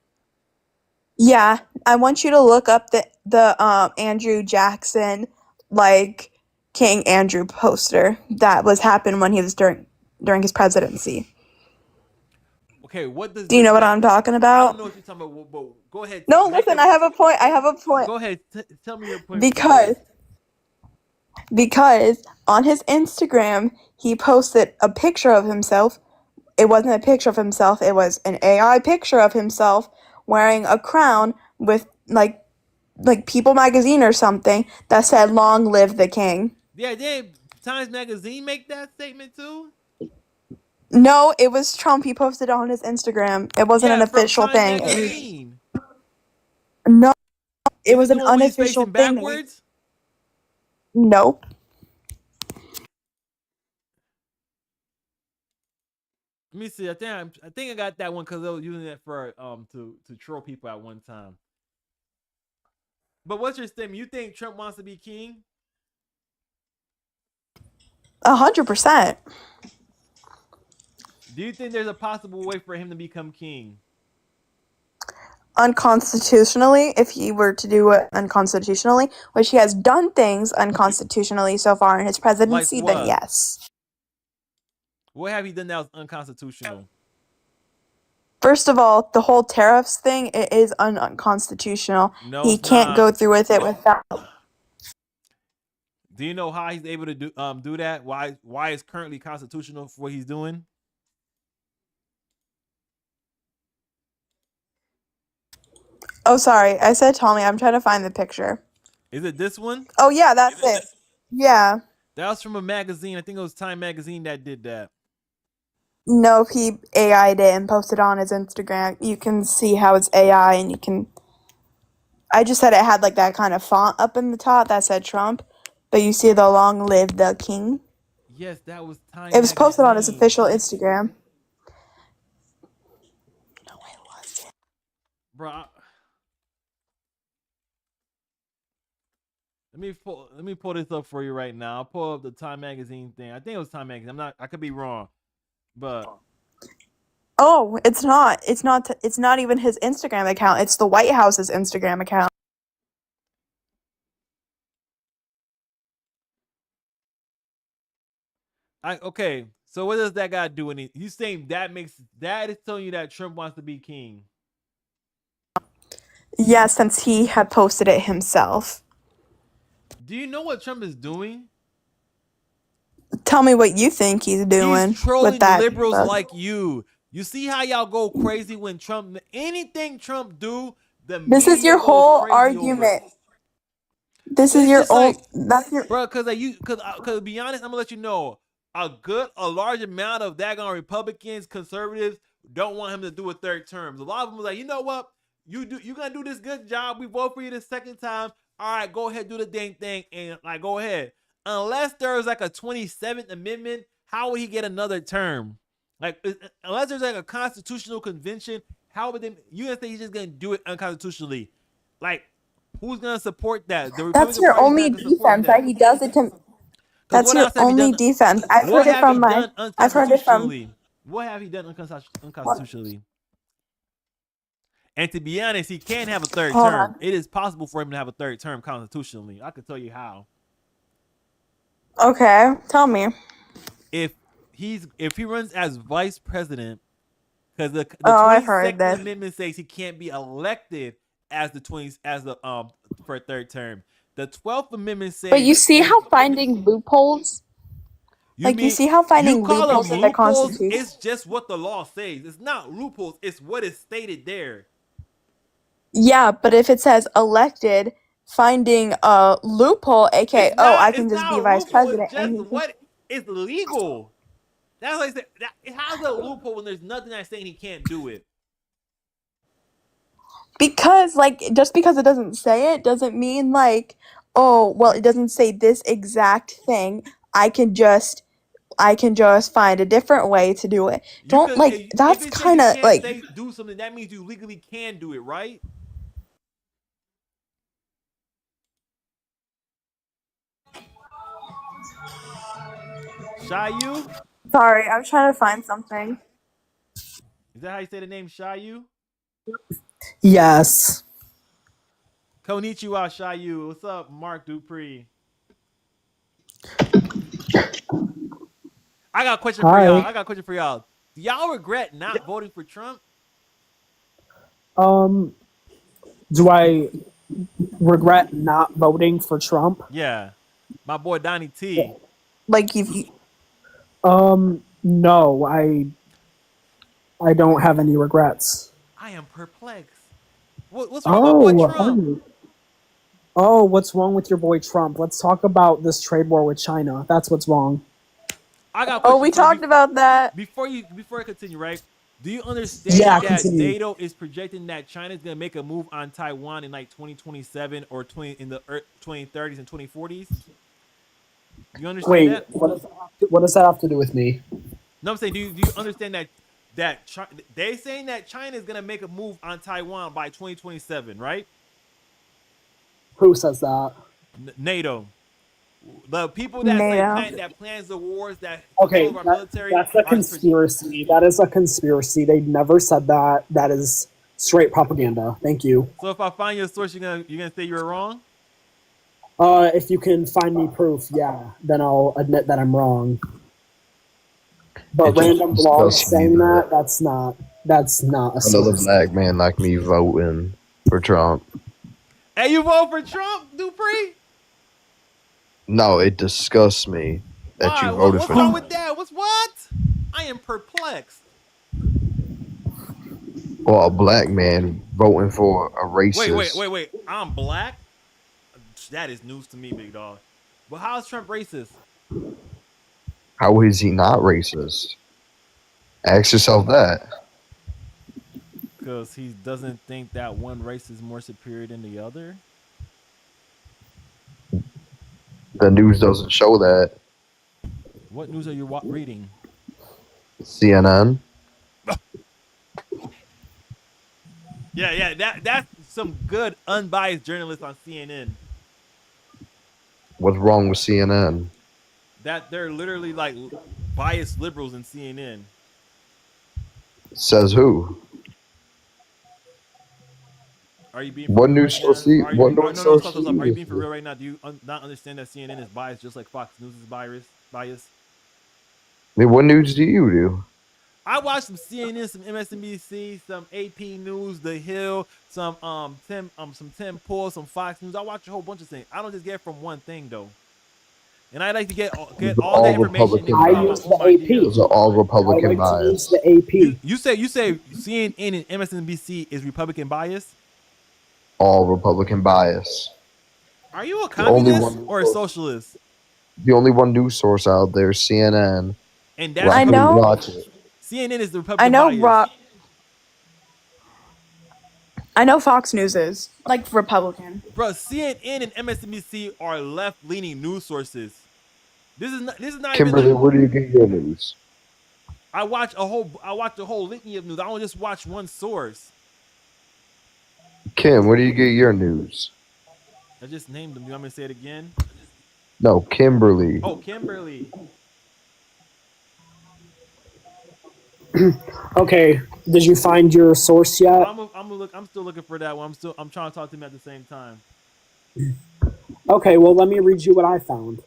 Yeah, I want you to look up the Andrew Jackson like King Andrew poster that was happened when he was during his presidency. Okay, what does Do you this know what have? I'm talking I about? don't know what you're talking about, but go ahead. No, Make listen, your, I have a point. I have a point. go ahead. Tell me your point. Because on his Instagram, he posted a picture of himself. It wasn't a picture of himself, it was an AI picture of himself wearing a crown with like People magazine or something that said "Long live the king." Yeah, did Times Magazine make that statement too? No, it was Trump. He posted it on his Instagram. It wasn't an Yeah, from official Times thing. Magazine. No, it Is was it the an one where he's unofficial facing thing. backwards? Nope. Let me see. I think I got that one because they were using it for to troll people at one time. But what's your statement? You think Trump wants to be king? 100%. Do you think there's a possible way for him to become king? Unconstitutionally, if he were to do it unconstitutionally, which he has done things unconstitutionally so far in his presidency, Like then what? yes. What have he done that was unconstitutional? First of all, the whole tariffs thing, it is unconstitutional. No, He it's can't not. go through with it without. Do you know how he's able to do that? Why it's currently constitutional for what he's doing? Oh, sorry. I said Tommy. I'm trying to find the picture. Is it this one? Oh, yeah, that's it. Yeah. That was from a magazine. I think it was Time Magazine that did that. No, he AI'd it and posted on his Instagram. You can see how it's AI, and you can. I just said it had like that kind of font up in the top that said Trump, but you see the "Long live the king." Yes, that was Time It was posted on his Magazine. official Instagram. No, it wasn't. Bro, let me pull this up for you right now. I'll pull up the Time Magazine thing. I think it was Time Magazine. I could be wrong, but Oh, it's not. It's not. It's not even his Instagram account. It's the White House's Instagram account. okay. So what does that guy do? You saying that is telling you that Trump wants to be king? Yeah, since he had posted it himself. Do you know what Trump is doing? Tell me what you think he's doing He's trolling with that. liberals like you. You see how y'all go crazy when anything Trump do, the This is media your goes whole crazy argument. over. This It's is your just own. like, That's your. bro, because to be honest, I'm gonna let you know a large amount of daggone Republicans, conservatives don't want him to do a third term. A lot of them are like, you know what, you're gonna do this good job. We vote for you the second time. All right, go ahead, do the dang thing, and like go ahead. Unless there's like a 27th Amendment, how would he get another term? Like unless there's like a constitutional convention, how would you gonna say he's just gonna do it unconstitutionally? Like who's gonna support that? The That's Republican your Party's only not gonna support defense, that. right? He does it to. 'Cause That's what your else have he only done? defense. I've What heard it have from he my. done I've heard it from. unconstitutionally? What have he done unconstitutionally? And to be honest, he can't have a third Hold term. on. It is possible for him to have a third term constitutionally. I can tell you how. Okay, tell me. If he runs as vice president, because the I've heard 22nd this. Amendment says he can't be elected as for a third term. The 12th Amendment says. But you see how finding loopholes. You see how finding you call loopholes them in the loopholes? Constitution. It's just what the law says. It's not loopholes. It's what is stated there. Yeah, but if it says elected, finding a loophole, aka, I can just be vice president, It's just what is legal. That's like I said. How's a loophole when there's nothing that's saying he can't do it? Because just because it doesn't say it doesn't mean it doesn't say this exact thing. I can just I can just find a different way to do it. You Don't could, like if that's it says kind you of can't like say do something, that means you legally can do it, right? Shayu? sorry, I was trying to find something. Is that how you say the name Shayu? Yes. Konnichiwa, Shayu. What's up, Mark Dupree? I got a question for y'all. Do y'all regret not voting for Trump? Um, do I regret not voting for Trump? Yeah. My boy Donnie T. Like you No, I don't have any regrets. I am perplexed. What's wrong with my boy Trump? Oh, what's wrong with your boy Trump? Let's talk about this trade war with China. That's what's wrong. I got a Oh, question we for you. talked about that. Before I continue, right? Do you understand Yeah, that continue. NATO is projecting that China's gonna make a move on Taiwan in like 2027 or 2030s and 2040s? You understand Wait, that? what does that have to do with me? No, I'm saying, do you understand that they saying that China is gonna make a move on Taiwan by 2027, right? Who says that? NATO. The people that say NATO. that plans the wars that Okay, control our military that's a are conspiracy. That is a conspiracy. They never said that. That is straight propaganda. Thank you. So if I find your source, you're gonna say you're wrong? If you can find me proof, yeah, then I'll admit that I'm wrong. But It just random blogs disgusts me saying that that's not a another source. black man like me voting for Trump. Hey, you vote for Trump, Dupree? No, it disgusts me that Why? you voted What's for wrong Trump. with that? What? I am perplexed. Well, a black man voting for a racist. Wait. I'm black? That is news to me, big dog. But how is Trump racist? How is he not racist? Ask yourself that. Because he doesn't think that one race is more superior than the other? The news doesn't show that. What news are you reading? CNN. Yeah, that's some good unbiased journalists on CNN. What's wrong with CNN? That they're literally like biased liberals in CNN. Says who? Are you being What for real news right source? now? Are you, What are, news no, source? stop. Are you being for real right now? Do you not understand that CNN is biased just like Fox News is biased? I mean, what news do you do? I watch some CNN, some MSNBC, some AP News, The Hill, some Tim Pool, some Fox News. I watch a whole bunch of things. I don't just get from one thing though. And I like to get all that information. I use the AP. Those are all I Republican like to use bias. the AP. You say CNN and MSNBC is Republican bias? All Republican bias. Are you a only communist one- or a socialist? The only one news source out there is CNN. And that's I know. Watch it. CNN is the Republican I know bias. I know Fox News is like Republican. Bro, CNN and MSNBC are left-leaning news sources. This is not Kimberly, even like, where do you get your news? I watch a whole litany of news. I don't just watch one source. Kim, where do you get your news? I just named them. You want me to say it again? No, Kimberly. Oh, Kimberly. Okay, did you find your source yet? I'm still looking for that one. I'm trying to talk to him at the same time. Okay, well, let me read you what I found.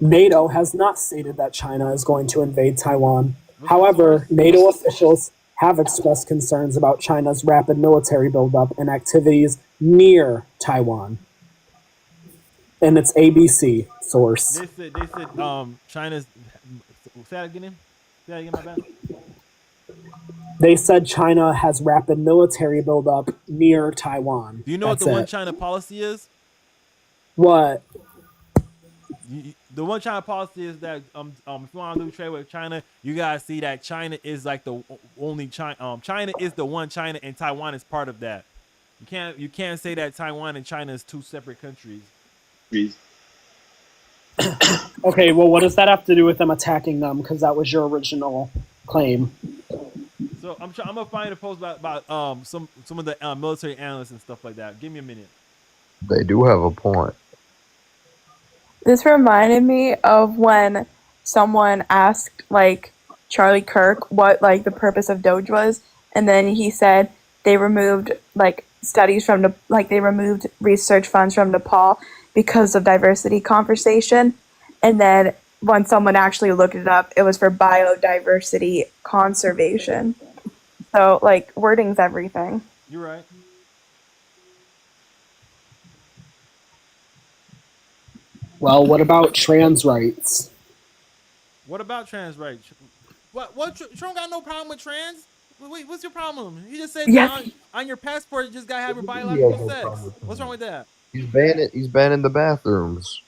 NATO has not stated that China is going to invade Taiwan. However, NATO officials have expressed concerns about China's rapid military buildup and activities near Taiwan. And it's ABC source. They said China's. Say that again. My bad. They said China has rapid military buildup near Taiwan. Do you know what the one China policy is? What? The one China policy is that if you want to do trade with China, you gotta see that China is like the only China. China is the one China, and Taiwan is part of that. You can't say that Taiwan and China is two separate countries. Okay, well, what does that have to do with them attacking them? Because that was your original claim. So I'm gonna find a post about some of the military analysts and stuff like that. Give me a minute. They do have a point. This reminded me of when someone asked like Charlie Kirk what like the purpose of Doge was, and then he said they removed like studies from the like they removed research funds from Nepal because of diversity conversation, and then when someone actually looked it up, it was for biodiversity conservation. So like wording's everything. You're right. Well, what about trans rights? What about trans rights? What? Trump got no problem with trans. Wait, what's your problem? He just said that Yes. on your passport you just gotta have your He has biological no sex. problem with What's wrong with that? He's banning the bathrooms.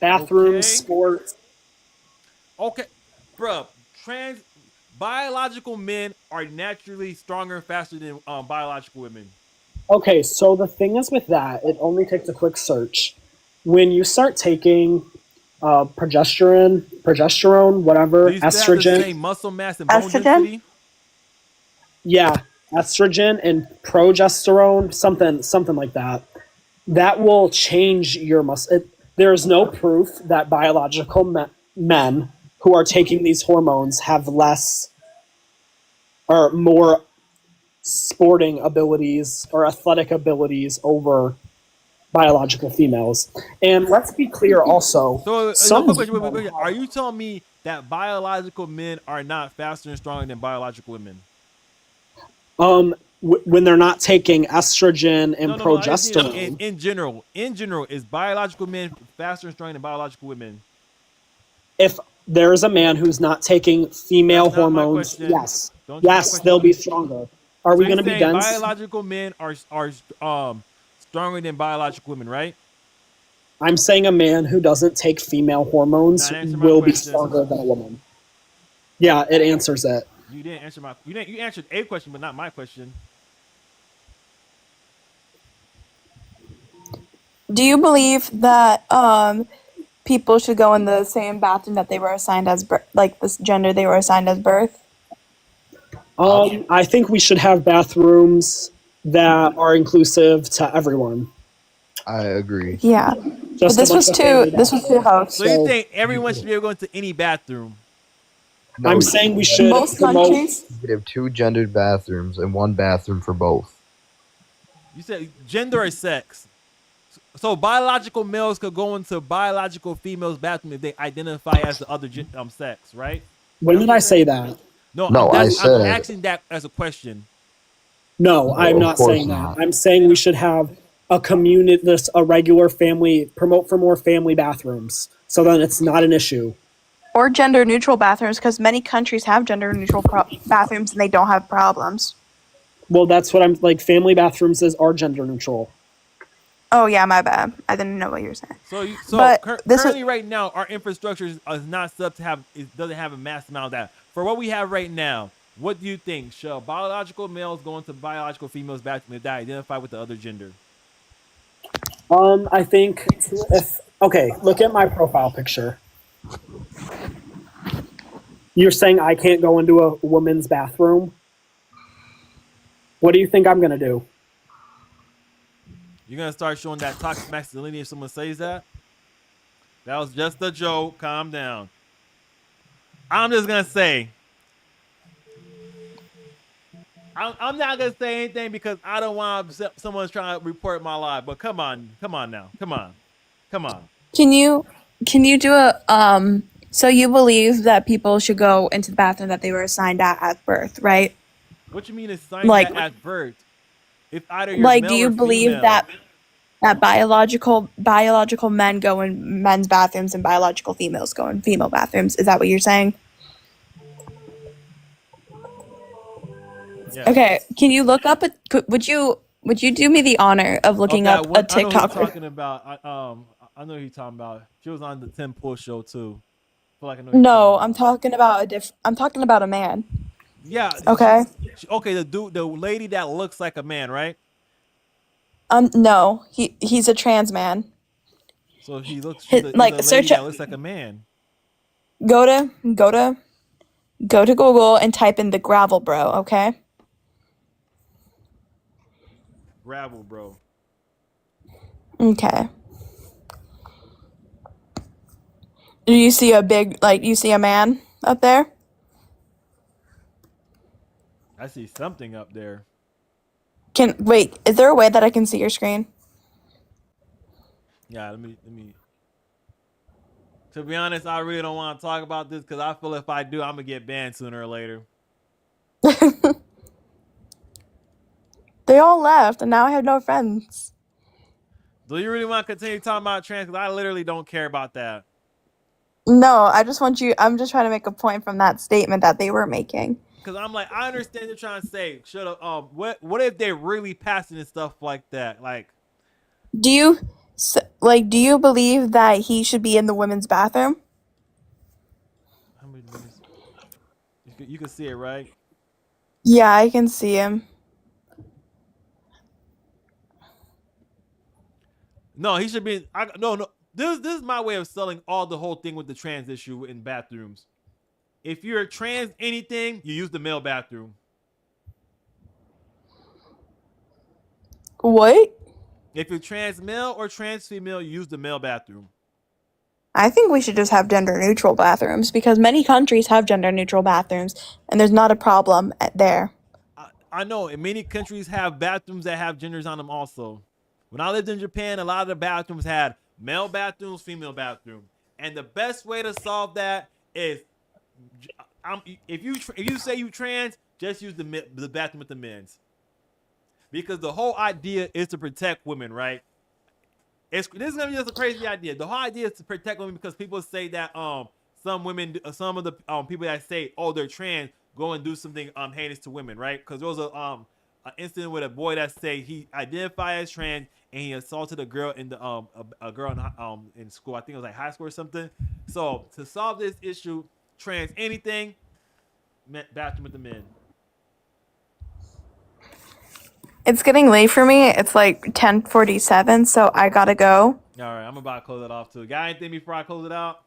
Bathrooms, Okay. sports. Okay, bruh, trans biological men are naturally stronger and faster than biological women. Okay, so the thing is with that, it only takes a quick search. When you start taking progesterone, whatever, Do you still have the estrogen, same muscle mass and bone Estrogen? density? yeah, estrogen and progesterone, something like that, that will change your muscle. There is no proof that biological men who are taking these hormones have less or more sporting abilities or athletic abilities over biological females. And let's be clear also, So, some wait. Are you telling me that biological men are not faster and stronger than biological women? when they're not taking estrogen and No. I just need progesterone. in general, is biological men faster and stronger than biological women? If there is a man who's not taking female That's not my hormones, question. yes, Don't you my yes, question? they'll be stronger. Are So we you're going to be saying dense? biological men are stronger than biological women, right? I'm saying a man who doesn't take female hormones Not answer my will be question. stronger than a woman. Yeah, it answers it. You didn't answer you answered a question, but not my question. Do you believe that people should go in the same bathroom that they were assigned as like this gender they were assigned as birth? I think we should have bathrooms that are inclusive to everyone. I agree. Yeah. But Just this a bunch was of family this was too house. So you think everyone should be able to go into any bathroom? No, I'm saying we should Most promote. countries. you could have 2 gendered bathrooms and 1 bathroom for both. You said gender or sex. So biological males could go into biological females' bathroom if they identify as the other sex, right? When did I say that? No, No, I'm I said- asking that as a question. No, I'm of not course saying not. that. I'm saying we should have a community, a regular family, promote for more family bathrooms. So then it's not an issue. Or gender neutral bathrooms, because many countries have gender neutral bathrooms and they don't have problems. Well, that's what I'm like. Family bathrooms are gender neutral. Oh yeah, my bad. I didn't know what you were saying. So But this is- currently right now our infrastructure is not set up to have it doesn't have a mass amount of that. For what we have right now, what do you think? Should biological males go into biological females' bathroom if they identify with the other gender? I think look at my profile picture. You're saying I can't go into a woman's bathroom? What do you think I'm gonna do? You're gonna start showing that toxic masculinity if someone says that? That was just a joke. Calm down. I'm just gonna say. I'm not gonna say anything because I don't want someone's trying to report my life. But come on now, come on. Can you do a so you believe that people should go into the bathroom that they were assigned at birth, right? What you mean is sign Like- that at birth? If either you're Like, male do you or believe female. that biological men go in men's bathrooms and biological females go in female bathrooms? Is that what you're saying? Yeah. Okay, can you look up would you do me the honor of looking That up one- a TikTok? I know who you're talking about. I know who you're talking about. She was on the Tim Pool show too. I feel like I know who you're No, talking I'm talking about I'm talking about a man. Yeah. Okay. Okay, the lady that looks like a man, right? No, he's a trans man. So he looks. Hit- He's like, a lady search that up- looks like a man. Go to Google and type in the gravel bro, okay? Gravel, bro. Okay. Do you see you see a man up there? I see something up there. Wait, is there a way that I can see your screen? Yeah, let me. To be honest, I really don't want to talk about this because I feel if I do, I'm gonna get banned sooner or later. They all left and now I have no friends. Do you really want to continue talking about trans? Because I literally don't care about that. No, I'm just trying to make a point from that statement that they were making. Because I'm like, I understand you're trying to say, should have. What if they're really passing and stuff like that? Like, Do you do you believe that he should be in the women's bathroom? how many minutes? You can see it, right? Yeah, I can see him. No, he should be. No. This is my way of selling all the whole thing with the trans issue in bathrooms. If you're trans anything, you use the male bathroom. What? If you're trans male or trans female, you use the male bathroom. I think we should just have gender neutral bathrooms because many countries have gender neutral bathrooms and there's not a problem there. I know, and many countries have bathrooms that have genders on them also. When I lived in Japan, a lot of the bathrooms had male bathrooms, female bathroom. And the best way to solve that is, if you say you trans, just use the bathroom with the men's. Because the whole idea is to protect women, right? This is gonna be just a crazy idea. The whole idea is to protect women because people say that some of the people that say, oh, they're trans, go and do something heinous to women, right? Because there was an incident with a boy that say he identified as trans and he assaulted a girl in the a girl in school. I think it was like high school or something. So to solve this issue, trans anything, bathroom with the men. It's getting late for me. It's like 10:47, so I gotta go. All right, I'm about to close it off too. Got anything before I close it out?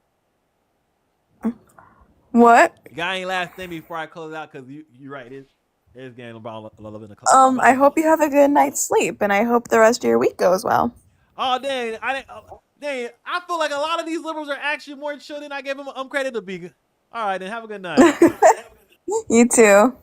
What? Got any last thing before I close it out? Because you're right. It's getting about 11 o'clock. I hope you have a good night's sleep, and I hope the rest of your week goes well. Oh dang! Dang! I feel like a lot of these liberals are actually more chill than I gave them credit to be. All right, then have a good night. You too.